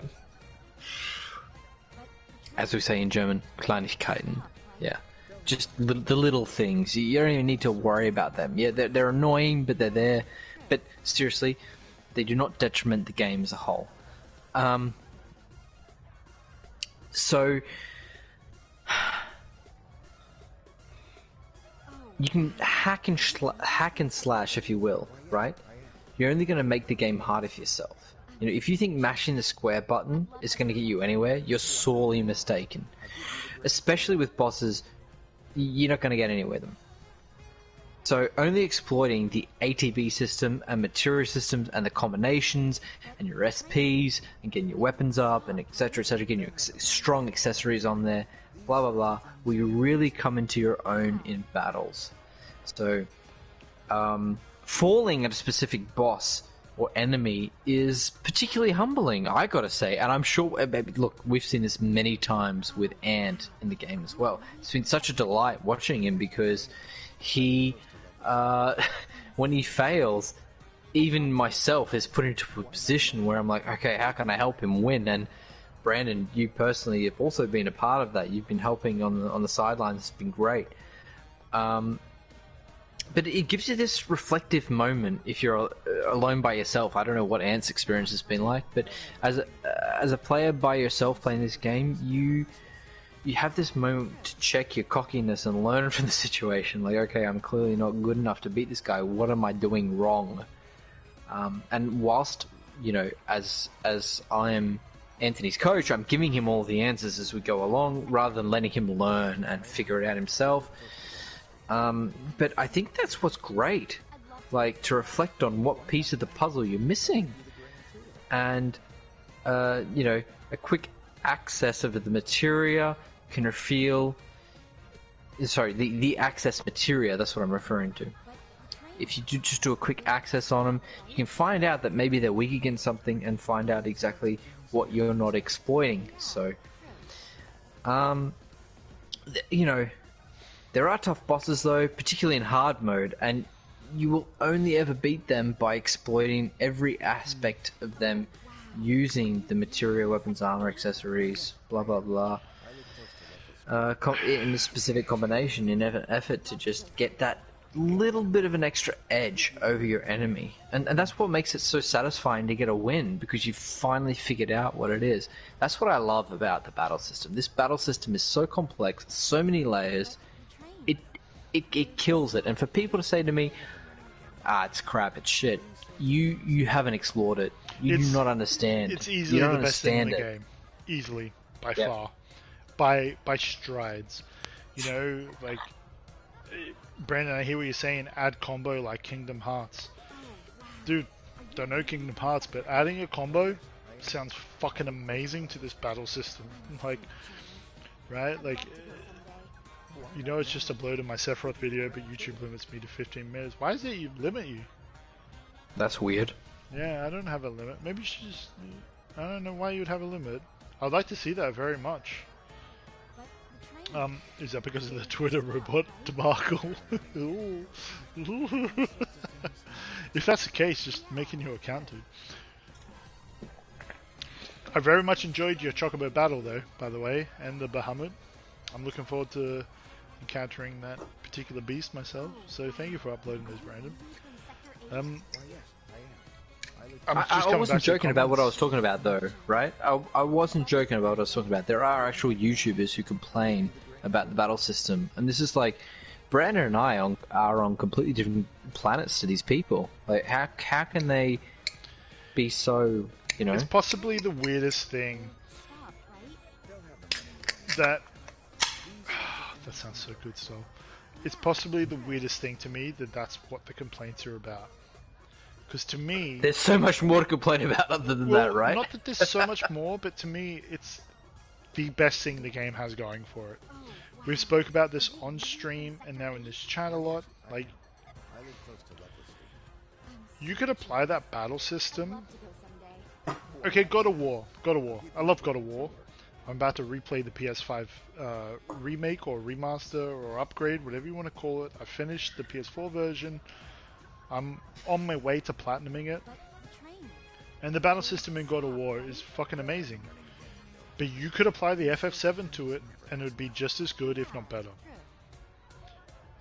as we say in German, Kleinigkeiten. Yeah, just the little things. You don't even need to worry about them. Yeah, they're annoying, but they're there. But seriously, they do not detriment the game as a whole. So you can hack and slash, if you will, right? You're only going to make the game harder for yourself. You know, if you think mashing the square button is going to get you anywhere, you're sorely mistaken. Especially with bosses, you're not going to get anywhere with them. So only exploiting the ATB system and materia systems and the combinations and your SPs and getting your weapons up and etc, getting your strong accessories on there, blah blah blah, will you really come into your own in battles. So falling at a specific boss or enemy is particularly humbling, I gotta say, and I'm sure, look, we've seen this many times with Ant in the game as well. It's been such a delight watching him because he when he fails, even myself is put into a position where I'm like, okay, how can I help him win? And Brandon, you personally have also been a part of that. You've been helping on the sidelines. It's been great. But it gives you this reflective moment if you're alone by yourself. I don't know what Ant's experience has been like, but as a player by yourself playing this game, you have this moment to check your cockiness and learn from the situation. Like, okay, I'm clearly not good enough to beat this guy. What am I doing wrong? And whilst, you know, as I am Anthony's coach, I'm giving him all the answers as we go along, rather than letting him learn and figure it out himself. But I think that's what's great, like, to reflect on what piece of the puzzle you're missing. And, you know, a quick access of the materia can reveal... Sorry, the access materia, that's what I'm referring to. If you just do a quick access on them, you can find out that maybe they're weak against something and find out exactly what you're not exploiting. So, you know, there are tough bosses though, particularly in hard mode, and you will only ever beat them by exploiting every aspect of them using the material, weapons, armor, accessories, blah blah blah, in a specific combination in an effort to just get that little bit of an extra edge over your enemy. And that's what makes it so satisfying to get a win, because you've finally figured out what it is. That's what I love about the battle system. This battle system is so complex, so many layers, it kills it. And for people to say to me, it's crap, it's shit, you haven't explored it. You do not understand. It's easily the best thing in the game. Easily, by far. By strides. You know, like, Brandon, I hear what you're saying, add combo like Kingdom Hearts. Dude, don't know Kingdom Hearts, but adding a combo sounds fucking amazing to this battle system. Like, right? Like, you know, it's just uploaded my Sephiroth video, but YouTube limits me to 15 minutes. Why does it limit you? That's weird. Yeah, I don't have a limit. Maybe you should just... I don't know why you would have a limit. I'd like to see that very much. Is that because of the Twitter robot debacle? If that's the case, just make a new account, dude. I very much enjoyed your Chocobo battle, though, by the way, and the Bahamut. I'm looking forward to encountering that particular beast myself, so thank you for uploading those, Brandon. I wasn't joking about what I was talking about, though, right? I wasn't joking about what I was talking about. There are actual YouTubers who complain about the battle system, and this is like, Brandon and I are on completely different planets to these people. Like, how can they be so, you know? It's possibly the weirdest thing that... that sounds so good, so... It's possibly the weirdest thing to me that that's what the complaints are about. Because to me... There's so much more to complain about other than that, right? Not that there's so much more, but to me, it's the best thing the game has going for it. We've spoke about this on stream and now in this chat a lot. Like, you could apply that battle system. Okay, God of War. God of War. I love God of War. I'm about to replay the PS5 remake or remaster or upgrade, whatever you want to call it. I finished the PS4 version. I'm on my way to platinuming it. And the battle system in God of War is fucking amazing. But you could apply the FF7 to it and it would be just as good, if not better.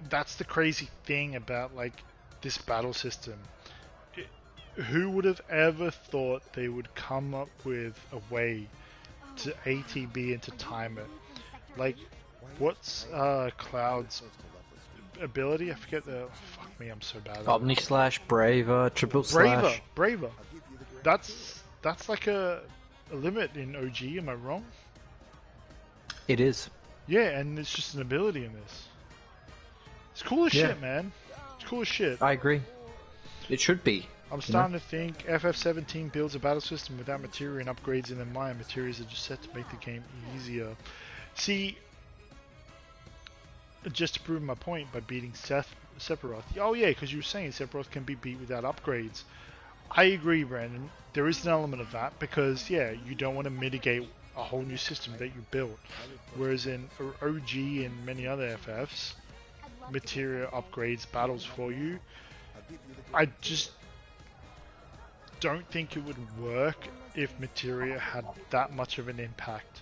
That's the crazy thing about like this battle system. Who would have ever thought they would come up with a way to ATB and to time it? Like, what's Cloud's ability? I forget the... Fuck me, I'm so bad at Omni it. slash, Braver, triple slash. Braver. That's like a limit in OG, am I wrong? It is. Yeah, and it's just an ability in this. It's cool as shit, man. It's cool as shit. I agree. It should be. I'm starting to think FF17 builds a battle system without materia and upgrades in their mind. Materials are just set to make the game easier. See, just to prove my point, by beating Sephiroth. Oh yeah, because you were saying Sephiroth can be beat without upgrades. I agree, Brandon. There is an element of that because, yeah, you don't want to mitigate a whole new system that you built. Whereas in OG and many other FFs, materia upgrades battles for you. I just don't think it would work if materia had that much of an impact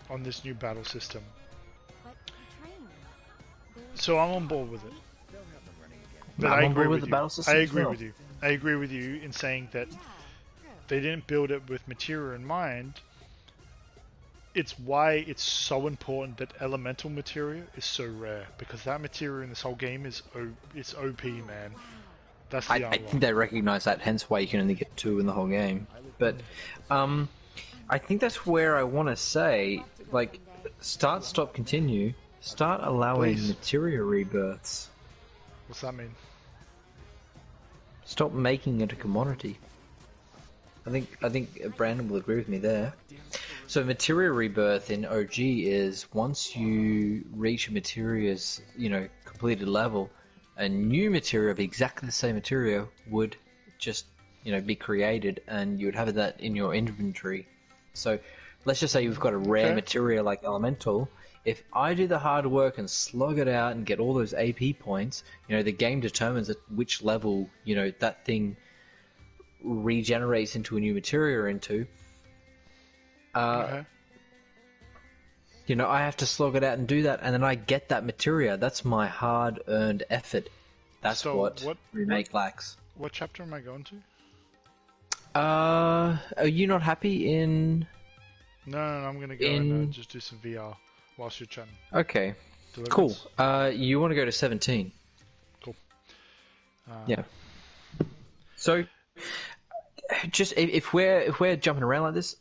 on this new battle system. So I'm on board with it. But I agree with you. I agree with you. I agree with you in saying that they didn't build it with materia in mind. It's why it's so important that elemental materia is so rare, because that materia in this whole game is it's OP, man. That's the I think they recognize that, hence why you can only get 2 in the whole game. But I think that's where I want to say, like, start, stop, continue. Start allowing materia rebirths. What's that mean? Stop making it a commodity. I think Brandon will agree with me there. So materia rebirth in OG is once you reach a materia's, completed level, a new materia of exactly the same materia would just, be created, and you would have that in your inventory. So let's just say you've got a rare materia like elemental. If I do the hard work and slug it out and get all those AP points, the game determines at which level, that thing regenerates into a new materia into. I have to slog it out and do that, and then I get that materia. That's my hard-earned effort. That's what Remake lacks. What chapter am I going to? Are you not happy in... No, I'm going to go and just do some VR whilst you're chatting. Okay, cool. You want to go to 17. Cool. Yeah. So, just if we're jumping around like this,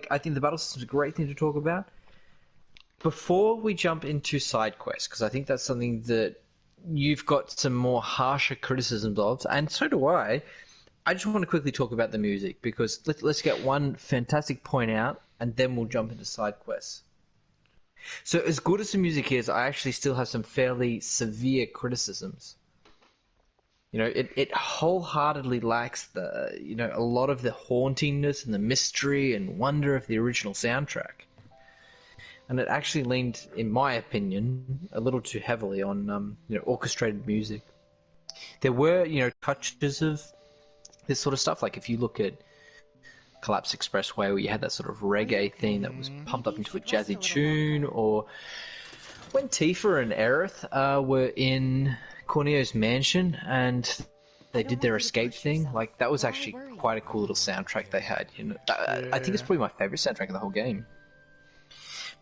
I think the battle system is a great thing to talk about. Before we jump into side quests, because I think that's something that you've got some more harsher criticisms of, and so do I just want to quickly talk about the music, because let's get one fantastic point out, and then we'll jump into side quests. So as good as the music is, I actually still have some fairly severe criticisms. It wholeheartedly lacks a lot of the hauntingness and the mystery and wonder of the original soundtrack. And it actually leaned, in my opinion, a little too heavily on, orchestrated music. There were, touches of this sort of stuff. Like if you look at Collapse Expressway, where you had that sort of reggae theme that was pumped up into a jazzy tune, or when Tifa and Aerith were in Corneo's mansion and they did their escape thing, that was actually quite a cool little soundtrack they had. I think it's probably my favorite soundtrack of the whole game.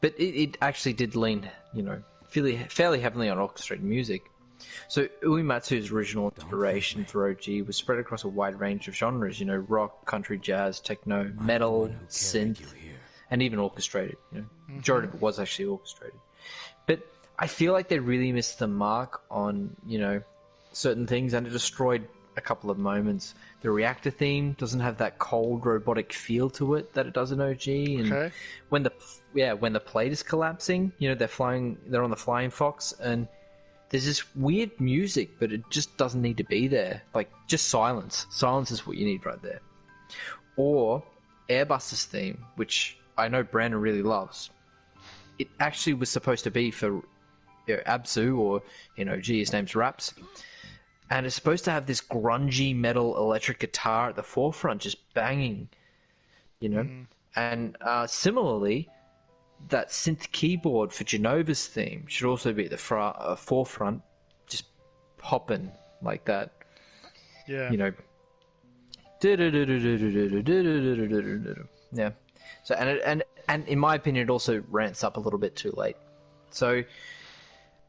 But it actually did lean, fairly heavily on orchestrated music. So Uematsu's original inspiration for OG was spread across a wide range of genres, rock, country, jazz, techno, metal, synth, and even orchestrated. Majority of it was actually orchestrated. But I feel like they really missed the mark on, certain things, and it destroyed a couple of moments. The reactor theme doesn't have that cold robotic feel to it that it does in OG, and when the plate is collapsing, they're on the flying fox, and there's this weird music, but it just doesn't need to be there. Like, just silence. Silence is what you need right there. Or Airbus's theme, which I know Brandon really loves. It actually was supposed to be for Absu, or gee, his name's Raps. And it's supposed to have this grungy metal electric guitar at the forefront, just banging, And similarly, that synth keyboard for Genova's theme should also be at the forefront, just popping like that. Yeah. Yeah. So and in my opinion, it also ramps up a little bit too late. So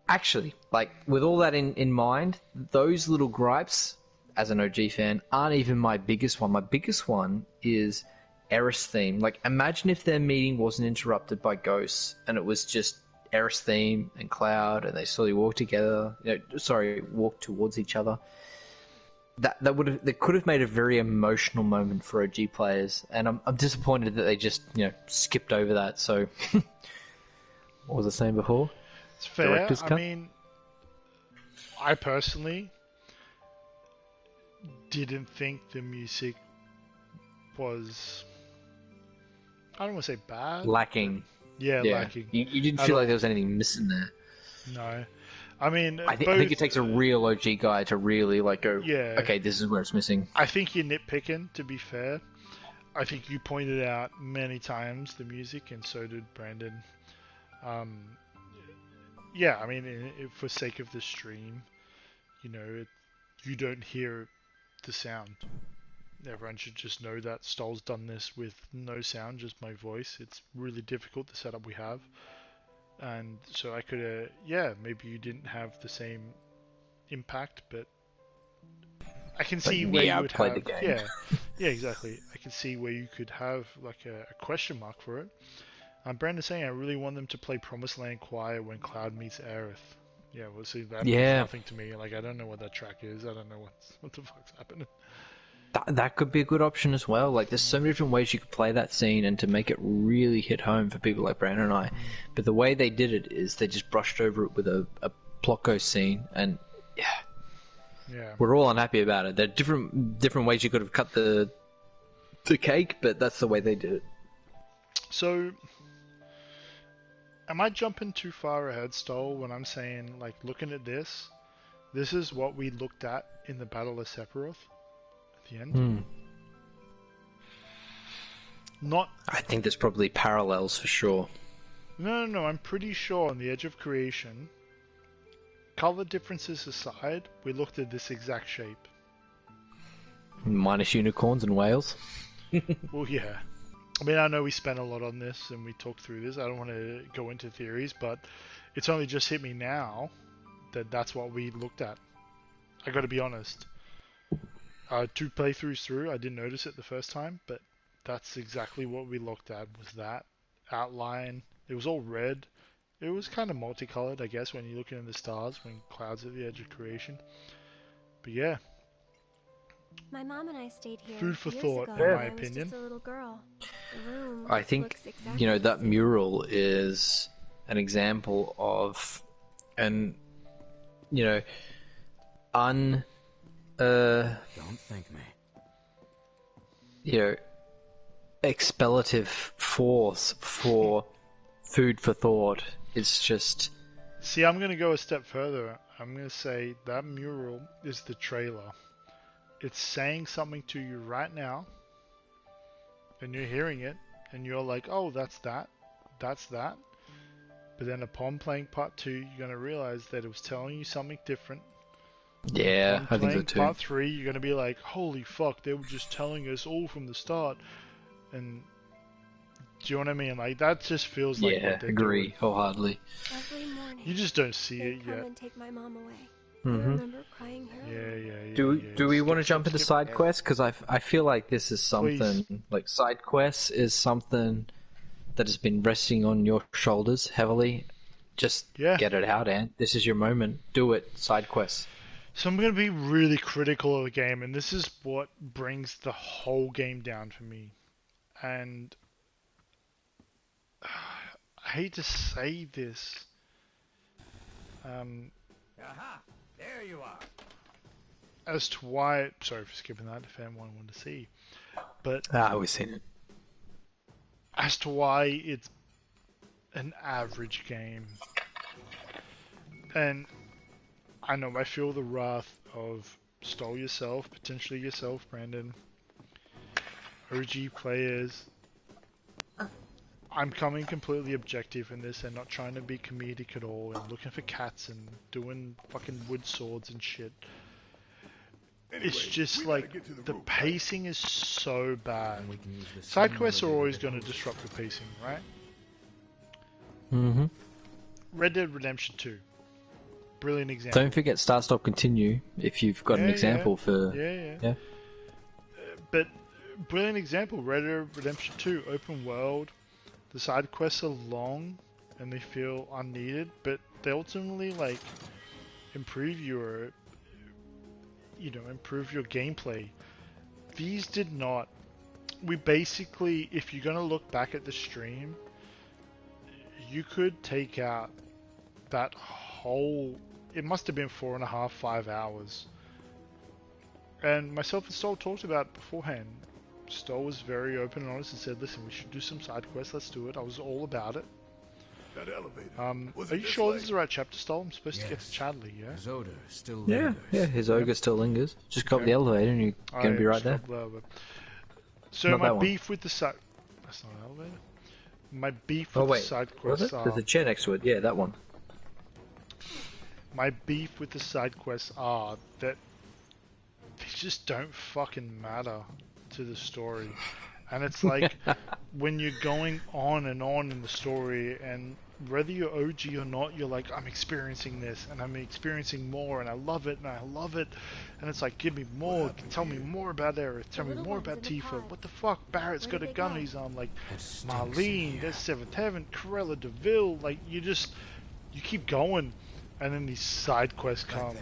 actually, like, with all that in mind, those little gripes, as an OG fan, aren't even my biggest one. My biggest one is Eris theme. Like, imagine if their meeting wasn't interrupted by ghosts and it was just Eris theme and Cloud, and they slowly walk walk towards each other. That could have made a very emotional moment for OG players, and I'm disappointed that they just skipped over that. So, what was I saying before? It's fair. Director's cut? I mean, I personally didn't think the music was, I don't want to say bad. Lacking. Yeah, lacking. You didn't feel like there was anything missing there. No. I mean, I think it takes a real OG guy to really go, yeah, okay, this is where it's missing. I think you're nitpicking, to be fair. I think you pointed out many times the music, and so did Brandon. Yeah, I mean, for sake of the stream, you don't hear the sound. Everyone should just know that Stoll's done this with no sound, just my voice. It's really difficult, the setup we have. And so I could, maybe you didn't have the same impact, but I can see where you would have. The game. Yeah, exactly. I can see where you could have like a question mark for it. Brandon's saying I really want them to play Promised Land Choir when Cloud meets Aerith. Yeah, well, see, that means nothing to me. Like, I don't know what that track is. I don't know what the fuck's happening. That could be a good option as well. Like, there's so many different ways you could play that scene and to make it really hit home for people like Brandon and I. But the way they did it is they just brushed over it with a Plotko scene, and we're all unhappy about it. There are different ways you could have cut the cake, but that's the way they did it. So, am I jumping too far ahead, Stoll, when I'm saying, like, looking at this is what we looked at in the Battle of Sephiroth? The end. I think there's probably parallels for sure. No, I'm pretty sure on the Edge of Creation, color differences aside, we looked at this exact shape. Minus unicorns and whales. Well, yeah. I mean, I know we spent a lot on this and we talked through this. I don't want to go into theories, but it's only just hit me now that that's what we looked at. I got to be honest. 2 playthroughs through, I didn't notice it the first time, but that's exactly what we looked at, was that outline. It was all red. It was kind of multicolored, I guess, when you're looking at the stars, when Cloud's at the edge of creation. But yeah. My mom and I stayed here. Food for years thought, ago in when my I was opinion. just a little girl. The room I think, looks exactly the that same. mural is an example of Don't thank me. expletive force for food for thought. It's just... See, I'm going to go a step further. I'm going to say that mural is the trailer. It's saying something to you right now, and you're hearing it, and you're like, oh, that's that. That's that. But then upon playing part 2, you're going to realize that it was telling you something different. Yeah, I think so playing too. part 3, you're going to be like, holy fuck, they were just telling us all from the start. And do you know what I mean? Like, that just feels like what they're agree doing. wholeheartedly. Every morning. You just don't see they'd it come yet. and take my mom away. Mhm. I remember crying her. Yeah. Do we want to jump into skip. side quests? Because I feel like this is something like side quests is something that has been resting on your shoulders heavily. Just get it out, Ant. This is your moment. Do it. Side quests. So I'm going to be really critical of the game, and this is what brings the whole game down for me. And I hate to say this, Aha! There you are. As to why, sorry for skipping that if anyone wanted to see, but we've seen it. as to why it's an average game. And I know I feel the wrath of Stole yourself, potentially yourself, Brandon, OG players. I'm coming completely objective in this and not trying to be comedic at all and looking for cats and doing fucking wood swords and shit. Anyway, it's just we like gotta get to the the room, pacing is so bad. And we can use the Side same quests are elevator always that going to goes- disrupt the pacing, right? Mm-hmm. Red Dead Redemption 2. Brilliant example. Don't forget start, stop, continue if you've got an example for... Yeah. But brilliant example, Red Dead Redemption 2, open world. The side quests are long and they feel unneeded, but they ultimately like improve your, improve your gameplay. These did not. We basically, if you're gonna look back at the stream, you could take out that whole. It must have been 4.5, 5 hours. And myself and Stoll talked about it beforehand. Stoll was very open and honest and said, listen, we should do some side quests, let's do it. I was all about it. That elevator. Was Are it you this sure way? this is the right chapter, Stoll? I'm supposed to get to Yes. Chadley, yeah? His odor still Yeah, lingers. his ogre still lingers. Just go up Okay. the elevator and you're going to be right there. So Not my that one. beef with the side... That's not an elevator. My beef Oh with wait, the side was quests it? are... There's a chair next to it. Yeah, that one. My beef with the side quests are that they just don't fucking matter to the story. And it's like when you're going on and on in the story, and whether you're OG or not, you're like, I'm experiencing this and I'm experiencing more and I love it and I love it. And it's like, give me more, tell me more about Aerith, tell me little more ones about in the Tifa. pods. What the fuck? Barrett's Where got did a they gun go? on his arm. Like, It stinks in Marlene, here. there's Seventh Heaven, Corella DeVille. Like, you keep going. And then these side quests come.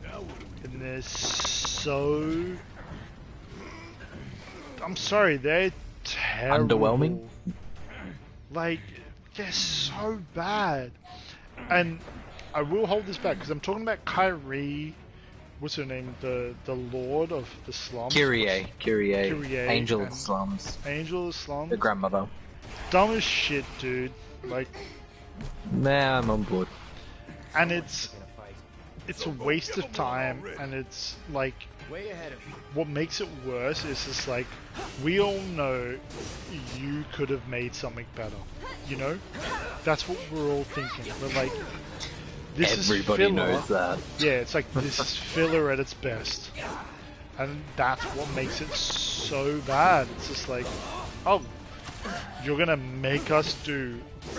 Now what do we And they're so... I'm sorry, they're terrible. Underwhelming? Like, they're so bad. And I will hold this back, because I'm talking about Kyrie... What's her name? The Lord of the Slums? Kyrie. Angel of and the Slums. Angel of the Slums? The grandmother. Dumb as shit, dude. Like, Nah, I'm on board. and it's a waste of time, and it's like... Way ahead of you. What makes it worse is just like, we all know you could have made something better, you know? That's what we're all thinking. We're like, this Everybody is filler. knows that. Yeah, it's like, this is filler at its best. And that's what makes it so bad. It's just like, oh, you're gonna make us do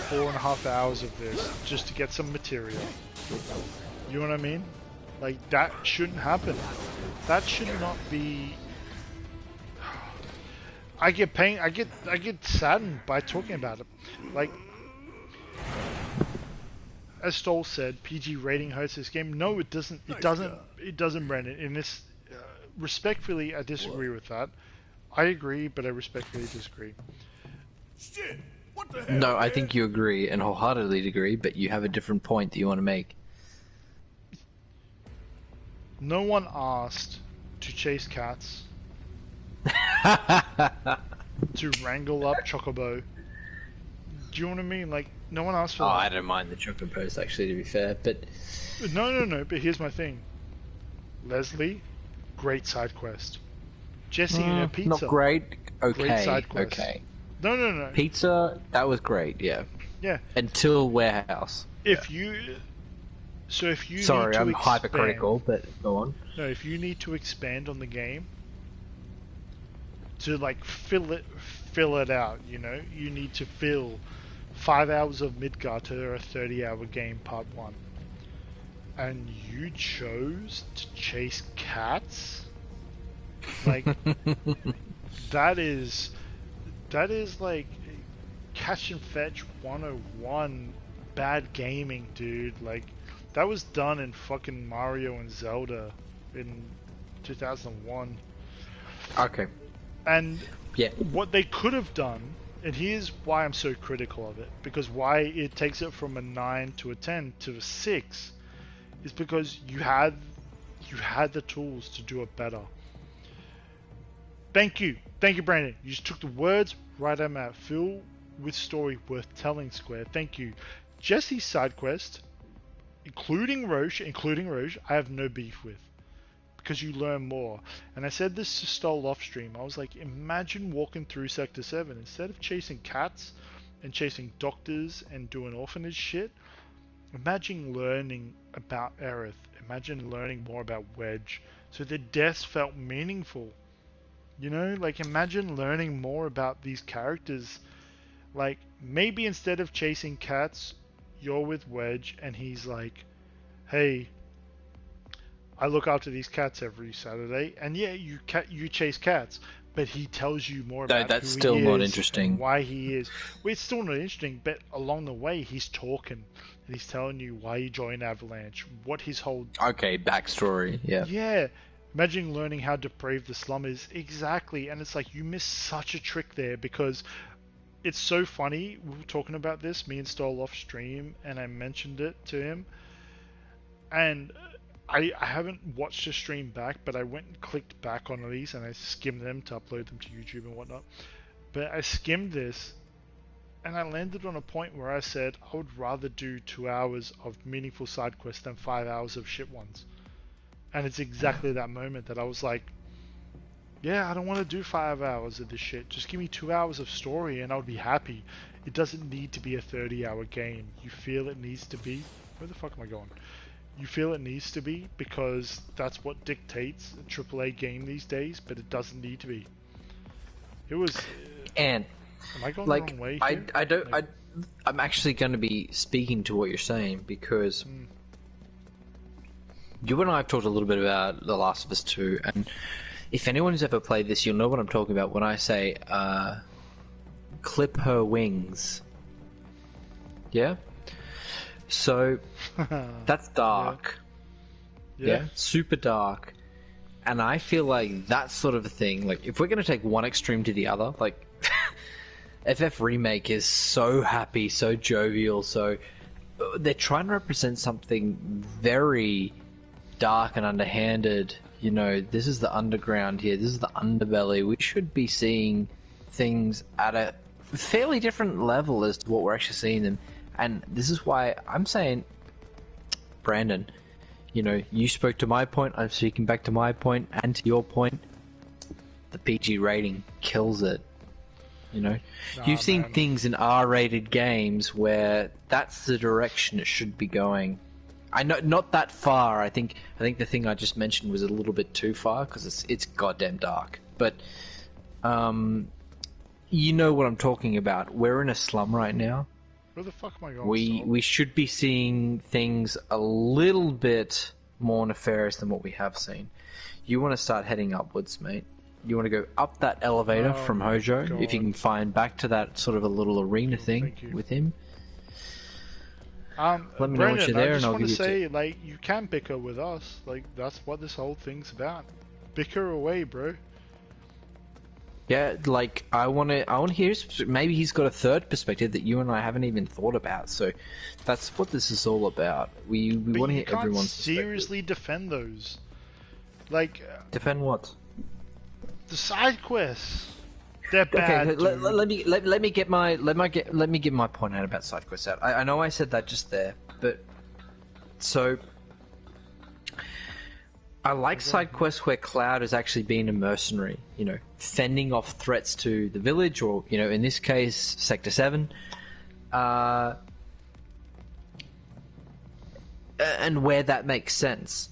4.5 hours of this just to get some material. You know what I mean? Like, that shouldn't happen. That should not be... I get pain. I get saddened by talking about it. Like, as Stoll said, PG rating hurts this game. No, it doesn't. It doesn't. It doesn't, Brandon. In this, respectfully, I disagree with that. I agree, but I respectfully disagree. Shit! What the hell? No, I man? think you agree and wholeheartedly agree, but you have a different point that you want to make. No one asked to chase cats, to wrangle up Chocobo. Do you know what I mean? Like, no one asked for Oh, that. I don't mind the chocolate post actually, to be fair, but No, but here's my thing. Leslie, great side quest. Jesse and her pizza. not great. Okay, Great side quest. okay. No. Pizza, that was great, yeah. Yeah. Until warehouse. If you Sorry, need to I'm expand, hypercritical, but go on. No, if you need to expand on the game to like fill it out, you know, you need to fill 5 hours of Midgard to a 30-hour game part 1. And you chose to chase cats? Like, that is like catch and fetch 101 bad gaming, dude. Like, that was done in fucking Mario and Zelda in 2001. Okay. And Yeah. what they could have done, and here's why I'm so critical of it, because why it takes it from a 9 to a 10 to a 6, is because you had the tools to do it better. Thank you, Brandon. You just took the words right out of my mouth. Fill with story worth telling, Square. Thank you. Jesse's side quest, including Roche, I have no beef with, because you learn more. And I said this to Stoll off stream. I was like, imagine walking through Sector 7 instead of chasing cats and chasing doctors and doing orphanage shit. Imagine learning about Aerith. Imagine learning more about Wedge, so the deaths felt meaningful. You know, like, imagine learning more about these characters. Like, maybe instead of chasing cats, you're with Wedge and he's like, hey, I look after these cats every Saturday, and yeah, you chase cats, but he tells you more about that's who still he not is interesting. and why he is. Well, it's still not interesting, but along the way he's talking and he's telling you why he joined Avalanche, what his whole backstory. yeah. Imagine learning how depraved the slum is. Exactly, and it's like you miss such a trick there, because it's so funny. We were talking about this, me and Stoll off stream, and I mentioned it to him, and I haven't watched the stream back, but I went and clicked back on these and I skimmed them to upload them to YouTube and whatnot. But I skimmed this and I landed on a point where I said I would rather do 2 hours of meaningful side quests than 5 hours of shit ones. And it's exactly that moment that I was like, yeah, I don't want to do 5 hours of this shit. Just give me 2 hours of story and I would be happy. It doesn't need to be a 30-hour game. You feel it needs to be. Where the fuck am I going? You feel it needs to be because that's what dictates a AAA game these days, but it doesn't need to be. It was. And am I going like, the wrong way I here? don't. Like, I'm actually going to be speaking to what you're saying, because you and I have talked a little bit about The Last of Us 2, and if anyone who's ever played this, you'll know what I'm talking about when I say clip her wings. Yeah? So, that's dark. Yeah, super dark. And I feel like that sort of a thing, like, if we're going to take one extreme to the other, like, FF Remake is so happy, so jovial, so they're trying to represent something very dark and underhanded. You know, this is the underground here, this is the underbelly. We should be seeing things at a fairly different level as to what we're actually seeing them. And this is why I'm saying, Brandon, you know, you spoke to my point, I'm speaking back to my point, and to your point, the PG rating kills it. You know, you've seen things in R-rated games where that's the direction it should be going. I know, not that far. I think the thing I just mentioned was a little bit too far, because it's goddamn dark. But you know what I'm talking about. We're in a slum right now. where the fuck am I going? We should be seeing things a little bit more nefarious than what we have seen. You want to start heading upwards, mate. You want to go up that elevator from Hojo, God. if you can find back to that sort of a little arena thing with him. Let me Brandon, know once you're there, I and just I'll want give to you say, like, you can bicker with us. Like, that's what this whole thing's about. Bicker away, bro. Yeah, like, I want to hear his, maybe he's got a third perspective that you and I haven't even thought about. So that's what this is all about. We want to hear everyone's perspective. Seriously defend those. Like, Defend what? the side quests. They're bad. Okay, let me get my point out about side quests out. I know I said that just there, but so I like side quests where Cloud has actually been a mercenary, you know, fending off threats to the village, or, you know, in this case, Sector 7. And where that makes sense.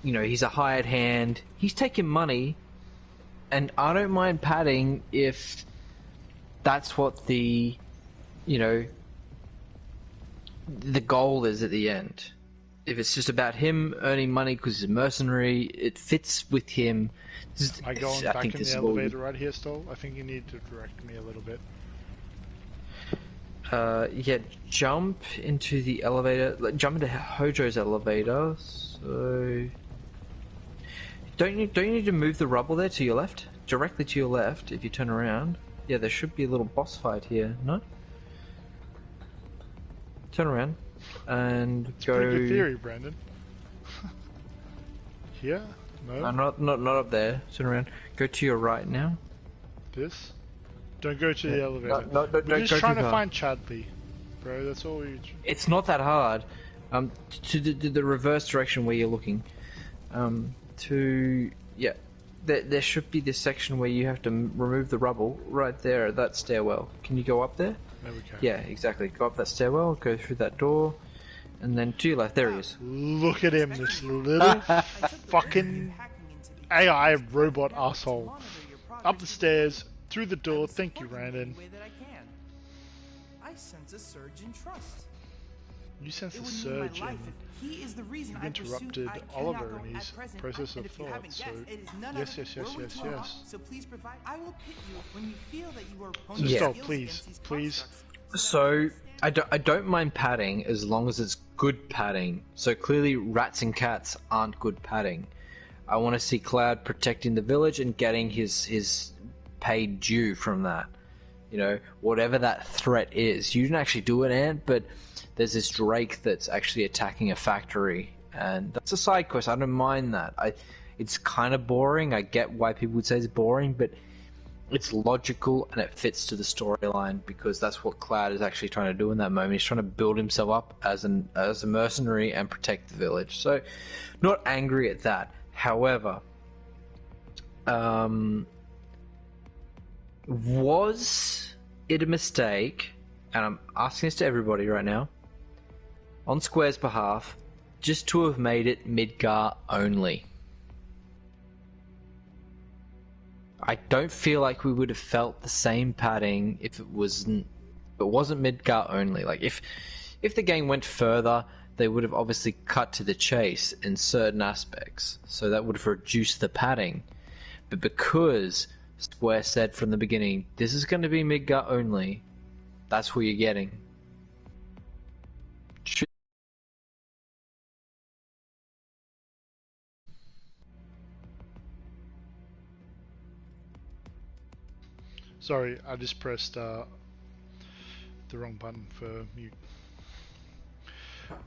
You know, he's a hired hand, he's taking money, and I don't mind padding if that's what the, you know, the goal is at the end. If it's just about him earning money because he's a mercenary, it fits with him. Am I going back in the elevator right here, Stoll? I think you need to direct me a little bit. Yeah, jump into the elevator. Jump into Hojo's elevator. So, don't you need to move the rubble there to your left? Directly to your left, if you turn around. Yeah, there should be a little boss fight here. No? Turn around and It's go. a pretty good theory, Brandon. Here? No? Not up there. Turn around. Go to your right now. This? Don't go to the elevator. No, We're don't just go trying too to far. find Chadley. Bro, that's all we... It's not that hard. To the reverse direction where you're looking. Yeah. There should be this section where you have to remove the rubble right there at that stairwell. Can you go up there? There we go. Yeah, exactly. Go up that stairwell, go through that door, and then to your left. There he is. Look at him, this little fucking AI robot asshole. Up the stairs, through the door. Thank you, Randon. I sense a surge in trust. You sense It a would mean my surge life in... if he is the reason You've I pursued interrupted I Oliver cannot in go his at present. process And of if you thought, haven't so... guessed, it is none Yes, other yes, than yes, World yes, War yes. So please provide. I will pit you when you feel that you are So honing Yeah. your stop, skills please, against these please. constructs. So I don't mind padding as long as it's good padding. So clearly, rats and cats aren't good padding. I want to see Cloud protecting the village and getting his paid due from that. You know, whatever that threat is. You didn't actually do it, Ant, but there's this Drake that's actually attacking a factory, and that's a side quest. I don't mind that. It's kind of boring. I get why people would say it's boring, but it's logical and it fits to the storyline because that's what Cloud is actually trying to do in that moment. He's trying to build himself up as a mercenary and protect the village. So, not angry at that. However, was it a mistake, and I'm asking this to everybody right now, on Square's behalf, just to have made it Midgar only? I don't feel like we would have felt the same padding if it wasn't Midgar only. Like if the game went further, they would have obviously cut to the chase in certain aspects, so that would have reduced the padding. But because Square said from the beginning, this is going to be Midgar only, that's what you're getting. Sorry, I just pressed the wrong button for mute.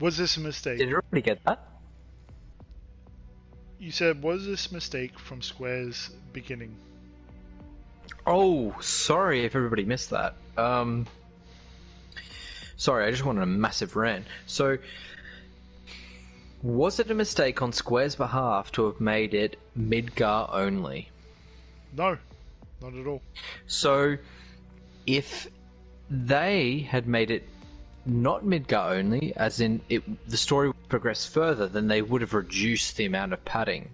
Was this a mistake? Did you already get that? You said, was this mistake from Square's beginning? Oh, sorry if everybody missed that. Sorry, I just wanted a massive rant. So, was it a mistake on Square's behalf to have made it Midgar only? No, not at all. So, if they had made it not Midgar only, as in the story would progress further, then they would have reduced the amount of padding.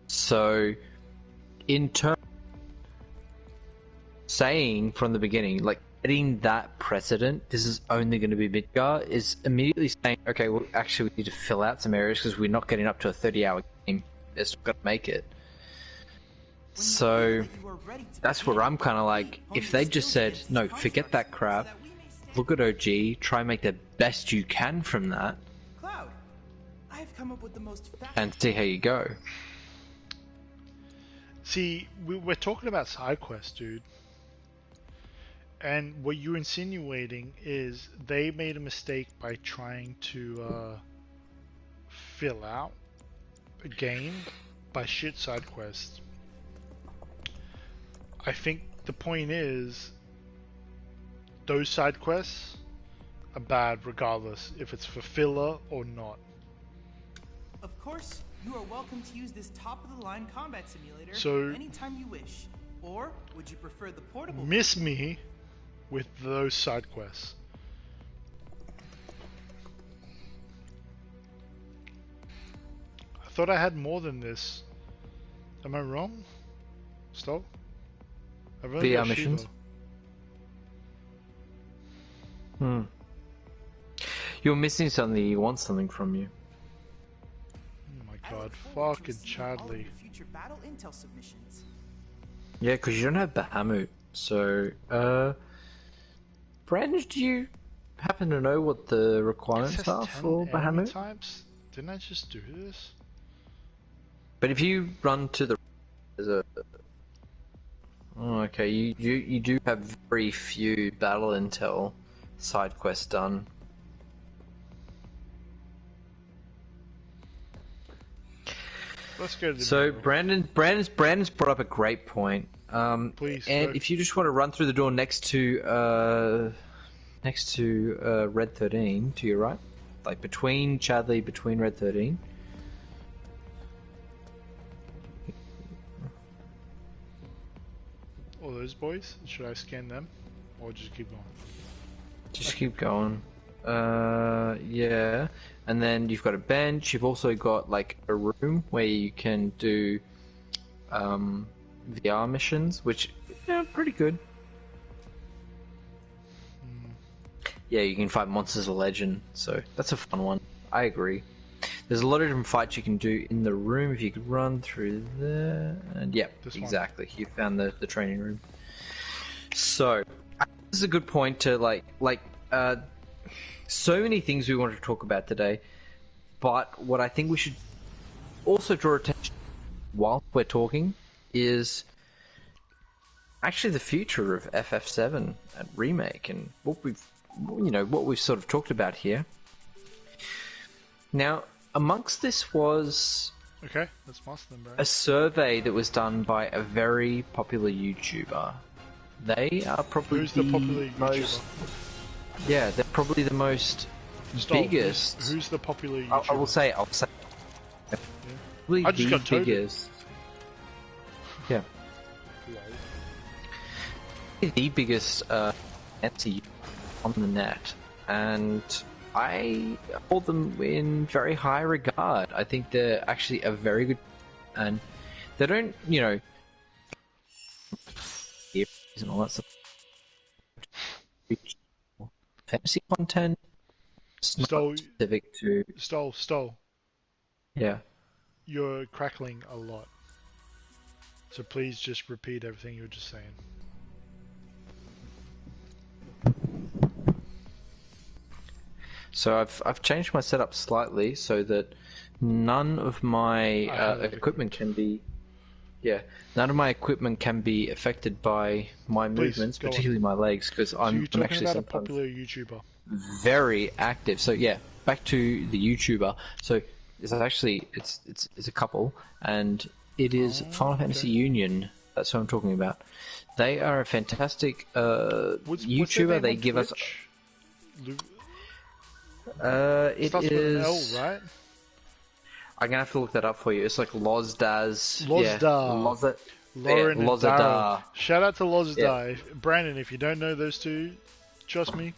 So, in turn, saying from the beginning, like getting that precedent, this is only going to be Midgar, is immediately saying, okay, well, actually, we need to fill out some areas because we're not getting up to a 30-hour game. It's not going to make it. So, that's where I'm kind of like, if they just said, no, forget that crap, look at OG, try and make the best you can from that, Cloud, I've come up with the most and see how you go. See, we're talking about side quests, dude. And what you're insinuating is they made a mistake by trying to fill out a game by shit side quests. I think the point is those side quests are bad regardless if it's for filler or not. Of course, you are welcome to use this top-of-the-line combat simulator So, anytime you wish. Or would you prefer the portable? Miss me with those side quests. I thought I had more than this. Am I wrong? Stop. I've only got missions? Shiva. You're missing something, you want something from you. Oh my I god, look forward to fucking receiving all of Chadley. your future battle intel submissions. Yeah, because you don't have Bahamut. So, Brandon, do you happen to know what the requirements Access are 10 for enemy Bahamut? types? Didn't I just do this? But if you run to the... There's a... Oh, okay, you do have very few battle intel side quests done. Let's go to the So middle. Brandon's brought up a great point. Please, and go. if you just want to run through the door next to Red 13 to your right, like between Chadley, between Red 13. All those boys. Should I scan them, or just keep going? Just keep going. Yeah. And then you've got a bench. You've also got like a room where you can do VR missions, which pretty good. Yeah, you can fight monsters of legend, so that's a fun one. I agree. There's a lot of different fights you can do in the room if you could run through there. And yeah, exactly. You found the training room. So this is a good point to so many things we wanted to talk about today, but what I think we should also draw attention while we're talking is actually the future of FF7 and remake and what we've sort of talked about here. Now, amongst this was Okay, let's master them, bro. a survey that was done by a very popular YouTuber. They are probably Who's the popular most. YouTuber? Yeah, they're probably the most biggest. Who's the popular YouTuber? I'll say. Probably I just the got told. biggest. Yeah. The biggest Etsy on the net, and I hold them in very high regard. I think they're actually a very good, and they don't, and all that stuff. Fantasy content. It's not specific to. Stole. Yeah. You're crackling a lot. So please just repeat everything you were just saying. So I've changed my setup slightly so that none of my equipment can be. Yeah, none of my equipment can be affected by my movements, particularly my legs, because I'm actually about sometimes a popular YouTuber. very active. So yeah, back to the YouTuber. So it's actually it's a couple, and it is Final Fantasy Union. That's what I'm talking about. They are a fantastic YouTuber. They give us. It starts is. with an L, right? I'm gonna have to look that up for you. It's like Lozdaz. Lozdar. Yeah, Lauren and Lozdar. Daryl. Shout out to Lozdar. Yeah. Brandon, if you don't know those two, trust me.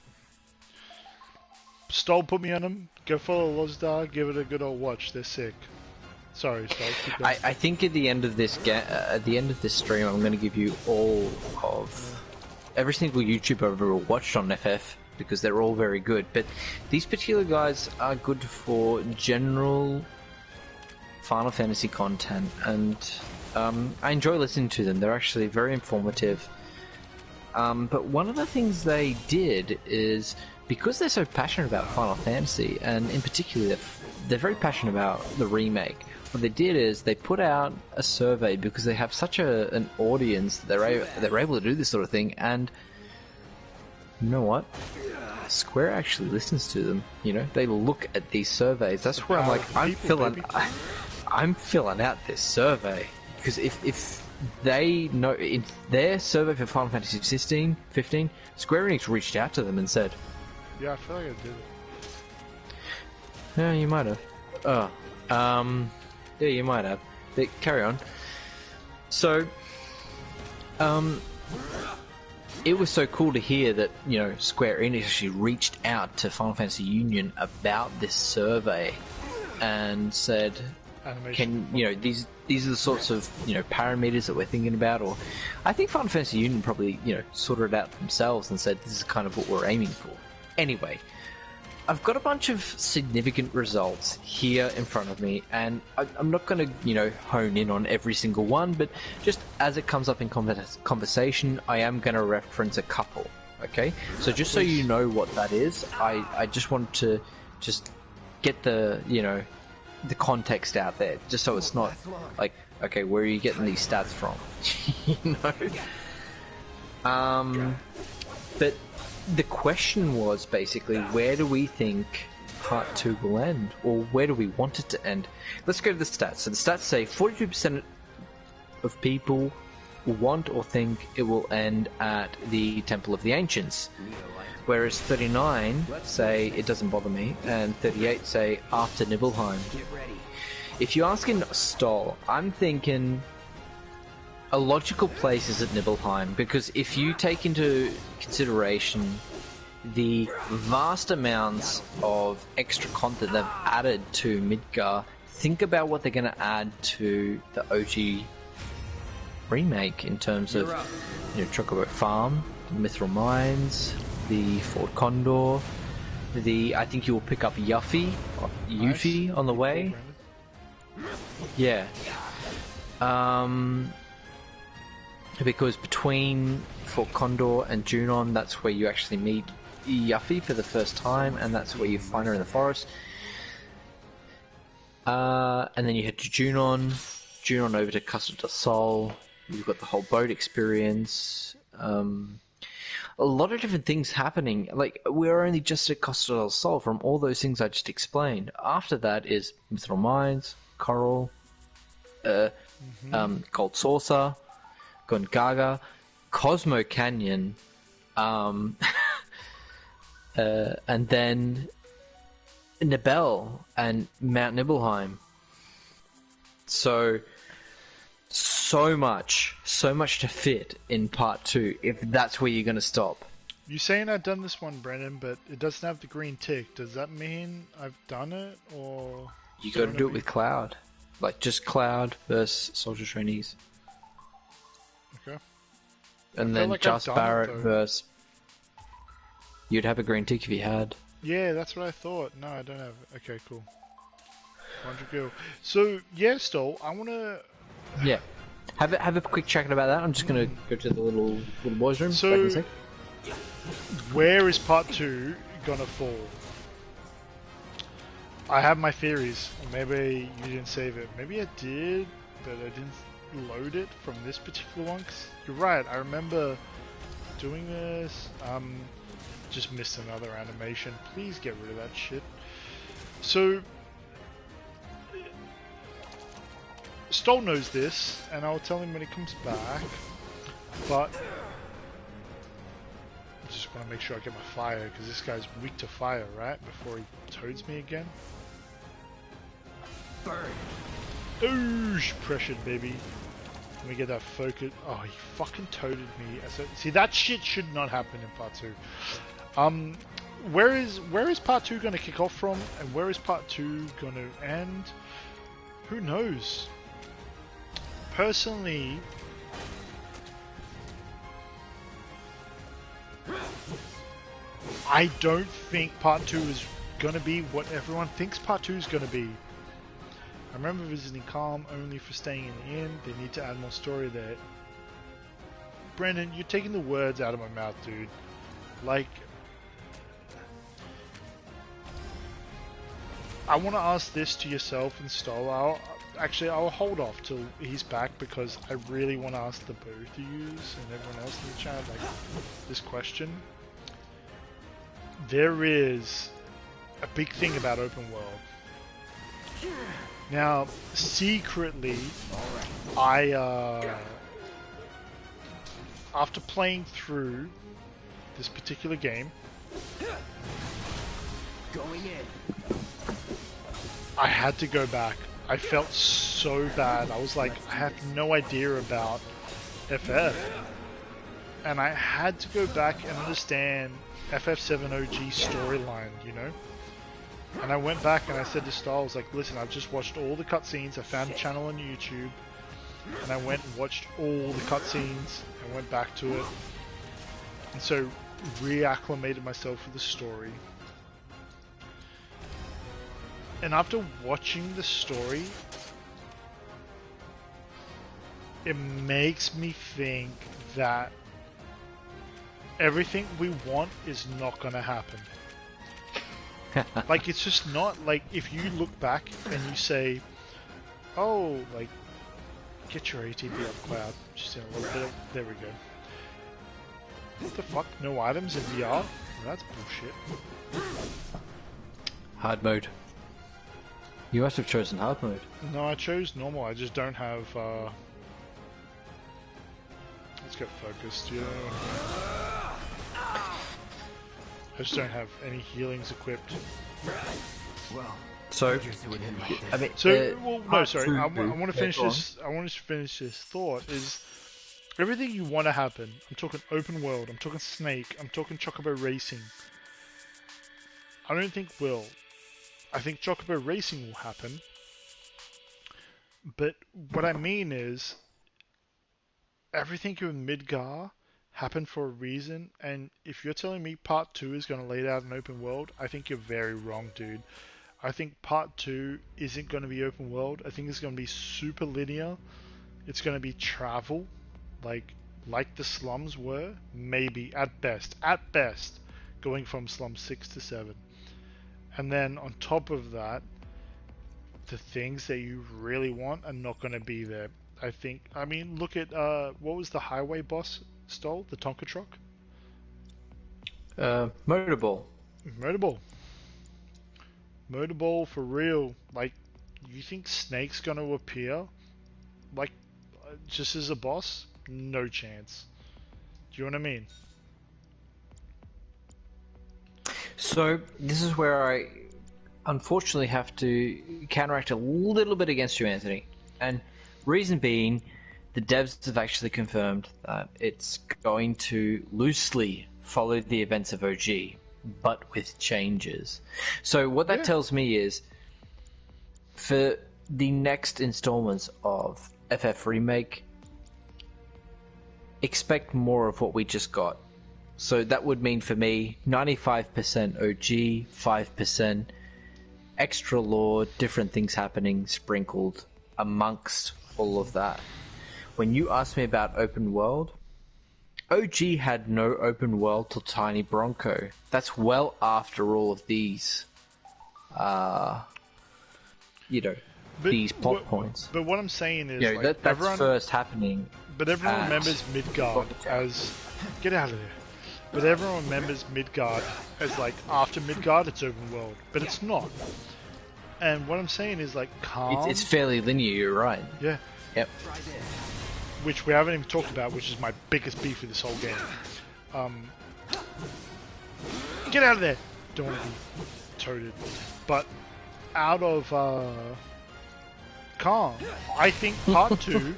Stoll put me on them. Go follow Lozdar. Give it a good old watch. They're sick. Sorry, Stoll. Keep going. I think at the end of this stream, I'm gonna give you all of every single YouTuber I've ever watched on FF because they're all very good. But these particular guys are good for general Final Fantasy content, and I enjoy listening to them. They're actually very informative. But one of the things they did is, because they're so passionate about Final Fantasy, and in particular they're very passionate about the remake, what they did is they put out a survey because they have such an audience that they're able to do this sort of thing. And you know what? Square actually listens to them. They look at these surveys. That's where I'm like, I'm filling out this survey, because if they know in their survey for Final Fantasy 15, Square Enix reached out to them and said, Yeah, I feel like I did it. Yeah, you might have. Yeah, you might have. But carry on. So, it was so cool to hear that, Square Enix actually reached out to Final Fantasy Union about this survey and said, these are the sorts of, parameters that we're thinking about. Or I think Final Fantasy Union probably, sorted it out themselves and said, this is kind of what we're aiming for. Anyway, I've got a bunch of significant results here in front of me, and I'm not going to, hone in on every single one, but just as it comes up in conversation, I am going to reference a couple, okay? So just so you know what that is, I just want to just get the, the context out there, just so it's not like, okay, where are you getting these stats from? But the question was basically, where do we think part 2 will end, or where do we want it to end? Let's go to the stats. So the stats say 42% of people want or think it will end at the Temple of the Ancients, whereas 39 say it doesn't bother me, and 38 say after Nibelheim. If you're asking Stoll, I'm thinking a logical place is at Nibelheim, because if you take into consideration the vast amounts of extra content they've added to Midgar, think about what they're going to add to the OG remake in terms of, you know, Chocobo Farm, Mithril Mines, the Fort Condor, I think you will pick up Yuffie on the way. Yeah. Because between Fort Condor and Junon, that's where you actually meet Yuffie for the first time, and that's where you find her in the forest. And then you head to Junon over to Custard del Sol. You've got the whole boat experience. A lot of different things happening. Like, we're only just at Costa del Sol from all those things I just explained. After that is Mithril Mines, Coral, Gold Saucer, Gongaga, Cosmo Canyon, and then Nibel and Mount Nibelheim. So much to fit in part 2, if that's where you're going to stop. You're saying I've done this one, Brennan, but it doesn't have the green tick. Does that mean I've done it, or... You got to do it with Cloud. Like, just Cloud versus Soldier Trainees. Okay. And then like just I've done Barrett it, versus... You'd have a green tick if you had. Yeah, that's what I thought. No, I don't have it. Okay, cool. 100 go. So, yeah, Stoll, I want to... Yeah. Have a quick chat about that. I'm just going to go to the little boys' room. So, back in a sec. Where is part 2 going to fall? I have my theories. Maybe you didn't save it. Maybe I did, but I didn't load it from this particular one. 'Cause you're right, I remember doing this. Just missed another animation. Please get rid of that shit. So, Stoll knows this, and I'll tell him when he comes back, but I just want to make sure I get my fire, because this guy's weak to fire, right? Before he toads me again. Burn. Oosh, pressured, baby. Let me get that focus. Oh, he fucking toaded me. See, that shit should not happen in part 2. Where is part 2 going to kick off from, and where is part 2 going to end? Who knows? Personally, I don't think part 2 is going to be what everyone thinks part 2 is going to be. I remember visiting Calm only for staying in the inn. They need to add more story there. Brendan, you're taking the words out of my mouth, dude. Like, I want to ask this to yourself and Stoll. I'll hold off till he's back, because I really want to ask the both of you and everyone else in the chat, like, this question. There is a big thing about open world. Now, secretly, after playing through this particular game, Going in. I had to go back. I felt so bad. I was like, I had no idea about FF. And I had to go back and understand FF7 OG storyline, you know? And I went back and I said to Stoll, I was like, listen, I've just watched all the cutscenes. I found a channel on YouTube. And I went and watched all the cutscenes and went back to it. And so, reacclimated myself with the story. And after watching the story, it makes me think that everything we want is not gonna happen. Like, it's just not, like, if you look back and you say, oh, like, get your ATB up, Cloud, just in a little bit, there we go. What the fuck, no items in VR? That's bullshit. Hard mode. You must have chosen hard mode. No, I chose normal. I just don't have. Let's get focused. Yeah. I just don't have any healings equipped. So, I mean, So, no, sorry. I two- want to finish go on. this. I want to finish this thought. Is everything you want to happen? I'm talking open world. I'm talking Snake. I'm talking Chocobo Racing. I don't think will. I think Chocobo Racing will happen. But what I mean is, everything in Midgar happened for a reason. And if you're telling me Part 2 is going to lay out an open world, I think you're very wrong, dude. I think Part 2 isn't going to be open world. I think it's going to be super linear. It's going to be travel, like the slums were, maybe at best, going from slum 6 to 7. And then on top of that, the things that you really want are not going to be there. I mean, look at, what was the highway boss stole? The Tonka truck? Motorball. Motorball for real. Like, you think Snake's going to appear? Like, just as a boss? No chance. Do you know what I mean? So, this is where I unfortunately have to counteract a little bit against you, Anthony. And reason being, the devs have actually confirmed that it's going to loosely follow the events of OG, but with changes. So what that tells me is, for the next installments of FF Remake, expect more of what we just got. So that would mean for me 95% OG, 5% extra lore, different things happening sprinkled amongst all of that. When you asked me about open world, OG had no open world till Tiny Bronco. That's well after all of these, these plot points. But what I'm saying is, like, that's everyone, first happening. but everyone at remembers Midgard as get out of there. But everyone remembers Midgard as like after Midgard, it's open world, but it's not. And what I'm saying is like calm. It's fairly linear. You're right. Yeah. Yep. Which we haven't even talked about, which is my biggest beef with this whole game. Get out of there! Don't want to be toted. But out of calm, I think part 2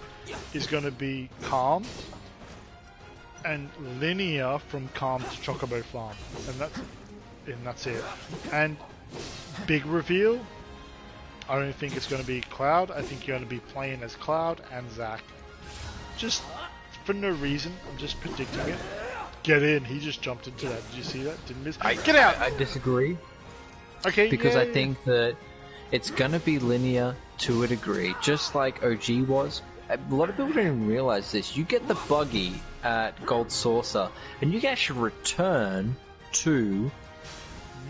is going to be calm and linear from calm to Chocobo Farm, and that's it. And big reveal, I don't think it's going to be Cloud. I think you're going to be playing as Cloud and Zack. Just for no reason. I'm just predicting it. Get in. He just jumped into that. Did you see that? Didn't miss. Get out! I disagree. Okay. Because I think that it's going to be linear to a degree, just like OG was. A lot of people don't even realize this. You get the buggy at Gold Saucer, and you can actually return to,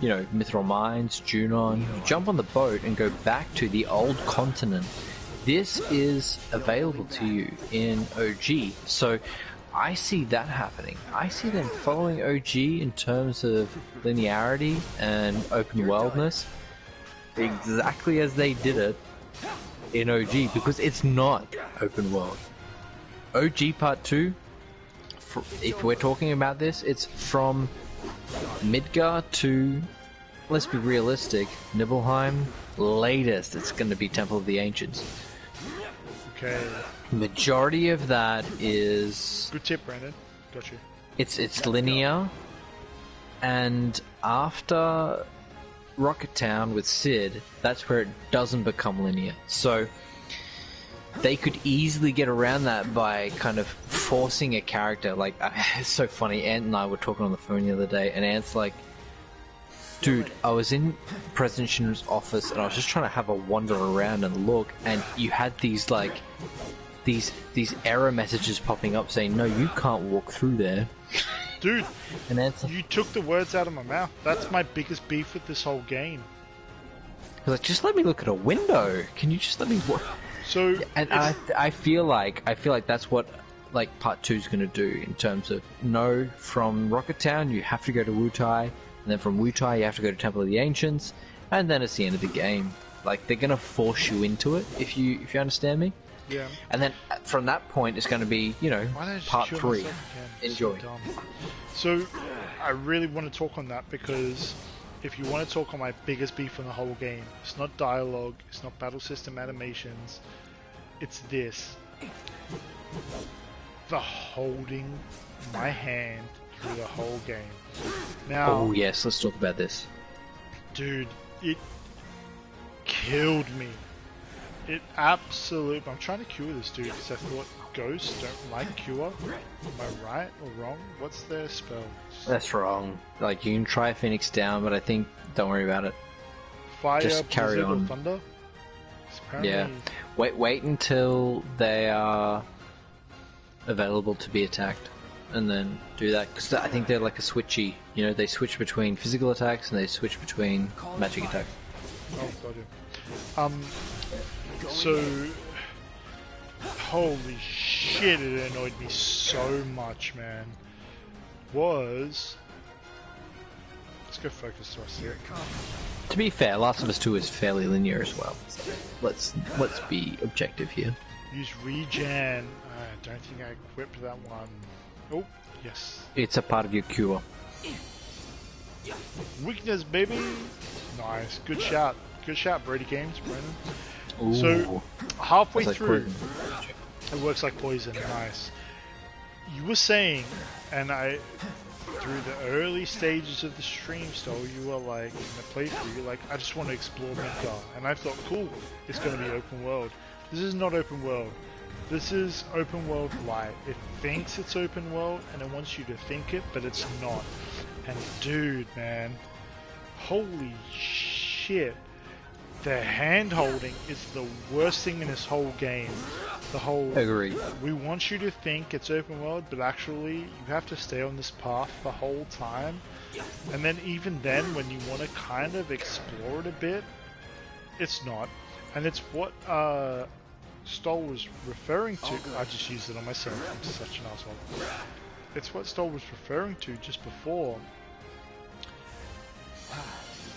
Mithril Mines, Junon. You jump on the boat and go back to the old continent. This is available to you in OG, so I see that happening. I see them following OG in terms of linearity and open worldness exactly as they did it in OG, because it's not open world. OG Part 2, if we're talking about this, it's from Midgar to, let's be realistic, Nibelheim. Latest, it's going to be Temple of the Ancients. Okay. Majority of that is... Good tip, Brandon. Got you. It's linear, and after Rocket Town with Sid, that's where it doesn't become linear. So they could easily get around that by kind of forcing a character. Like, it's so funny, Ant and I were talking on the phone the other day, and Ant's like, dude, I was in President Shinra's office and I was just trying to have a wander around and look, and you had these these error messages popping up saying, no, you can't walk through there. Dude, and you took the words out of my mouth. That's my biggest beef with this whole game. I was like, just let me look at a window. Can you just let me walk? So, and I feel like that's what Part 2 is going to do in terms of, no, from Rocket Town you have to go to Wutai, and then from Wutai you have to go to Temple of the Ancients, and then it's the end of the game. Like, they're gonna force you into it, if you understand me. Yeah. And then from that point, it's going to be, you know, Why don't I just part kill 3. myself again? Enjoy. So dumb. So, I really want to talk on that because if you want to talk on my biggest beef in the whole game, it's not dialogue, it's not battle system animations, it's this. The holding my hand through the whole game. Now, Oh yes, let's talk about this. dude, it killed me. It absolutely... I'm trying to cure this dude because I thought ghosts don't like cure. Am I right or wrong? What's their spell? That's wrong. Like, you can try Phoenix down, but I think don't worry about it. Fire, just carry blizzard, or on. thunder? It's apparently... Yeah. Wait until they are available to be attacked, and then do that. Because I think they're like a switchy. You know, they switch between physical attacks and they switch between magic attacks. Oh, got him. So... Holy shit, it annoyed me so much, man. Let's go focus to us here. To be fair, Last of Us 2 is fairly linear as well. So let's be objective here. Use regen. I don't think I equipped that one. Oh, yes. It's a part of your cure. Weakness, baby! Nice. Good shout. Good shout, Brady Games, Brandon. Ooh. So, halfway That's like through, poison. it works like poison. Nice. You were saying, and through the early stages of the stream, you were like, in the playthrough, you're like, I just want to explore Midgar. And I thought, cool, it's going to be open world. This is not open world. This is open world light. It thinks it's open world, and it wants you to think it, but it's not. And dude, man, holy shit. The hand-holding is the worst thing in this whole game. The whole... Agree. We want you to think it's open world, but actually you have to stay on this path the whole time. And then even then, when you want to kind of explore it a bit, it's not. And it's what Stoll was referring to. I just used it on myself. I'm such an asshole. It's what Stoll was referring to just before.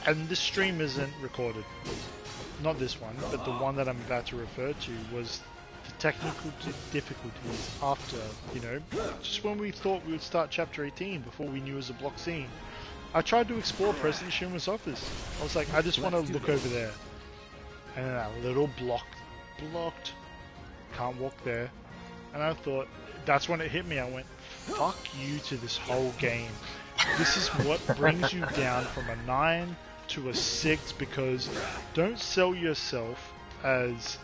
And this stream isn't recorded. Not this one, but the one that I'm about to refer to was the technical difficulties after, you know, just when we thought we would start chapter 18 before we knew it was a block scene. I tried to explore President Schumer's office. I was like, I just want to look over there. And then that little blocked, can't walk there. And I thought, that's when it hit me. I went, fuck you to this whole game. This is what brings you down from a 9 to a 6, because don't sell yourself as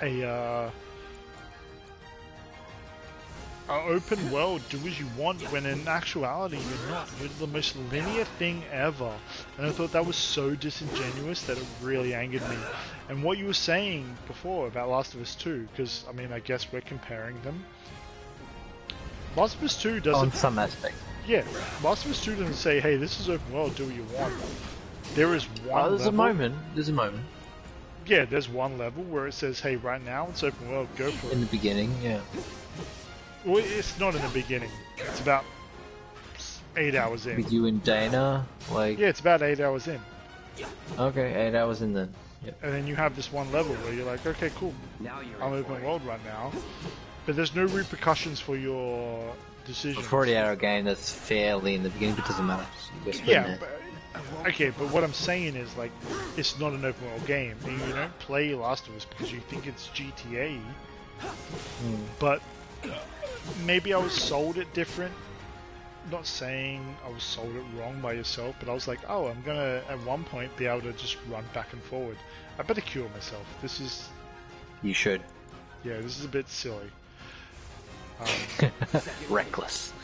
a open world, do as you want, when in actuality you're not. You're the most linear thing ever. And I thought that was so disingenuous that it really angered me. And what you were saying before about Last of Us 2, because I mean I guess we're comparing them. Last of Us 2 doesn't... On some aspect. Yeah, Last of Us 2 doesn't say, hey, this is open world, do what you want. There is one There's level... There's a moment. Yeah, there's one level where it says, hey, right now it's open world, go for it. In the beginning, yeah. Well, it's not in the beginning. It's about 8 hours in. With you and Dana, like... Yeah, it's about 8 hours in. Okay, 8 hours in then. Yep. And then you have this one level where you're like, okay, cool. I'm open world right now. But there's no repercussions for your decisions. A 40-hour game that's fairly in the beginning, but it doesn't matter. Yeah, but, okay, but what I'm saying is, like, it's not an open world game. And you don't play Last of Us because you think it's GTA. But maybe I was sold it different. Not saying I was sold it wrong by yourself, but I was like, oh, I'm gonna at one point be able to just run back and forward. I better cure myself. This is... You should. Yeah, this is a bit silly. Reckless.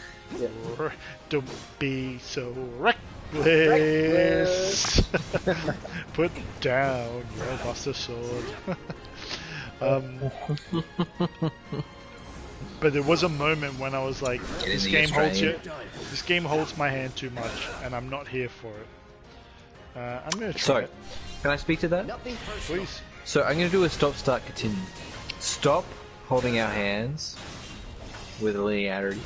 Don't be so reckless. Put down your Buster Sword. But there was a moment when I was like, this game holds my hand too much, and I'm not here for it. I'm gonna try it. Can I speak to that? Please. So I'm gonna do a stop, start, continue. Stop holding our hands with linearity.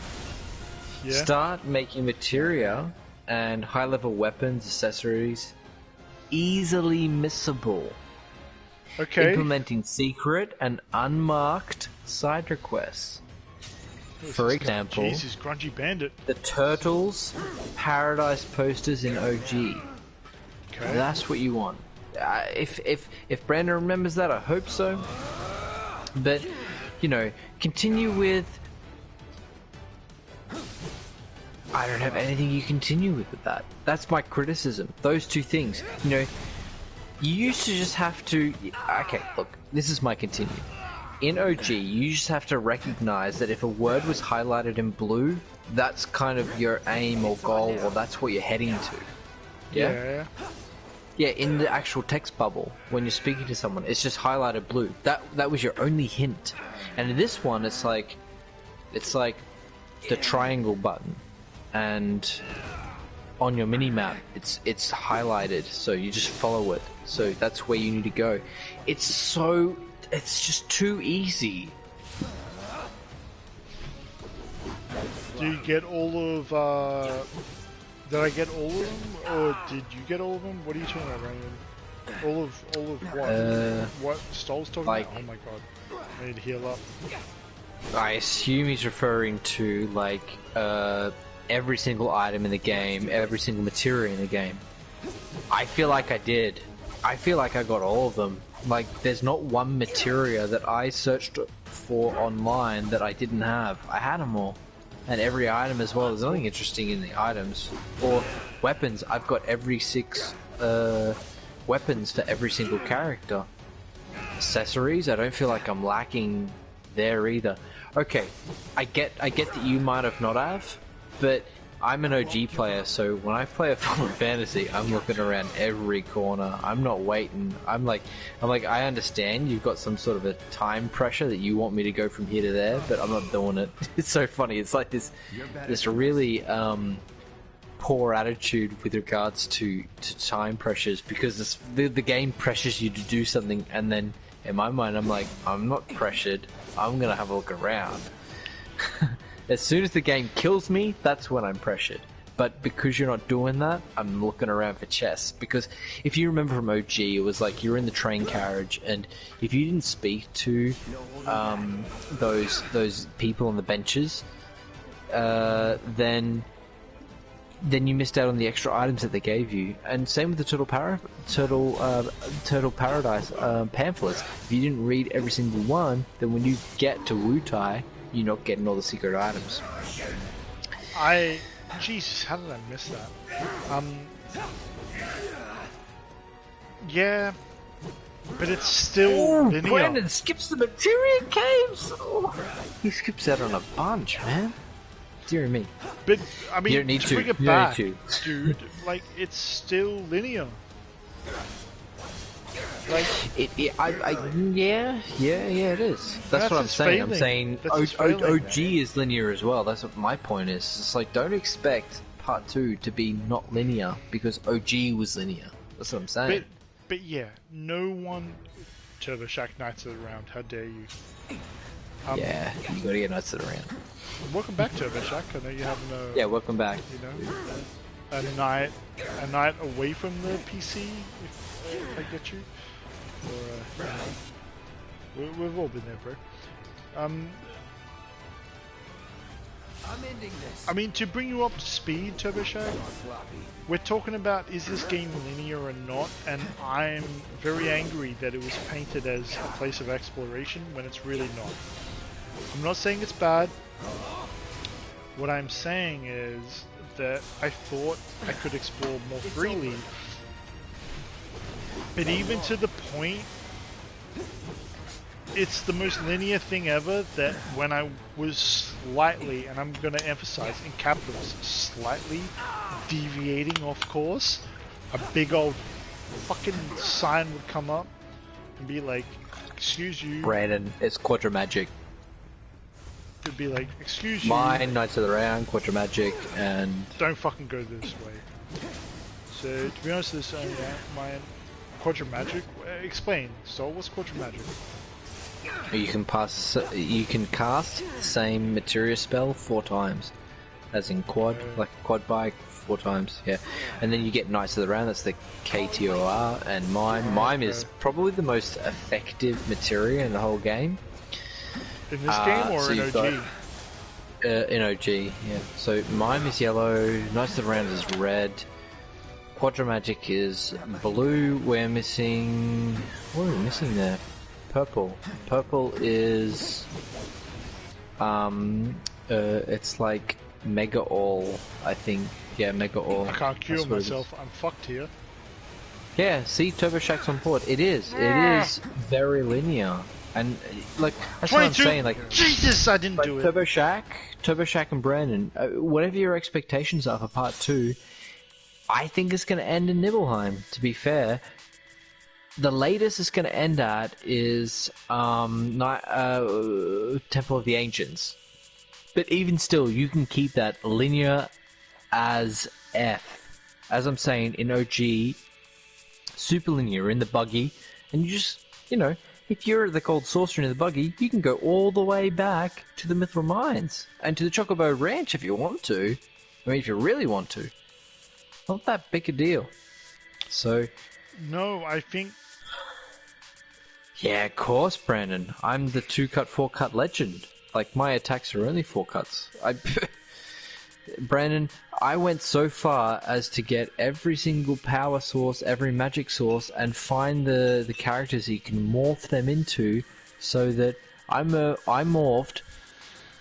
Yeah. Start making materia and high-level weapons, accessories, easily missable. Okay. Implementing secret and unmarked side requests. For example, Jesus, Grungy Bandit. the Turtles Paradise posters in OG. Okay. That's what you want. If Brandon remembers that, I hope so. But, you know, continue with... I don't have anything you continue with that. That's my criticism. Those two things. You know, you used to just have to... Okay, look, this is my continue. In OG, you just have to recognize that if a word was highlighted in blue, that's kind of your aim or goal, or that's what you're heading to. Yeah? Yeah, in the actual text bubble, when you're speaking to someone, it's just highlighted blue. That was your only hint. And in this one, it's like the triangle button, and on your mini-map, it's highlighted, so you just follow it. So that's where you need to go. It's just too easy. Do you get all of, did I get all of them, or did you get all of them? What are you talking about, Brandon? All of what? What Stoll's talking like, about? Oh my god. I need to heal up. I assume he's referring to, like, every single item in the game, every single material in the game. I feel like I did. I feel like I got all of them. Like, there's not one materia that I searched for online that I didn't have. I had them all. And every item as well. There's nothing interesting in the items. Or weapons. I've got every 6 weapons for every single character. Accessories, I don't feel like I'm lacking there either. Okay, I get that you might have not have, but I'm an OG player, so when I play a Final Fantasy, I'm looking around every corner. I'm not waiting. I'm like, I understand you've got some sort of a time pressure that you want me to go from here to there, but I'm not doing it. It's so funny. It's like this really poor attitude with regards to time pressures, because the game pressures you to do something, and then in my mind, I'm like, I'm not pressured. I'm gonna have a look around. As soon as the game kills me, that's when I'm pressured. But because you're not doing that, I'm looking around for chests. Because if you remember from OG, it was like you're in the train carriage, and if you didn't speak to those people on the benches, then you missed out on the extra items that they gave you. And same with the Turtle Paradise pamphlets. If you didn't read every single one, then when you get to Wutai, you're not getting all the secret items. Jesus, how did I miss that? Yeah, but it's still linear. Brandon skips the materia caves! Oh, he skips out on a bunch, man. Dear me. But, I mean, you don't need to bring it you back, don't need to. dude, like, it's still linear. Like, yeah, it is. That's what I'm saying. I'm saying OG is linear as well. That's what my point is. It's like, don't expect Part 2 to be not linear, because OG was linear. That's what I'm saying. But yeah, no one... Turbo Shack Knights it around, how dare you. Yeah, you gotta get Knights it around. Welcome back, Turbo Shack. I know you having a... Yeah, welcome back. You know, a night away from the PC, if I get you. Or, we've all been there, bro. I'm ending this. I mean, to bring you up to speed, Turbo Shack, we're talking about, is this game linear or not, and I'm very angry that it was painted as a place of exploration when it's really not. I'm not saying it's bad. What I'm saying is that I thought I could explore more freely. But even to the point, it's the most linear thing ever that when I was slightly, and I'm going to emphasize in capitals, slightly deviating off course, a big old fucking sign would come up and be like, excuse you. Brandon, it's Quadramagic. It'd be like, excuse you. Mine, Knights of the Round, Quadramagic, and... Don't fucking go this way. So, to be honest, this mine... Quadramagic? Explain. So, what's Quadramagic? You can cast the same materia spell 4 times. As in quad, like a quad bike, 4 times, yeah. And then you get Knights of the Round, that's the KTOR, and Mime. Mime is probably the most effective materia in the whole game. In this game or so in OG? In OG, yeah. So Mime is yellow, Knights of the Round is red, Quadramagic is blue, we're missing... What are we missing there? Purple. Purple is... it's like Mega All, I think. Yeah, Mega All. I can't cure myself, I'm fucked here. Yeah, see, Turbo Shack's on board. It is. It is very linear. And, like, that's 22. what I'm saying, like... Jesus, I didn't do it. Turbo Shack and Brandon, whatever your expectations are for Part 2, I think it's going to end in Nibelheim, to be fair. The latest it's going to end at is Temple of the Ancients. But even still, you can keep that linear as F. As I'm saying, in OG, super linear in the buggy, and you just, you know, if you're the Cold Sorcerer in the buggy, you can go all the way back to the Mithril Mines and to the Chocobo Ranch if you want to. I mean, if you really want to. Not that big a deal. So... No, I think... Yeah, of course, Brandon. I'm the 2-cut, 4-cut legend. Like, my attacks are only 4 cuts. Brandon, I went so far as to get every single power source, every magic source, and find the characters you can morph them into, so that I morphed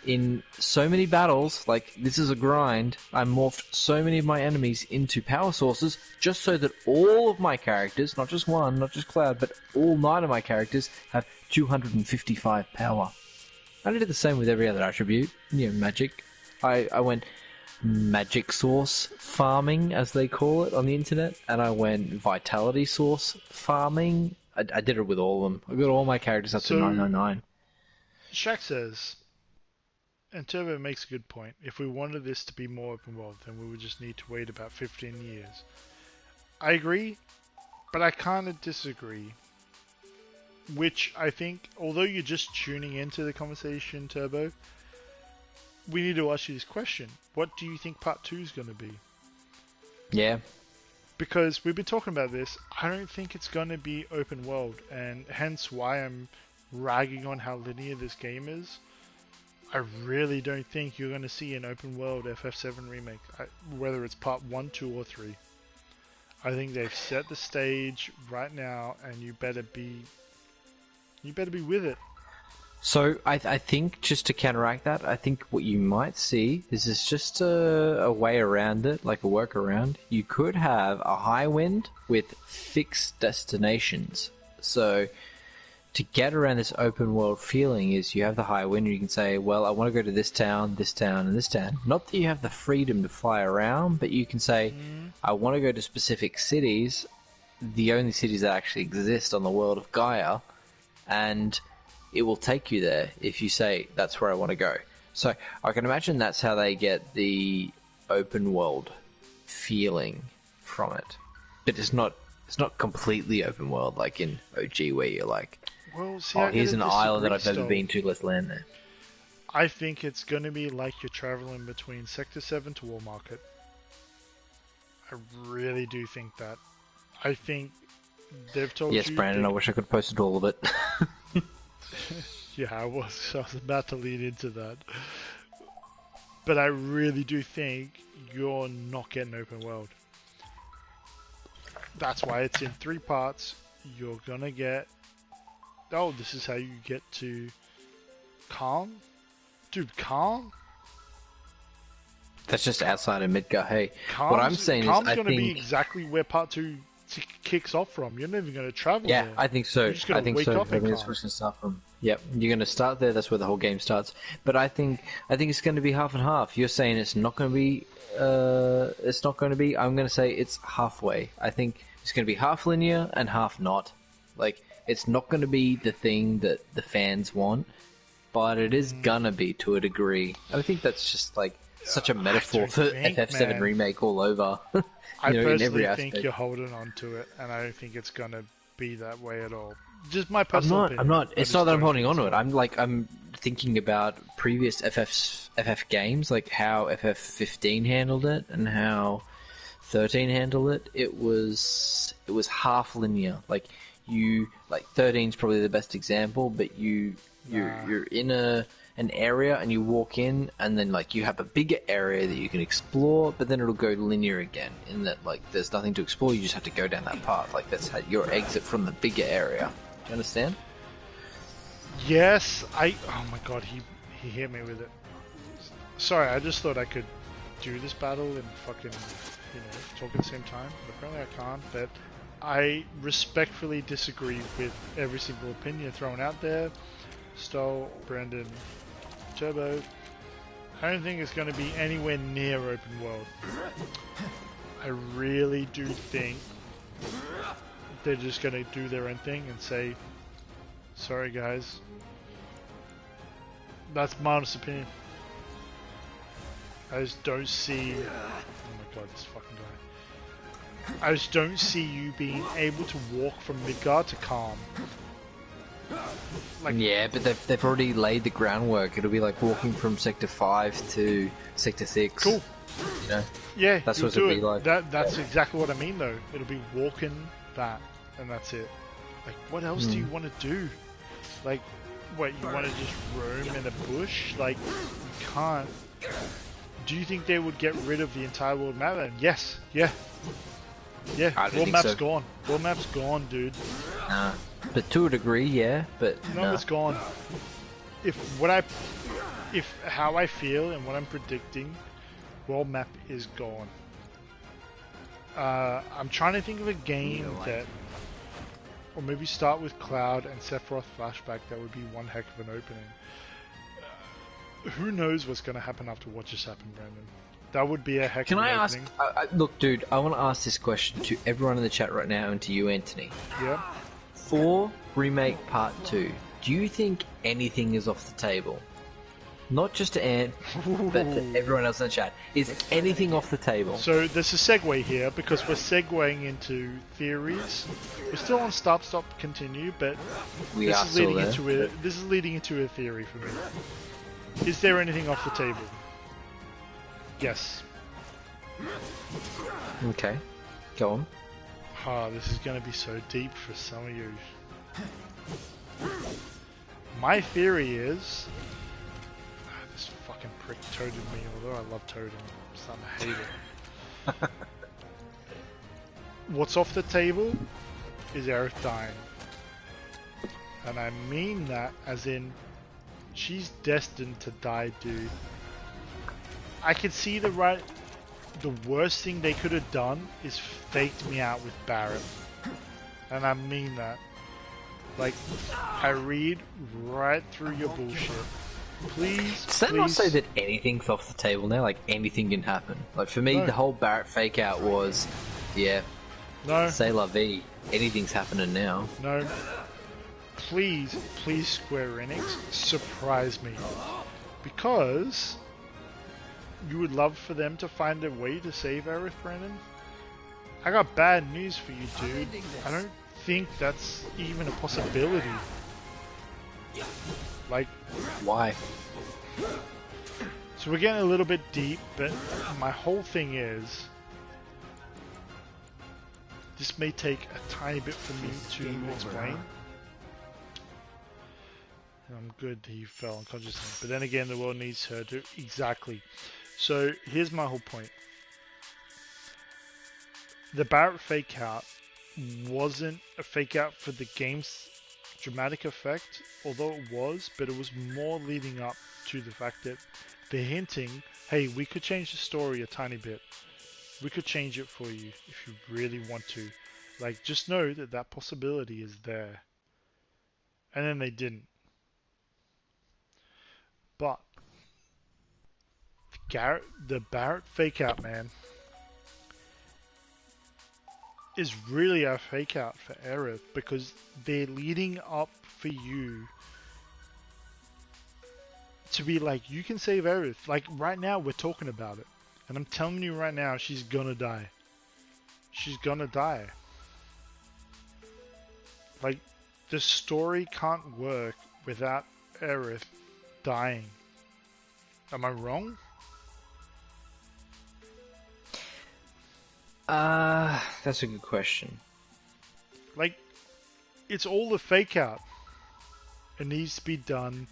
in so many battles, like, this is a grind, I morphed so many of my enemies into power sources, just so that all of my characters, not just one, not just Cloud, but all 9 of my characters have 255 power. I did the same with every other attribute, you know, magic. I went magic source farming, as they call it on the internet, and I went vitality source farming. I did it with all of them. I got all my characters up to 999. Shaq says, and Turbo makes a good point, if we wanted this to be more open world, then we would just need to wait about 15 years. I agree, but I kind of disagree. Which I think, although you're just tuning into the conversation, Turbo, we need to ask you this question. What do you think Part 2 is going to be? Yeah. Because we've been talking about this, I don't think it's going to be open world, and hence why I'm ragging on how linear this game is. I really don't think you're going to see an open world FF7 remake, whether it's Part 1, 2, or 3. I think they've set the stage right now, and you better be with it. So I think, just to counteract that, I think what you might see is just a way around it, like a workaround. You could have a high wind with fixed destinations. So to get around this open world feeling is you have the high wind and you can say, well, I want to go to this town, this town, and this town. Not that you have the freedom to fly around, but you can say, I want to go to specific cities, the only cities that actually exist on the world of Gaia, and it will take you there if you say, that's where I want to go. So I can imagine that's how they get the open world feeling from it. But it's not completely open world like in OG where you're like, well, see, here's an island that I've never been to, let's land there. I think it's going to be like you're traveling between Sector 7 to WALLARKET. I really do think that. I think they've told you... Yes, Brandon, I wish I could have posted all of it. Yeah, I was about to lead into that. But I really do think you're not getting open world. That's why it's in 3 parts. You're gonna get... Oh, this is how you get to... Calm? Dude, Calm? That's just outside of Midgar. Hey, Calm's, what I'm saying Calm's is I gonna think... be exactly where part 2 kicks off from. You're not even gonna travel Yeah, there. I think so. You're just gonna I think wake so. up I in think that's Calm. where it's going to start from. Yep, you're going to start there. That's where the whole game starts. But I think it's going to be half and half. You're saying it's not going to be. It's not going to be. I'm going to say it's halfway. I think it's going to be half linear and half not. Like, it's not going to be the thing that the fans want, but it is gonna be to a degree. And I think that's just like such a metaphor for FF7 remake all over. I in every personally aspect. think you're holding on to it, and I don't think it's gonna be that way at all. Just my personal opinion. I'm not. It's I not just that I'm don't holding think on to so. it. I'm thinking about previous FF games, like how FF15 handled it, and how 13 handle it, it was half linear. Like 13's probably the best example, but you're in an area and you walk in, and then like you have a bigger area that you can explore, but then it'll go linear again. In that like there's nothing to explore, you just have to go down that path. Like that's how your exit from the bigger area. Do you understand? Yes, oh my god, he hit me with it. Sorry, I just thought I could do this battle and fucking, talk at the same time. But apparently I can't, but I respectfully disagree with every single opinion thrown out there. Stoll, Brendan, Turbo. I don't think it's going to be anywhere near open world. I really do think they're just going to do their own thing and say, sorry guys. That's my honest opinion. I just don't see... Oh my god, this fucking guy. I just don't see you being able to walk from Midgard to Calm. Like, yeah, but they've already laid the groundwork. It'll be like walking from Sector 5 to Sector 6. Cool. You know? Yeah, that's what it'll be like. That's exactly what I mean though. It'll be walking that, and that's it. Like, what else do you want to do? Like, what, you want to just roam in a bush? Like, you can't. Do you think they would get rid of the entire world map? And yes, yeah. World map's gone. World map's gone, dude. Nah. But to a degree, yeah, but no, it's gone. If how I feel and what I'm predicting, world map is gone. I'm trying to think of a game that, or maybe start with Cloud and Sephiroth flashback. That would be one heck of an opening. Who knows what's going to happen after what just happened, Brandon? That would be a heck of an opening. Can I ask? Look, dude, I want to ask this question to everyone in the chat right now and to you, Anthony. Yeah. For Remake Part 2, do you think anything is off the table? Not just to Ant, but to everyone else in the chat. Is anything off the table? So there's a segue here, because we're segueing into theories. We're still on stop, continue, but this is leading into a theory for me. Is there anything off the table? Yes. Okay. Go on. This is going to be so deep for some of you. My theory is... this fucking prick toaded me, although I love toading. I'm starting to hate it. What's off the table is Aerith dying. And I mean that as in... she's destined to die, dude. I could see the worst thing they could have done is faked me out with Barret. And I mean that. Like, I read right through your bullshit. Please, Does that not say that anything's off the table now? Like, anything can happen? Like, for me, the whole Barret fake out was, yeah, no. C'est la vie. Anything's happening now. No. Please, Square Enix, surprise me. Because... you would love for them to find a way to save Aerith, Brandon? I got bad news for you, dude. I don't think that's even a possibility. Like... why? So we're getting a little bit deep, but my whole thing is... this may take a tiny bit for me to explain. I'm good he fell unconscious, but then again the world needs her to... exactly. So here's my whole point. The Barret fake out wasn't a fake out for the game's dramatic effect, although it was, but it was more leading up to the fact that they're hinting, hey, we could change the story a tiny bit. We could change it for you if you really want to. Like, just know that that possibility is there. And then they didn't. But the Barret fake out, man, is really a fake out for Aerith, because they're leading up for you to be like, you can save Aerith. Like, right now we're talking about it, and I'm telling you right now, she's gonna die. She's gonna die. Like, the story can't work without Aerith dying. Am I wrong? That's a good question. Like, it's all a fake out. It needs to be done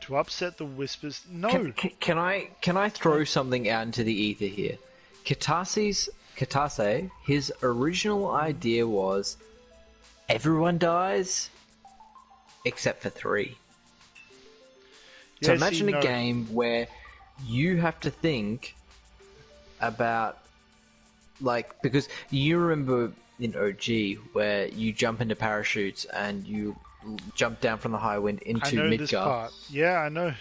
to upset the Whispers. No. Can I throw something out into the ether here? Katase, his original idea was everyone dies except for 3. So imagine a game where you have to think about, like, because you remember in OG where you jump into parachutes and you jump down from the high wind into I know Midgar. this part. Yeah, I know.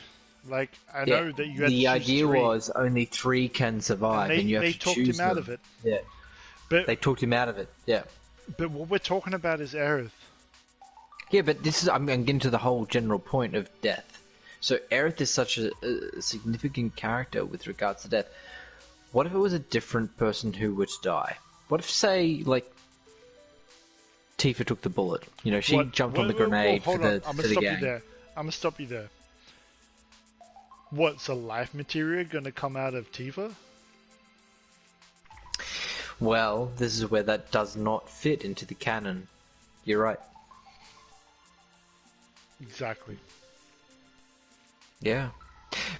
Like, I know that you had to the choose idea 3. was only 3 can survive, and you have to choose They talked him out them. of it. Yeah, But they talked him out of it. Yeah. But what we're talking about is Aerith. Yeah, but this is, I'm getting to the whole general point of death. So Aerith is such a significant character with regards to death. What if it was a different person who would die? What if, say, like, Tifa took the bullet? You know, she jumped on the grenade for the gang. I'm gonna stop you there. What's a life materia gonna come out of Tifa? Well, this is where that does not fit into the canon. You're right. Exactly. Yeah.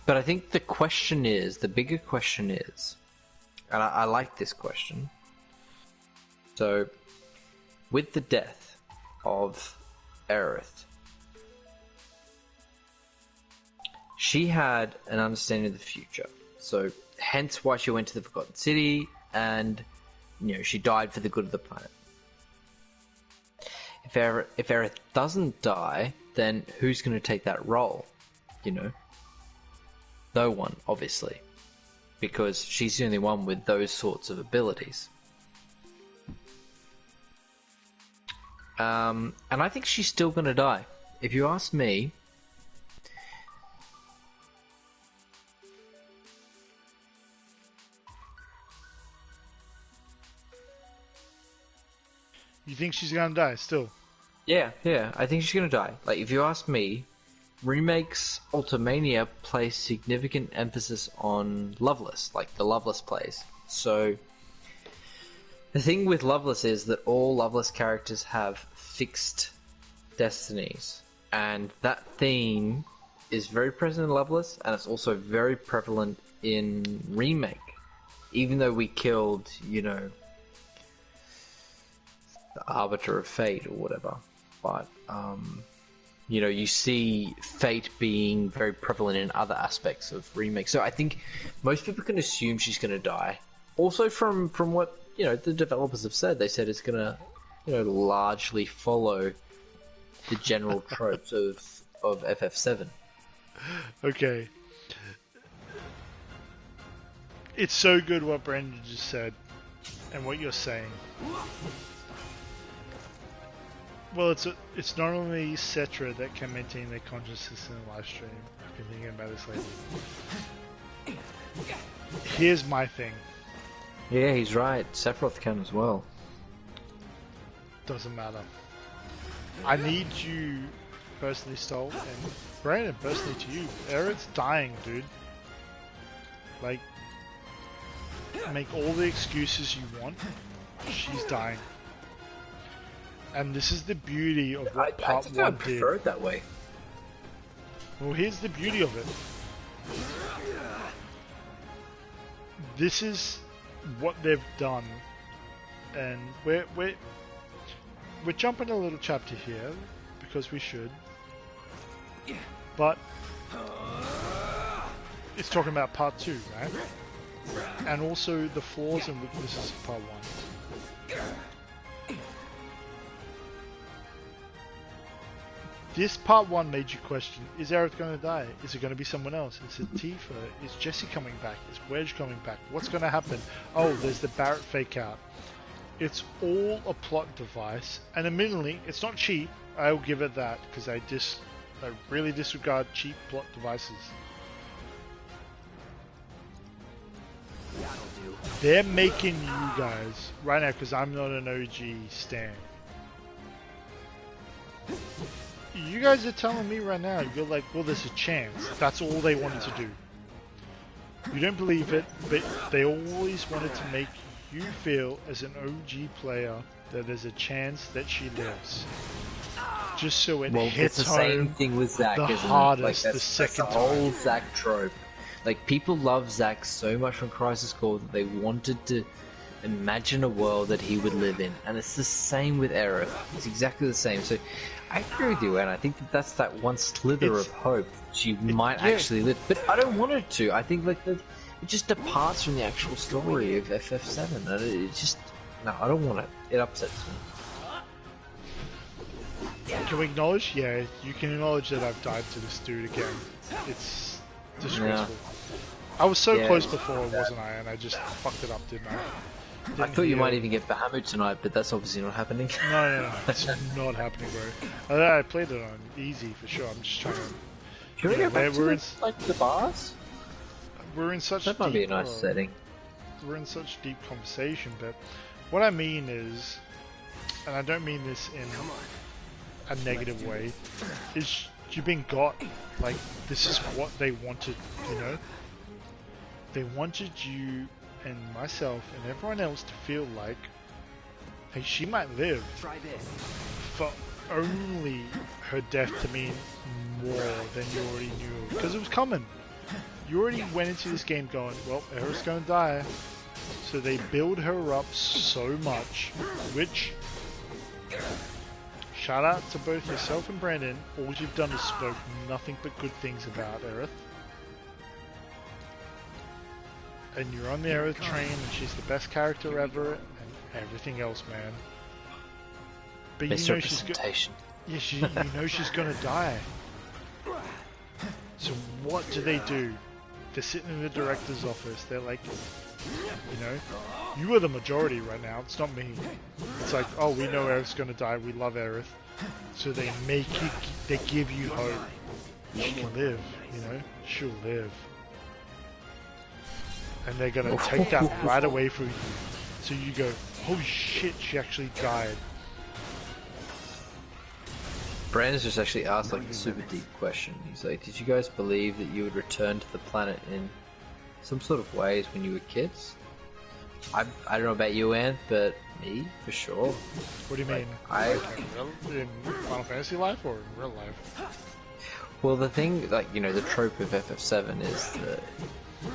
But I think the question is, the bigger question is, and I like this question. So, with the death of Aerith, she had an understanding of the future. So, hence why she went to the Forgotten City, and, you know, she died for the good of the planet. If Aerith doesn't die, then who's going to take that role? You know? No one, obviously. Because she's the only one with those sorts of abilities. And I think she's still going to die. If you ask me, You think she's gonna die still? yeah, I think she's going to die. Like, if you ask me, remakes Ultimania place significant emphasis on Loveless, like the Loveless plays. So, the thing with Loveless is that all Loveless characters have fixed destinies, and that theme is very present in Loveless, and it's also very prevalent in Remake. Even though we killed, you know, the Arbiter of Fate or whatever, but you know, you see fate being very prevalent in other aspects of Remake. So I think most people can assume she's going to die. Also, from what, you know, the developers have said, they said it's going to, you know, largely follow the general tropes of FF7. Okay. It's so good what Brandon just said, and what you're saying. Well, it's not only Cetra that can maintain their consciousness in a live stream. I've been thinking about this lately. Here's my thing. Yeah, he's right. Sephiroth can as well. Doesn't matter. I need you, personally, Stoll, and Brandon, personally to you. Aerith's dying, dude. Like, make all the excuses you want. She's dying. And this is the beauty of what Part 1 did. I prefer it that way. Well, here's the beauty of it. This is what they've done, and we're jumping a little chapter here because we should. But it's talking about Part 2, right? And also the flaws and weaknesses of Part 1. This Part 1 made you question, is Aerith going to die? Is it going to be someone else? Is it Tifa? Is Jessie coming back? Is Wedge coming back? What's going to happen? Oh, there's the Barrett fake out. It's all a plot device, and admittedly, it's not cheap. I'll give it that, because I really disregard cheap plot devices. They're making you guys, right now, because I'm not an OG stan. You guys are telling me right now, you're like, well, there's a chance. That's all they wanted to do. You don't believe it, but they always wanted to make you feel as an OG player that there's a chance that she lives? Just so it Well, hits it's the same home thing with Zack, the isn't hardest it? Like, the that's second the whole time. Zack trope. Like, people love Zack so much from Crisis Core that they wanted to imagine a world that he would live in, and it's the same with Aerith. It's exactly the same. So I agree with you, and I think that's that one slither of hope that she might actually live. But I don't want her to. I think like it just departs from the actual story of FF7, and it just no, I don't want it. It upsets me. Can we acknowledge? Yeah, you can acknowledge that I've died to this dude again. It's disgraceful. I was so close before, wasn't I? And I just fucked it up, didn't I? I thought you might even get Bahamut tonight, but that's obviously not happening. No, it's not happening, bro. I played it on easy for sure. I'm just trying to. Can we go back to like the bars? We're in such. That might be a nice setting. We're in such deep conversation, but what I mean is, and I don't mean this in a negative way, is you've been got. Like, this is what they wanted, you know? They wanted you and myself and everyone else to feel like, hey, she might live. Try this. For only her death to mean more than you already knew. Because it was coming. You already went into this game going, well, Aerith's gonna die. So they build her up so much, which, shout out to both yourself and Brandon, all you've done is spoke nothing but good things about Aerith. And you're on the Aerith train, and she's the best character ever, and everything else, man. But Best you know she's representation. you know she's gonna die. So what do? They're sitting in the director's office. They're like, you know, you are the majority right now. It's not me. It's like, oh, we know Aerith's gonna die. We love Aerith, so they make you. They give you hope. She can live. You know, she'll live. And they're gonna take that right away from you. So you go, holy shit, she actually died. Brandon's just actually asked like a super deep question. He's like, did you guys believe that you would return to the planet in some sort of ways when you were kids? I don't know about you, Ant, but me, for sure. What do you mean? In Final Fantasy life or in real life? Well, the thing, like, you know, the trope of FF7 is that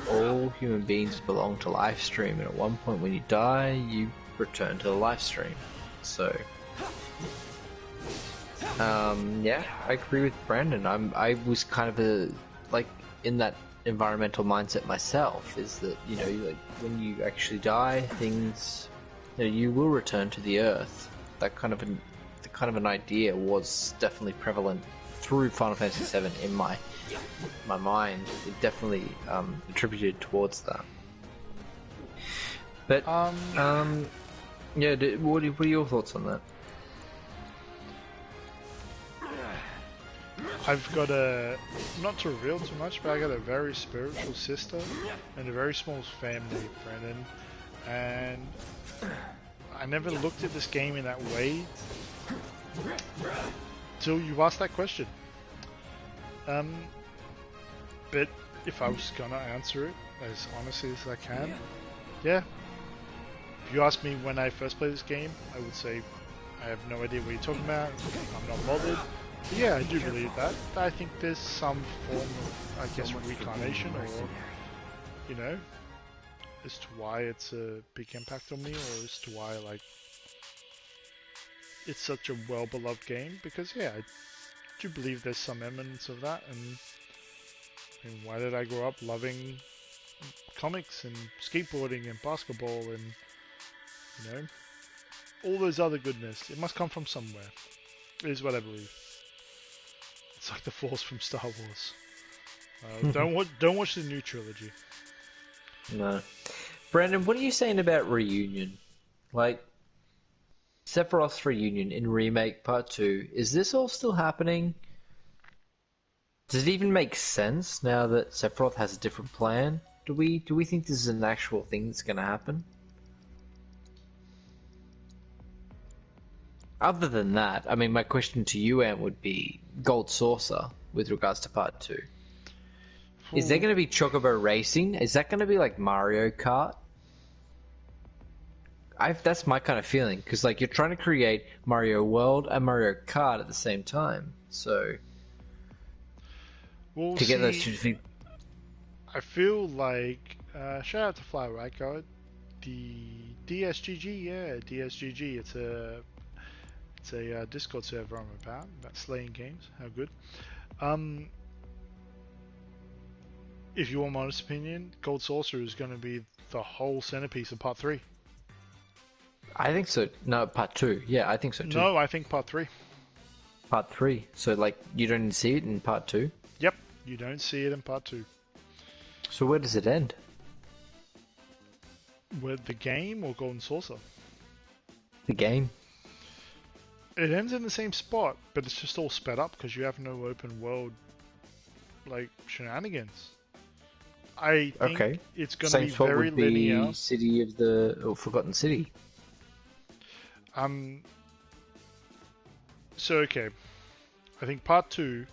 all human beings belong to life stream, and at one point when you die, you return to the life stream. So, yeah, I agree with Brandon. I was kind of like in that environmental mindset myself. Is that, you know, like when you actually die, things, you know, you will return to the earth. That kind of an idea was definitely prevalent through Final Fantasy VII in my mind. It definitely attributed towards that. But yeah, what are your thoughts on that? I've got not to reveal too much, but I got a very spiritual sister and a very small family, Brandon. And I never looked at this game in that way till you asked that question. But if I was gonna answer it as honestly as I can, yeah. If you ask me when I first played this game, I would say I have no idea what you're talking about. I'm not bothered. But yeah, I do believe that. I think there's some form of, I guess, reincarnation, or, you know, as to why it's a big impact on me, or as to why, like, it's such a well-beloved game. Because, yeah, I do believe there's some eminence of that, and why did I grow up loving comics and skateboarding and basketball and, you know, all those other goodness? It must come from somewhere, is what I believe. It's like the Force from Star Wars. Don't watch the new trilogy. No. Brandon, what are you saying about Reunion? Like, Sephiroth's Reunion in Remake Part 2, is this all still happening? Does it even make sense now that Sephiroth has a different plan? Do we think this is an actual thing that's going to happen? Other than that, I mean, my question to you, Ant, would be Gold Saucer with regards to Part 2. Is there going to be Chocobo Racing? Is that going to be like Mario Kart? that's my kind of feeling, because like you're trying to create Mario World and Mario Kart at the same time, so We'll to get those see. two. I feel like shout out to Fly Right God, the DSGG, yeah, DSGG. It's a Discord server I'm about slaying games. How good. If you want my honest opinion, Gold Saucer is going to be the whole centerpiece of Part 3. I think so. No, Part 2. Yeah, I think so too. No, I think Part 3. Part 3. So like you don't see it in Part 2. Yep, you don't see it in Part 2. So where does it end? With the game or Golden Saucer? The game. It ends in the same spot, but it's just all sped up because you have no open world like shenanigans. I think it's going to be very would be linear. City of the Forgotten City. So okay, I think Part 2,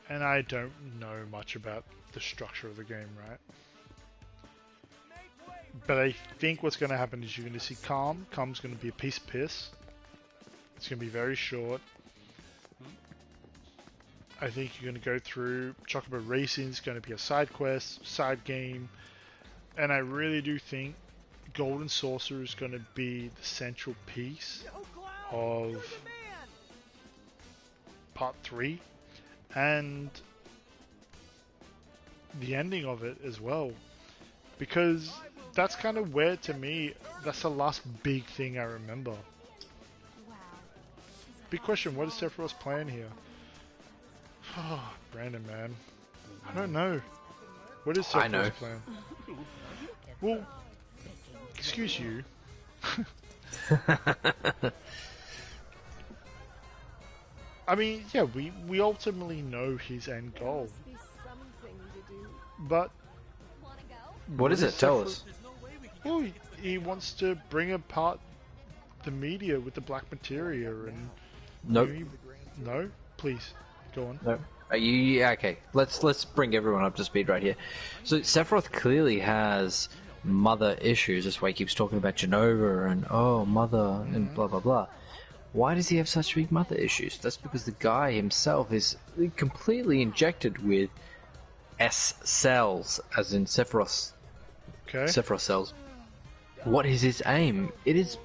and I don't know much about the structure of the game, right? But I think what's going to happen is you're going to see Calm. Calm's going to be a piece of piss. It's going to be very short. I think you're going to go through Chocobo Racing. It's going to be a side quest, side game. And I really do think Golden Saucer is going to be the central piece of Part 3. And the ending of it as well. Because that's kind of where, to me, that's the last big thing I remember. Big question, what is Sephiroth's plan here? Oh, Brandon, man. I don't know. What is Sephiroth's plan? Well, excuse you. I mean, yeah, we ultimately know his end goal. But what is it? Tell us. Well, he wants to bring apart the media with the black materia and... Nope. No? Please, go on. No. Are you... Yeah, okay. Let's bring everyone up to speed right here. So Sephiroth clearly has mother issues. That's why he keeps talking about Genova and, oh, mother, and blah, blah, blah. Why does he have such big mother issues? That's because the guy himself is completely injected with S cells, as in Sephiroth. Okay. Sephiroth cells. What is his aim? It is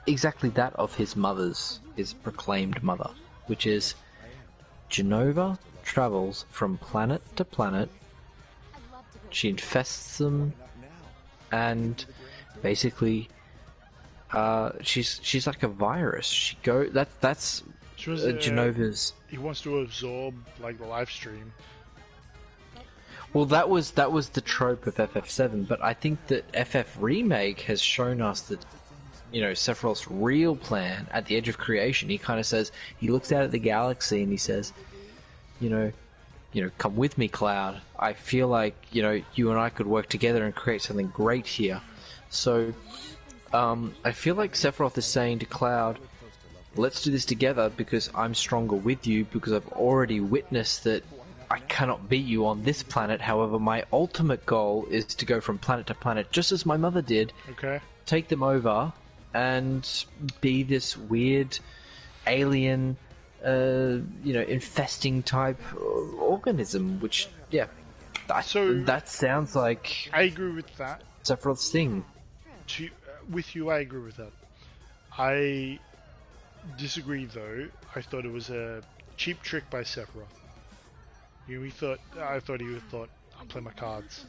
exactly that of his mother's, his proclaimed mother, which is Genova travels from planet to planet. She infests them, and basically, she's like a virus. That's Genova's. He wants to absorb like the live stream. Well, that was the trope of FF7, but I think that FF Remake has shown us that, Sephiroth's real plan at the edge of creation. He kind of says, he looks out at the galaxy and he says, come with me, Cloud. I feel like, you and I could work together and create something great here. So, I feel like Sephiroth is saying to Cloud, let's do this together because I'm stronger with you, because I've already witnessed that I cannot beat you on this planet. However, my ultimate goal is to go from planet to planet, just as my mother did. Okay. Take them over and be this weird alien, infesting type organism. Which, yeah, that sounds like. I agree with that. Sephiroth's thing. With you, I agree with that. I disagree, though. I thought it was a cheap trick by Sephiroth. I thought he thought, I'll play my cards.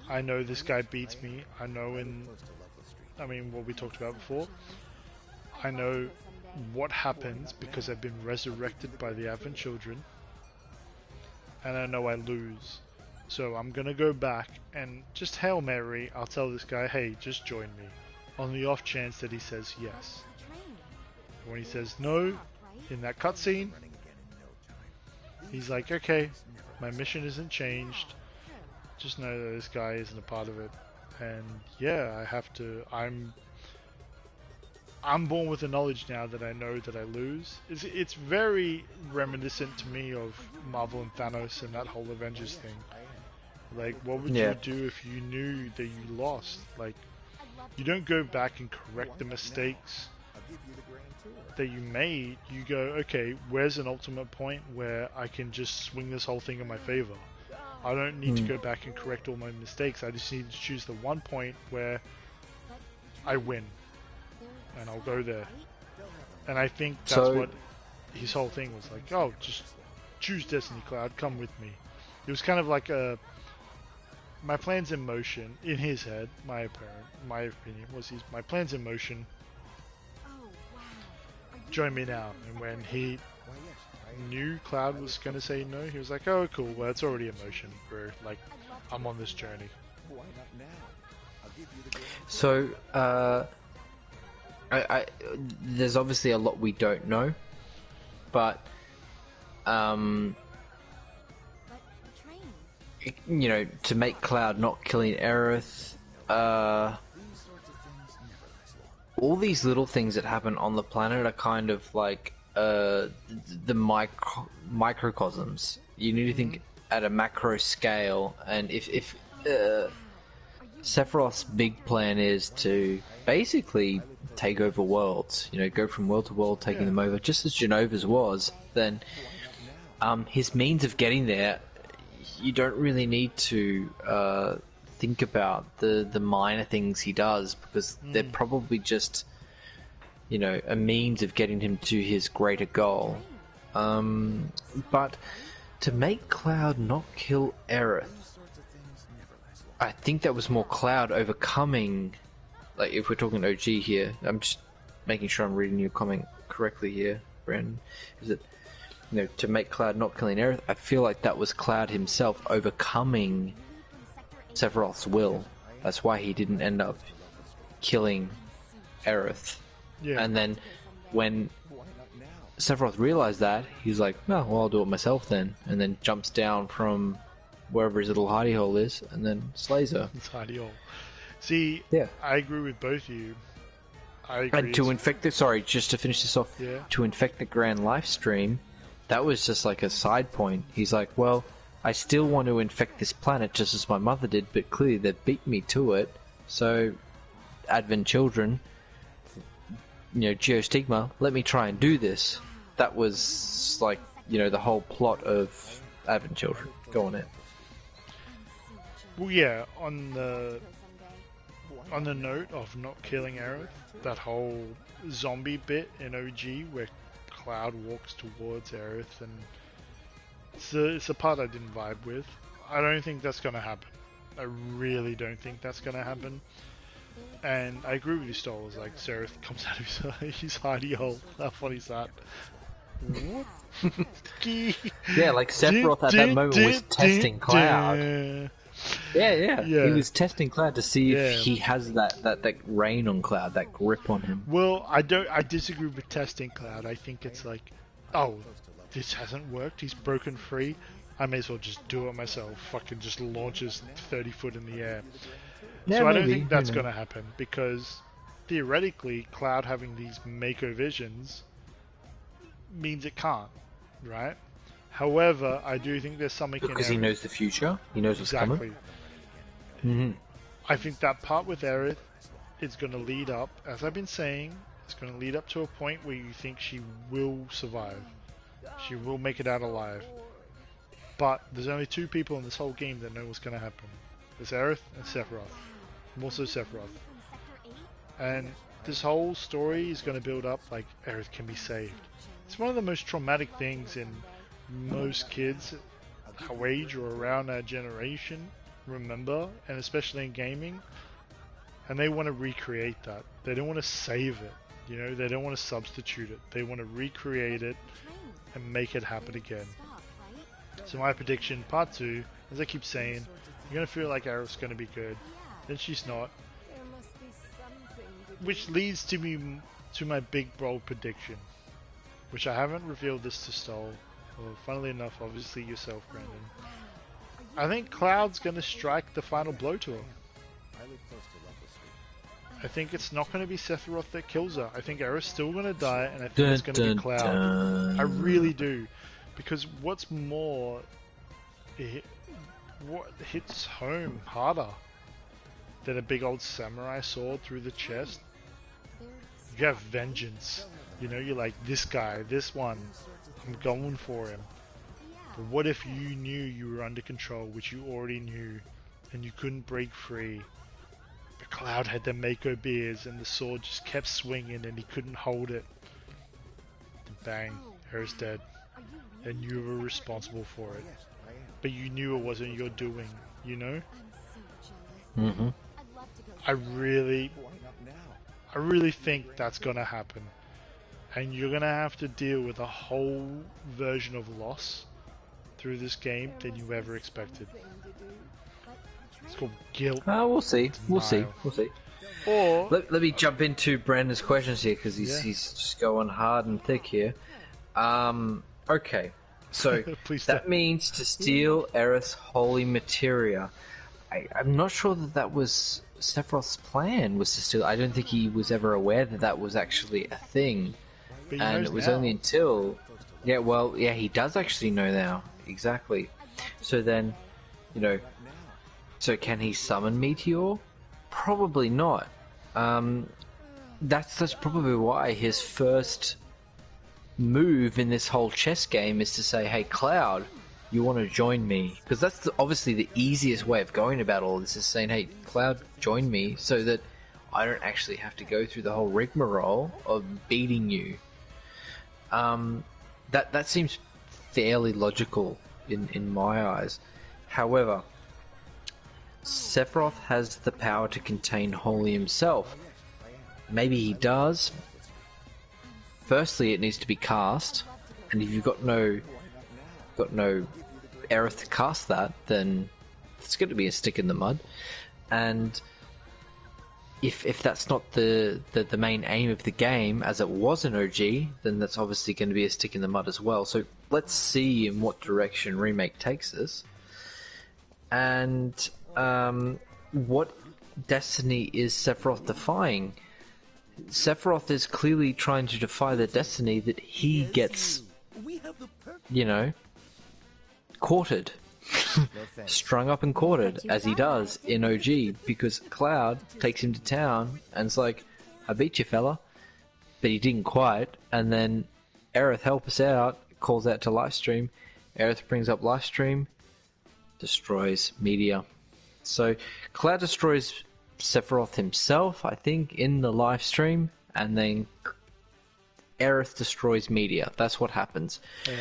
I know this guy beats me. I know what we talked about before. I know what happens because I've been resurrected by the Advent Children. And I know I lose. So I'm gonna go back and just Hail Mary, I'll tell this guy, hey, just join me. On the off chance that he says yes. And when he says no, in that cutscene, he's like, okay, my mission isn't changed. Just know that this guy isn't a part of it. And yeah, I'm born with the knowledge now that I know that I lose. It's very reminiscent to me of Marvel and Thanos and that whole Avengers thing. Like, what would you do if you knew that you lost? Like, You don't go back and correct the mistakes that you made. You go, okay, where's an ultimate point where I can just swing this whole thing in my favor? I don't need to go back and correct all my mistakes. I just need to choose the one point where I win, and I'll go there. And I think that's what his whole thing was like. Oh, just choose Destiny, Cloud. Come with me. It was kind of like my plan's in motion in his head. My opinion was my plan's in motion. Join me now. And when he knew Cloud was gonna say no, he was like, "Oh, cool. Well, it's already in motion, bro. Like, I'm on this journey." So, there's obviously a lot we don't know, but you know, to make Cloud not killing Aerith, all these little things that happen on the planet are kind of like the microcosms. You need to think at a macro scale, and if Sephiroth's big plan is to basically take over worlds, you know, go from world to world, taking them over, just as Genova's was, then his means of getting there, you don't really need to think about the minor things he does, because they're probably just, you know, a means of getting him to his greater goal. But to make Cloud not kill Aerith, I think that was more Cloud overcoming, like if we're talking OG here, I'm just making sure I'm reading your comment correctly here, Brandon, is it, you know, to make Cloud not killing Aerith, I feel like that was Cloud himself overcoming Sephiroth's will. That's why he didn't end up killing Aerith. Yeah. And then when Sephiroth realized that, he's like, "No, well, I'll do it myself then," and then jumps down from wherever his little hidey hole is, and then slays her. It's hidey hole. See, I agree with both of you. I agree. And to infect the, sorry, just to finish this off, to infect the grand life stream, that was just like a side point. He's like, well, I still want to infect this planet just as my mother did, but clearly they beat me to it. So, Advent children, you know, Geostigma, let me try and do this. That was like, you know, the whole plot of Advent children. Go on it. Well, yeah, on the note of not killing Aerith, that whole zombie bit in OG where Cloud walks towards Aerith, and it's a part I didn't vibe with. I don't think that's gonna happen. I really don't think that's gonna happen. And I agree with you, Stoll. Like, Aerith comes out of his hidey hole. How funny is that? Yeah, like Sephiroth at that moment was testing Cloud. Yeah. He was testing Cloud to see if he has that reign on Cloud, that grip on him. Well, I disagree with testing Cloud. I think it's like, oh, this hasn't worked. He's broken free. I may as well just do it myself. Fucking just launches 30 foot in the air. Yeah, so maybe, I don't think that's going to happen, because theoretically, Cloud having these Mako visions means it can't, right? However, I do think there's something because he knows the future. He knows what's coming. Mm-hmm. I think that part with Aerith is going to lead up, as I've been saying, it's going to lead up to a point where you think she will survive. She will make it out alive. But there's only two people in this whole game that know what's going to happen. There's Aerith and Sephiroth. More so Sephiroth. And this whole story is going to build up like Aerith can be saved. It's one of the most traumatic things in most kids our age or around our generation remember, and especially in gaming. And they want to recreate that. They don't want to save it. You know, they don't want to substitute it. They want to recreate it and make it happen again. So my prediction, part 2, as I keep saying, you're going to feel like Aerith's going to be good. Then she's not. Which leads to me to my big bold prediction, which I haven't revealed this to Stoll, or funnily enough, obviously yourself, Brandon. I think Cloud's going to strike the final blow to her. I think it's not going to be Sephiroth that kills her. I think Aerith's still going to die, and I think it's going to be Cloud. I really do. Because what's more, what hits home harder then a big old samurai sword through the chest. You have vengeance. You know, you're like, this guy, this one, I'm going for him. But what if you knew you were under control, which you already knew, and you couldn't break free? But Cloud had the Mako beers, and the sword just kept swinging, and he couldn't hold it. And bang, Aerith's dead. And you were responsible for it. But you knew it wasn't your doing, you know? Mm-hmm. I really think that's gonna happen. And you're gonna have to deal with a whole version of loss through this game than you ever expected. It's called guilt. We'll see. We'll see. We'll see. Or Let me jump into Brandon's questions here because he's just going hard and thick here. Okay, so Please that don't. means to steal Aerith's holy materia. I'm not sure that was Sephiroth's plan, was to steal. I don't think he was ever aware that was actually a thing. But he And knows it was now. only until... Yeah, he does actually know now. Exactly. So then, so can he summon Meteor? Probably not. That's probably why his first move in this whole chess game is to say, hey, Cloud, you want to join me? Because that's obviously the easiest way of going about all this, is saying, hey, Cloud, join me, so that I don't actually have to go through the whole rigmarole of beating you. That seems fairly logical in my eyes. However, Sephiroth has the power to contain Holy himself. Maybe he does. Firstly, it needs to be cast, and if you've got no Aerith to cast that, then it's going to be a stick in the mud. And if that's not the main aim of the game, as it was in OG, then that's obviously going to be a stick in the mud as well. So let's see in what direction Remake takes us. And what destiny is Sephiroth defying? Sephiroth is clearly trying to defy the destiny that he gets, courted. Strung up and courted, as he does in OG, because Cloud takes him to town and's like, I beat you, fella. But he didn't quite, and then Aerith, help us out, calls out to Livestream. Aerith brings up Livestream, destroys Meteor. So Cloud destroys Sephiroth himself, I think, in the Livestream, and then Aerith destroys Meteor. That's what happens. Yeah.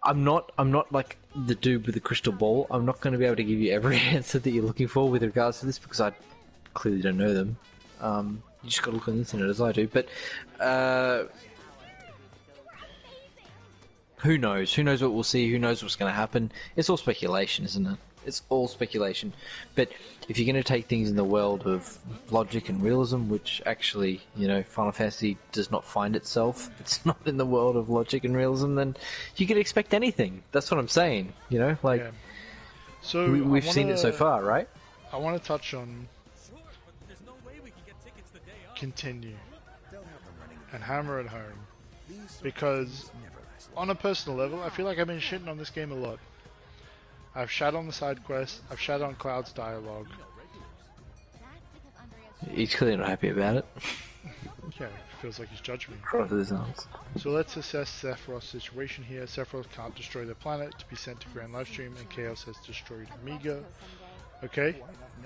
I'm not like the dude with the crystal ball. I'm not going to be able to give you every answer that you're looking for with regards to this, because I clearly don't know them. You just got to look on the internet as I do. But who knows? Who knows what we'll see? Who knows what's going to happen? It's all speculation, isn't it? It's all speculation. But if you're going to take things in the world of logic and realism, which actually, Final Fantasy does not find itself, it's not in the world of logic and realism, then you can expect anything. That's what I'm saying, Yeah. So We've seen it so far, right? I want to touch on continue and hammer it home, because on a personal level, I feel like I've been shitting on this game a lot. I've shat on the side quest, I've shat on Cloud's dialogue. He's clearly not happy about it. Yeah, it feels like he's judging me. Cross his arms. So let's assess Sephiroth's situation here. Sephiroth can't destroy the planet to be sent to Grand Livestream, and Chaos has destroyed Amiga. Okay,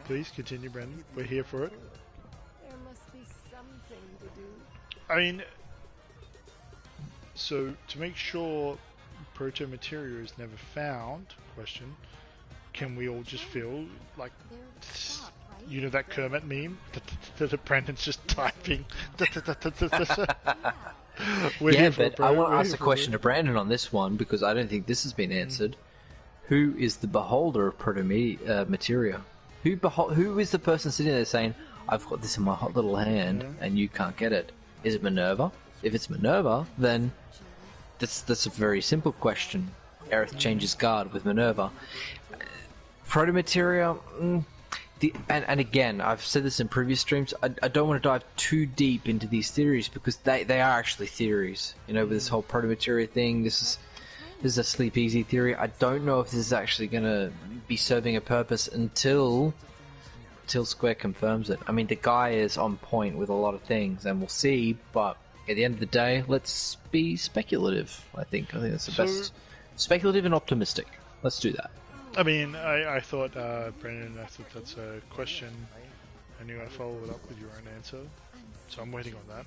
please continue, Brendan. We're here for it. There must be something to do. I mean, so to make sure proto-materia is never found, question, can we all just feel like, that Kermit meme that Brandon's just typing? Yeah, but I want to ask a question to Brandon on this one, because I don't think this has been answered. Who is the beholder of proto-materia? Who is the person sitting there saying, I've got this in my hot little hand and you can't get it? Is it Minerva? If it's Minerva, then that's a very simple question. Aerith changes guard with Minerva. Proto-materia, and again, I've said this in previous streams, I don't want to dive too deep into these theories, because they are actually theories. With this whole proto-materia thing, this is a sleep easy theory. I don't know if this is actually going to be serving a purpose until Teal Square confirms it. I mean, the guy is on point with a lot of things, and we'll see, but at the end of the day, let's be speculative, I think that's the best. Speculative and optimistic. Let's do that. I mean, I thought, Brendan, I thought that's a question, and you want to follow it up with your own answer, so I'm waiting on that.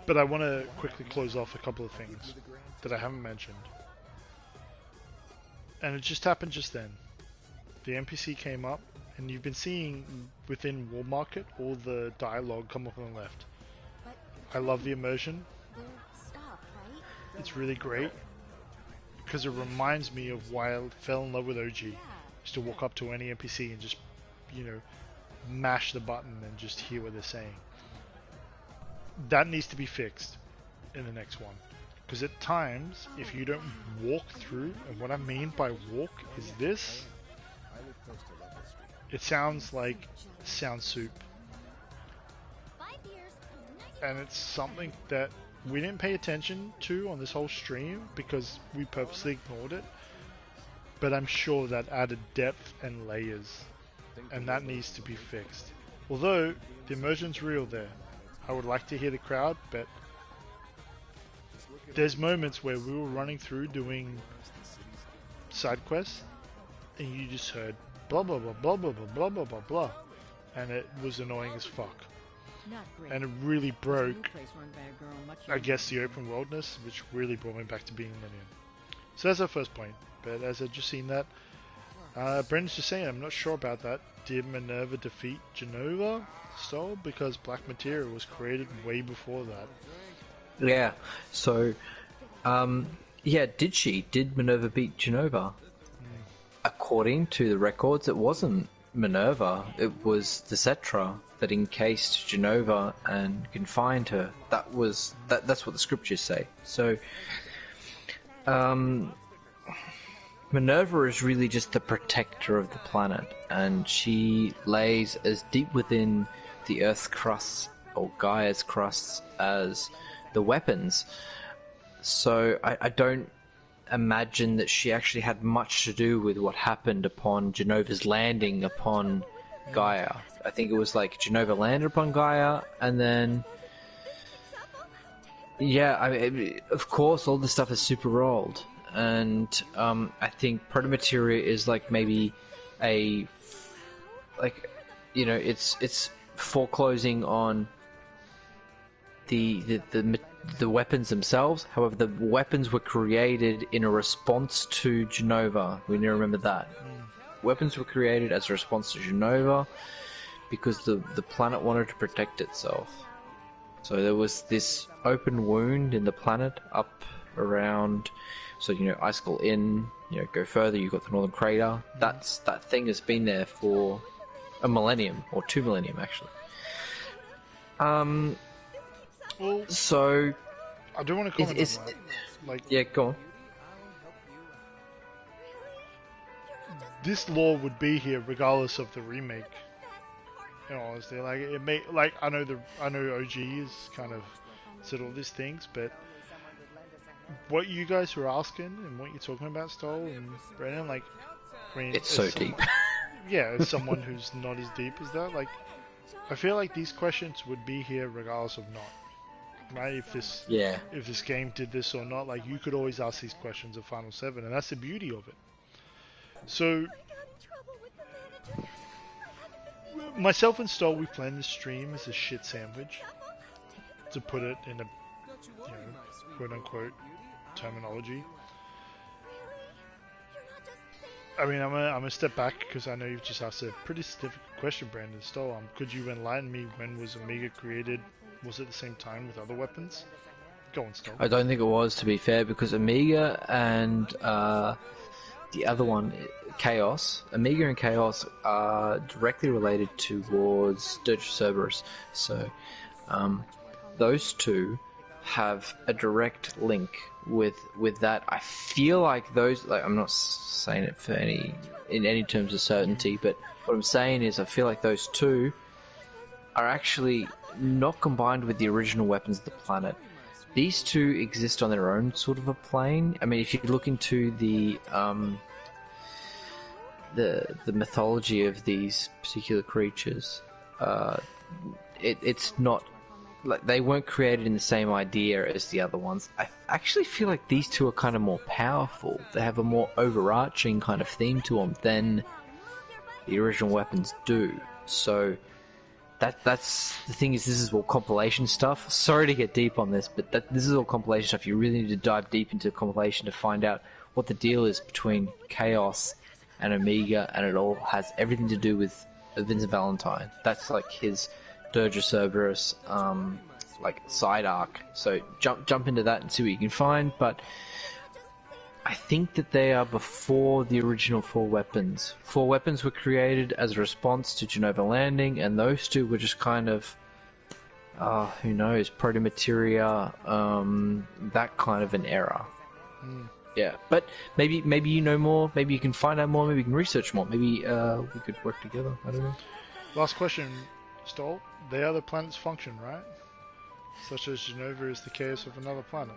But I want to quickly close off a couple of things that I haven't mentioned. And it just happened just then. The NPC came up, and you've been seeing within WALLARKET all the dialogue come up on the left. I love the immersion. It's really great, because it reminds me of why I fell in love with OG. Just to walk up to any NPC and just, you know, mash the button and just hear what they're saying. That needs to be fixed in the next one. Because at times, if you don't walk through, and what I mean by walk is this, it sounds like sound soup. And it's something that we didn't pay attention to on this whole stream because we purposely ignored it. But I'm sure that added depth and layers, and that needs to be fixed. Although the immersion's real there. I would like to hear the crowd, but there's moments where we were running through doing side quests, and you just heard blah blah blah blah blah blah blah blah blah blah, and it was annoying as fuck. And it really broke, I guess, the open worldness, which really brought me back to being Millennium. So that's our first point. But as I've just seen that, Brendan's just saying, I'm not sure about that. Did Minerva defeat Genova? So, because Black Materia was created way before that. Yeah, so, yeah, did Minerva beat Genova? According to the records, it wasn't Minerva, it was the Cetra that encased Genova and confined her. That's what the scriptures say. So, Minerva is really just the protector of the planet, and she lays as deep within the Earth's crust, or Gaia's crusts, as the weapons. So I don't imagine that she actually had much to do with what happened upon Genova's landing upon Gaia. I think it was like Genova landed upon Gaia, and then yeah, I mean, of course all this stuff is super old, and I think Protomateria is like maybe a, like, you know, it's foreclosing on the weapons themselves. However, the weapons were created in a response to Genova. We need to remember that. Weapons were created as a response to Genova because the planet wanted to protect itself. So there was this open wound in the planet up around, so, you know, Icicle Inn, you know, go further, you've got the Northern Crater. That thing has been there for a millennium, or 2 millennium actually. Well, so I do want to comment on that. Like, yeah, go on. This lore would be here regardless of the remake. You know, honestly, like it may, like I know OG is kind of said all these things, but what you guys were asking and what you're talking about, Stoll and Brennan, like, I mean, it's so deep. Yeah, as someone who's not as deep as that, like, I feel like these questions would be here regardless of not, right? If this game did this or not, like, you could always ask these questions of Final 7, and that's the beauty of it. So, myself and Stoll, we planned this stream as a shit sandwich, to put it in a, you know, quote-unquote terminology. I mean, I'm gonna step back because I know you've just asked a pretty significant question, Brandon Stoll. Could you enlighten me, when was Omega created? Was it the same time with other weapons? Go on, Stoll. I don't think it was, to be fair, because Omega and the other one, Chaos, Omega and Chaos are directly related towards Dirge of Cerberus. So those two have a direct link with that. I feel like those, like, I'm not saying it in any terms of certainty, but what I'm saying is I feel like those two are actually not combined with the original weapons of the planet. These two exist on their own sort of a plane. I mean, if you look into the the mythology of these particular creatures, it's not like they weren't created in the same idea as the other ones. I actually feel like these two are kind of more powerful. They have a more overarching kind of theme to them than the original weapons do. So that's the thing, is this is all compilation stuff. Sorry to get deep on this, but this is all compilation stuff. You really need to dive deep into compilation to find out what the deal is between Chaos and Omega, and it all has everything to do with Vincent Valentine. That's like his Dirge of Cerberus like side arc. So jump into that and see what you can find. But I think that they are before the original 4 weapons. 4 weapons were created as a response to Genova Landing, and those 2 were just kind of, who knows, proto-materia, that kind of an era. Yeah, but maybe you know more, maybe you can find out more, maybe you can research more, maybe we could work together, I don't know. Last question, Stoll. They are the planet's function, right? Such as Genova is the chaos of another planet.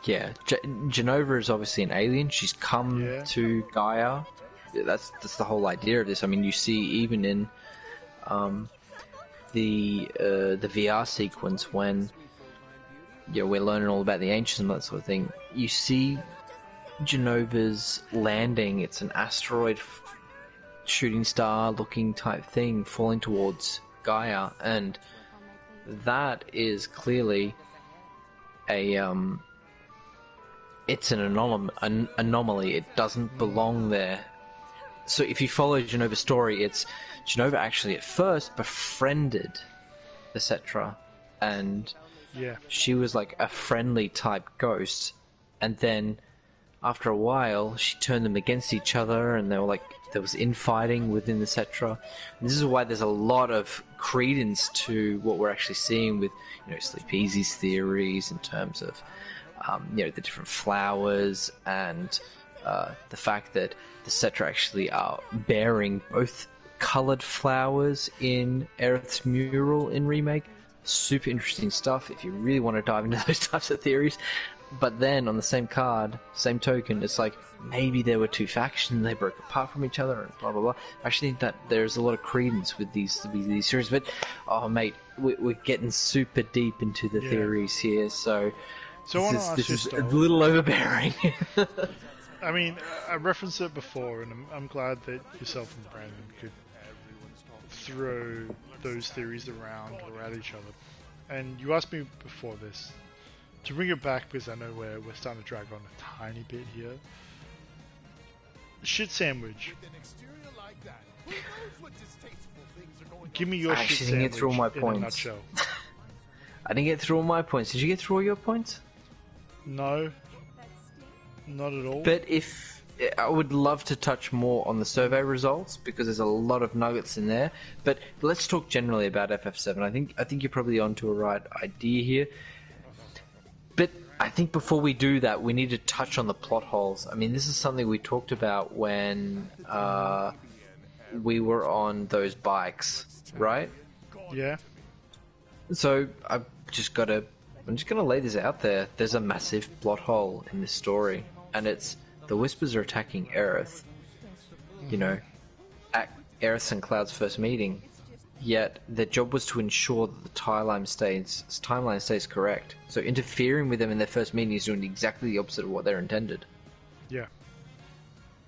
Yeah, Genova is obviously an alien. She's come to Gaia. That's the whole idea of this. I mean, you see even in the VR sequence when we're learning all about the ancients and that sort of thing. You see Genova's landing. It's an asteroid shooting star looking type thing falling towards Gaia, and that is clearly a it's an anomaly. It doesn't belong there. So if you follow Genova's story, it's Genova actually at first befriended the Cetra, and she was like a friendly type ghost, and then after a while she turned them against each other, and they were like, there was infighting within the Cetra. And this is why there's a lot of credence to what we're actually seeing with Sleep Easy's theories in terms of the different flowers, and the fact that the Cetra actually are bearing both coloured flowers in Aerith's mural in Remake. Super interesting stuff if you really want to dive into those types of theories. But then on the same card, same token, it's like maybe there were 2 factions, they broke apart from each other, and blah blah blah. I actually think that there's a lot of credence with these series. But oh mate, we're getting super deep into the theories here, so this is a little overbearing. I mean, I referenced it before, and I'm glad that yourself and Brandon could throw those theories around or at each other. And you asked me before this, to bring it back, because I know we're starting to drag on a tiny bit here. Shit sandwich. Give me your shit sandwich. I didn't get through all my points. I didn't get through all my points. Did you get through all your points? No. Not at all. But I would love to touch more on the survey results, because there's a lot of nuggets in there. But let's talk generally about FF7. I think you're probably onto a right idea here. But I think before we do that, we need to touch on the plot holes. I mean, this is something we talked about when we were on those bikes, right? Yeah. So I'm just gonna lay this out there. There's a massive plot hole in this story, and it's the Whispers are attacking Aerith. At Aerith and Cloud's first meeting. Yet their job was to ensure that the timeline stays correct. So interfering with them in their first meeting is doing exactly the opposite of what they're intended. Yeah.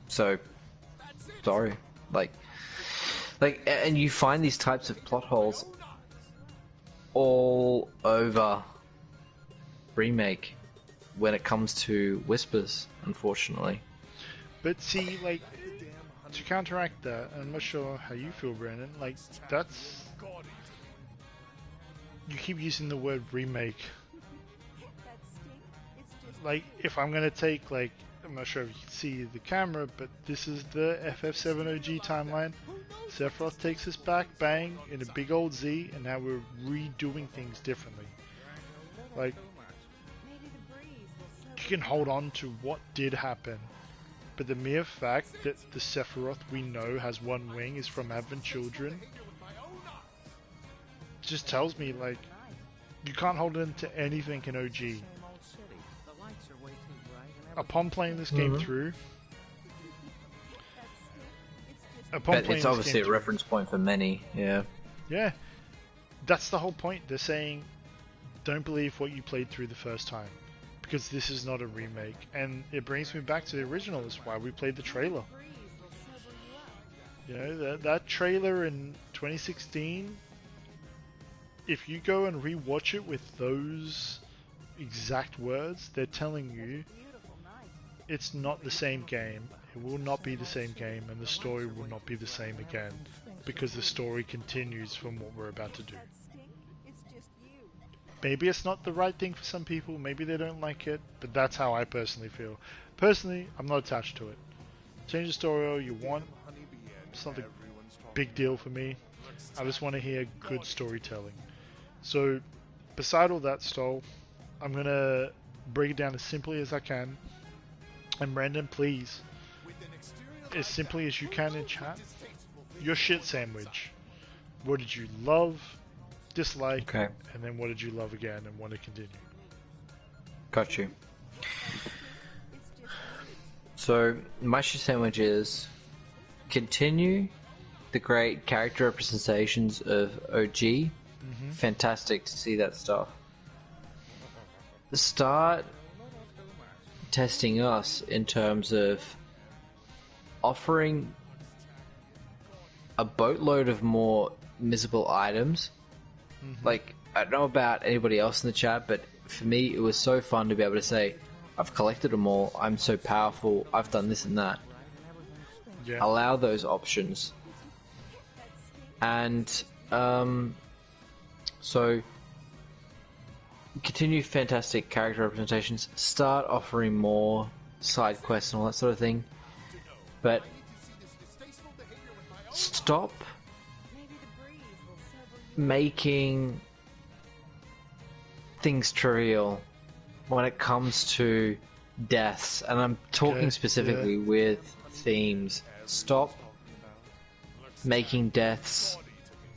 So, sorry. And you find these types of plot holes all over Remake when it comes to Whispers, unfortunately. But see, to counteract that, I'm not sure how you feel, Brandon, that's... You keep using the word remake. If I'm gonna take, I'm not sure if you can see the camera, but this is the FF7 OG timeline. Sephiroth takes us back, bang, in a big old Z, and now we're redoing things differently. You can hold on to what did happen, but the mere fact that the Sephiroth we know has one wing is from Advent Children just tells me, you can't hold on to anything in OG. Upon playing this game through, upon But playing it's this obviously game a reference point for many. Yeah. Yeah, that's the whole point. They're saying, don't believe what you played through the first time, because this is not a remake. And it brings me back to the original. That's why we played the trailer. You know, that trailer in 2016, if you go and rewatch it with those exact words, they're telling you it's not the same game. It will not be the same game, and the story will not be the same again, because the story continues from what we're about to do. Maybe it's not the right thing for some people, maybe they don't like it, but that's how I personally feel. Personally, I'm not attached to it. Change the story all you want. It's not a big deal for me. I just want to hear good storytelling. So, beside all that, Stoll, I'm going to break it down as simply as I can. And Brandon, please, as simply as you can in chat, your shit sandwich. What did you love, dislike, Okay. and then what did you love again and want to continue? Got you. So, my shit sandwich is continue the great character representations of OG. Fantastic to see that stuff. Start testing us in terms of offering a boatload of more miserable items. Like, I don't know about anybody else in the chat, but for me it was so fun to be able to say, I've collected them all, I'm so powerful, I've done this and that. Yeah. Allow those options. And so continue fantastic character representations, start offering more side quests and all that sort of thing, but stop making things trivial when it comes to deaths, and I'm talking specifically with themes. Stop making deaths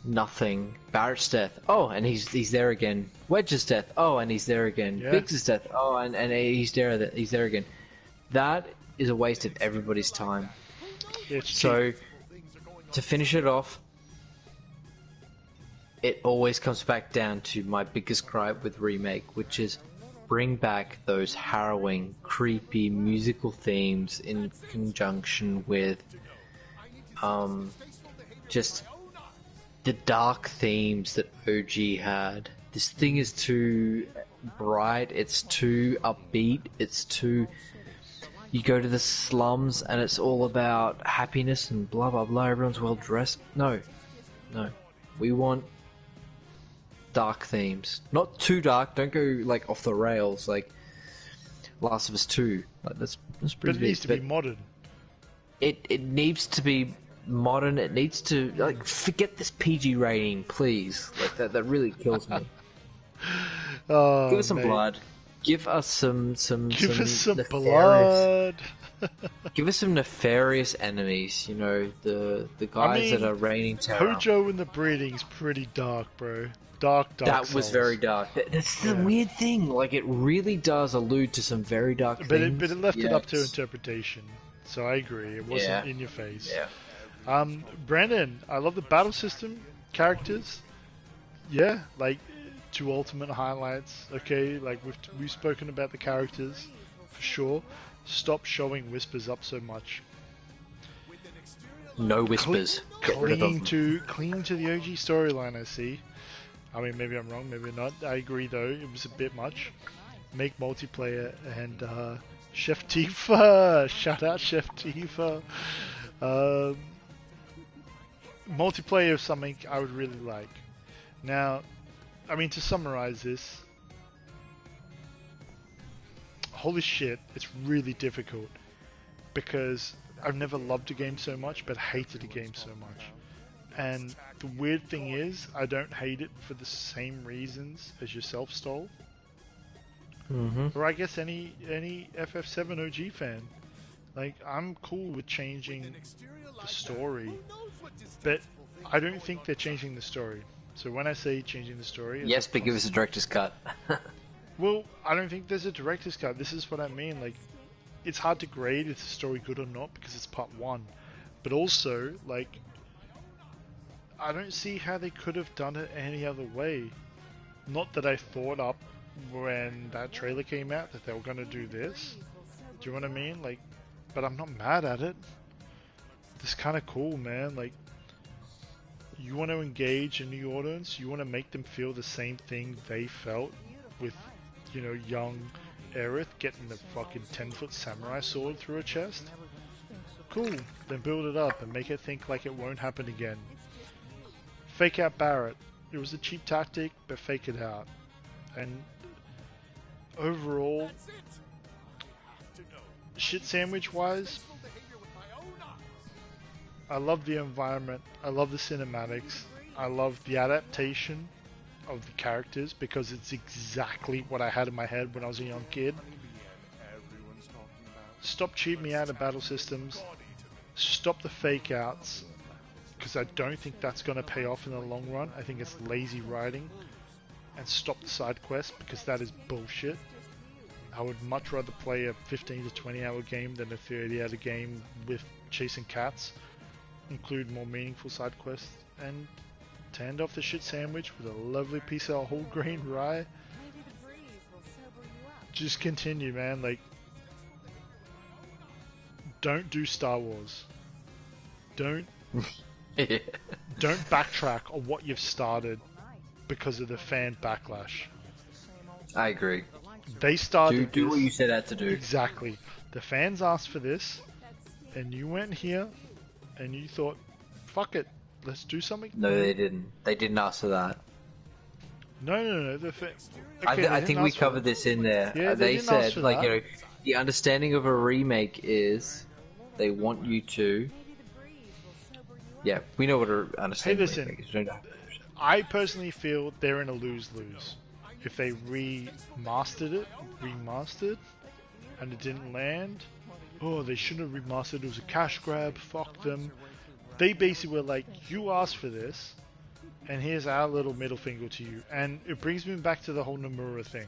nothing. Barrett's death, oh, and he's there again. Wedge's death, oh, and he's there again. Biggs' death, oh, and he's there again. That is a waste of everybody's time. So, to finish it off, it always comes back down to my biggest gripe with Remake, which is bring back those harrowing, creepy musical themes in conjunction with just the dark themes that OG had. This thing is too bright, it's too upbeat, it's too... You go to the slums and it's all about happiness and blah blah blah, everyone's well dressed. No. We want dark themes. Not too dark, don't go like off the rails like Last of Us 2. Like, that's pretty But it needs to be modern. It needs to be modern, it needs to, like, forget this PG rating, please. Like, that really kills me. Oh, give us some mate. blood. Give us some Give us some nefarious, blood. give us some nefarious enemies, you know, the guys that are reigning terror. Hojo and the Breeding's pretty dark, bro. Dark That was souls. very dark. That's the weird thing. Like, it really does allude to some very dark But things. it left it up to Yes. interpretation. So I agree. It wasn't in your face. Yeah. Brandon, I love the battle system, characters. Yeah, like 2 ultimate highlights. Okay, like we've spoken about the characters for sure. Stop showing whispers up so much. No whispers. Get rid of them. Cling to the OG storyline. I see. I mean, maybe I'm wrong, maybe not. I agree though, it was a bit much. Make multiplayer and Chef Tifa! Shout out Chef Tifa! Multiplayer is something I would really like. Now, I mean, to summarize this, holy shit, it's really difficult because I've never loved a game so much but hated a game so much. And the weird thing is, I don't hate it for the same reasons as yourself, Stoll. Or I guess any FF7 OG fan. Like, I'm cool with changing the story, but I don't think they're changing the story. So when I say changing the story... Yes, but give us a director's cut. Well, I don't think there's a director's cut. This is what I mean. Like, it's hard to grade is the story good or not because it's part 1. But also, like, I don't see how they could have done it any other way. Not that I thought up when that trailer came out that they were gonna do this. Do you know what I mean? Like, but I'm not mad at it. It's kind of cool, man. Like, you want to engage a new audience, you want to make them feel the same thing they felt with, you know, young Aerith getting the fucking 10-foot samurai sword through her chest. Cool, then build it up and make it think like it won't happen again. Fake out Barret. It was a cheap tactic, but fake it out. And overall, shit sandwich wise, I love the environment, I love the cinematics, I love the adaptation of the characters because it's exactly what I had in my head when I was a young kid. Stop cheating me out of battle systems, stop the fake outs, because I don't think that's going to pay off in the long run. I think it's lazy writing. And stop the side quest because that is bullshit. I would much rather play a 15 to 20 hour game than a 30 hour game with chasing cats. Include more meaningful side quests and to end off the shit sandwich with a lovely piece of whole grain rye. Just continue, man. Like, don't do Star Wars. Don't backtrack on what you've started because of the fan backlash. I agree. They started do this. what you set out to do. Exactly. The fans asked for this, and you went here, and you thought, fuck it, let's do something. No, they didn't. They didn't ask for that. No. I think we covered this in there. Yeah, they didn't ask said, for like, that. you know, the understanding of a remake is they want you to. Yeah, we know what an understanding of a remake is. We don't know. I personally feel they're in a lose-lose. If they remastered, and it didn't land, oh, they shouldn't have remastered, it was a cash grab, fuck them. They basically were like, you asked for this, and here's our little middle finger to you. And it brings me back to the whole Nomura thing.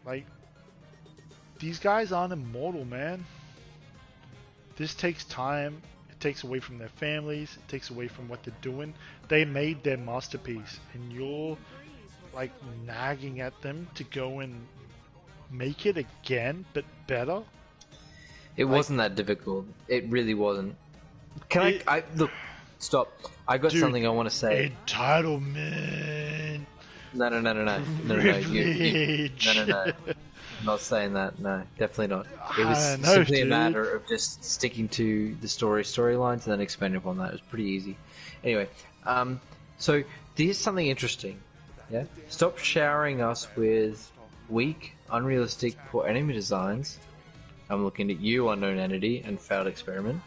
Like, these guys aren't immortal, man. This takes time. It takes away from their families. It takes away from what they're doing. They made their masterpiece, and you're like nagging at them to go and make it again, but better. It wasn't that difficult. It really wasn't. Can I look? Stop. I got something I want to say. Entitlement. No. No. I'm not saying that. No, definitely not. It was simply a matter of just sticking to the storylines and then expanding upon that. It was pretty easy. Anyway, so here's something interesting. Yeah, stop showering us with weak, unrealistic, poor enemy designs. I'm looking at you, Unknown Entity, and Failed Experiment.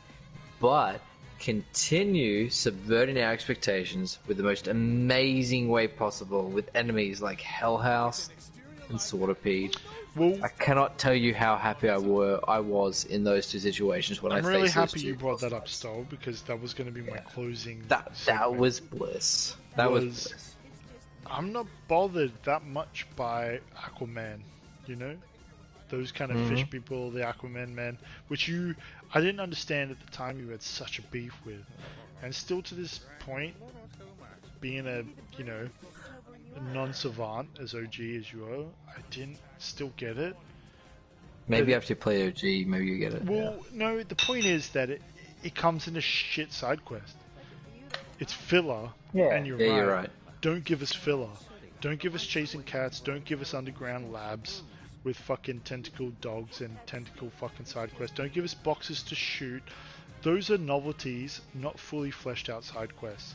But continue subverting our expectations with the most amazing way possible with enemies like Hell House and Swordipede. Well, I cannot tell you how happy I was in those two situations when I faced I'm really those happy two you brought that up, Stoll, because that was going to be my closing. That was bliss. That was bliss. I'm not bothered that much by Aquaman, you know? Those kind of fish people, the Aquaman man, which I didn't understand at the time you had such a beef with. And still to this point, being a non-savant as OG as you are, I didn't still get it. Maybe after you play OG, maybe you get it. Well, no, the point is that it comes in a shit side quest. It's filler, and you're right. Don't give us filler. Don't give us chasing cats. Don't give us underground labs with fucking tentacle dogs and tentacle fucking side quests. Don't give us boxes to shoot. Those are novelties, not fully fleshed out side quests.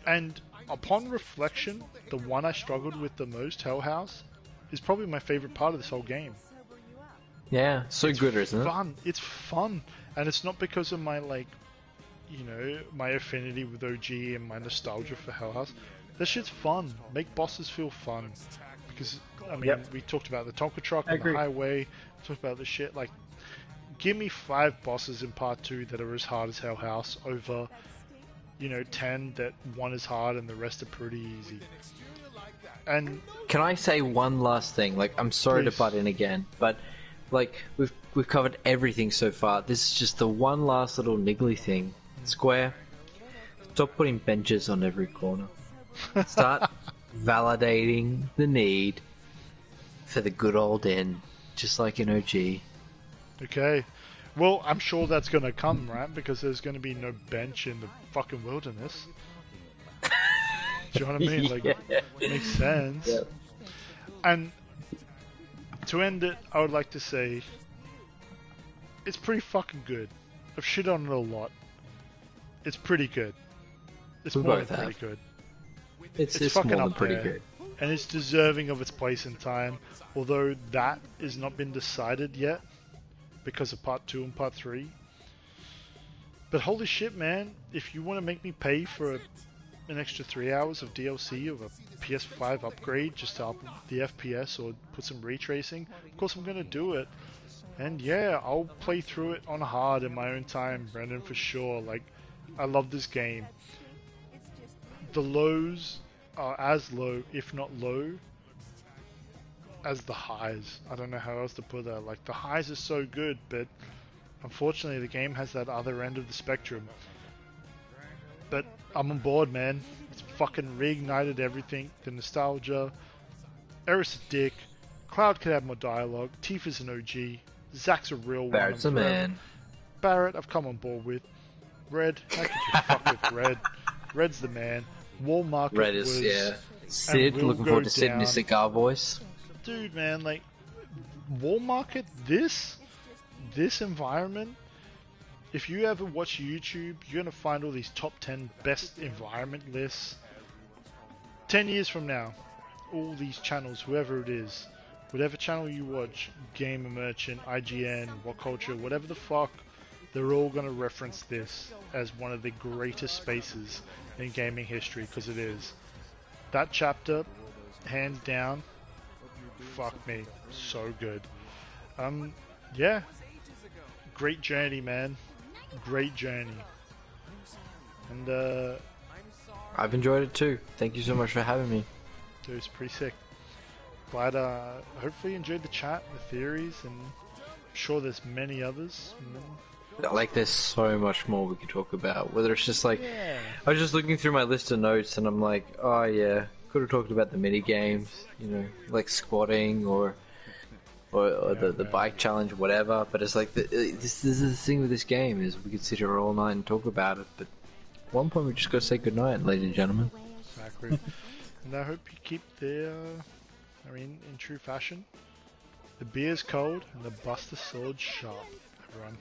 And upon reflection, the one I struggled with the most, Hell House, is probably my favorite part of this whole game. Yeah, so good, isn't it? Fun. It's fun, and it's not because of my my affinity with OG and my nostalgia for Hell House. That shit's fun. Make bosses feel fun. Because, I mean, we talked about the Tonka truck on the highway. We talked about the shit. Like, give me 5 bosses in part 2 that are as hard as Hell House over, 10 that one is hard and the rest are pretty easy. And can I say one last thing? Like, I'm sorry to butt in again, but like we've covered everything so far. This is just the one last little niggly thing. Square, stop putting benches on every corner. Start validating the need for the good old inn, just like in OG. Okay. Well, I'm sure that's going to come, right? Because there's going to be no bench in the fucking wilderness. Do you know what I mean? Like, makes sense. Yep. And to end it, I would like to say it's pretty fucking good. I've shit on it a lot. It's pretty good. It's We more both than pretty have. good. It's fucking more than up pretty there. good. And it's deserving of its place in time, although that has not been decided yet because of part 2 and part 3. But holy shit, man, if you want to make me pay for an extra 3 hours of DLC of a PS5 upgrade just to up the FPS or put some ray tracing, of course I'm going to do it. And yeah, I'll play through it on hard in my own time, Brendan, for sure. Like, I love this game. The lows are as low, if not low, as the highs. I don't know how else to put that. Like, the highs are so good, but unfortunately the game has that other end of the spectrum. But I'm on board, man. It's fucking reignited everything. The nostalgia. Eris a dick. Cloud could have more dialogue. Tifa's an OG. Zach's a real one. Barrett's a man. Barrett, I've come on board with. Red, how could you fuck with Red? Red's the man. WALLARKET Red is, was, yeah. Sid, will looking go forward to Sid in his down. cigar voice. Dude, man, like, WALLARKET, this environment, if you ever watch YouTube, you're gonna find all these top 10 best environment lists. 10 years from now, all these channels, whoever it is, whatever channel you watch, Gamer Merchant, IGN, What Culture, whatever the fuck, they're all gonna reference this as one of the greatest spaces in gaming history, because it is. That chapter, hands down, fuck me, so good. Yeah, great journey, man. Great journey. And I've enjoyed it too. Thank you so much for having me. it was pretty sick. Glad, hopefully you enjoyed the chat, the theories, and I'm sure there's many others. Like, there's so much more we could talk about. Whether it's just like, Yeah. I was just looking through my list of notes and I'm like, oh yeah, could have talked about the mini games, you know, like squatting or the bike challenge, whatever. But it's like this is the thing with this game is we could sit here all night and talk about it. But at one point we just got to say goodnight, ladies and gentlemen. Exactly. And I hope you keep the, in true fashion, the beer's cold and the Buster Sword sharp, everyone.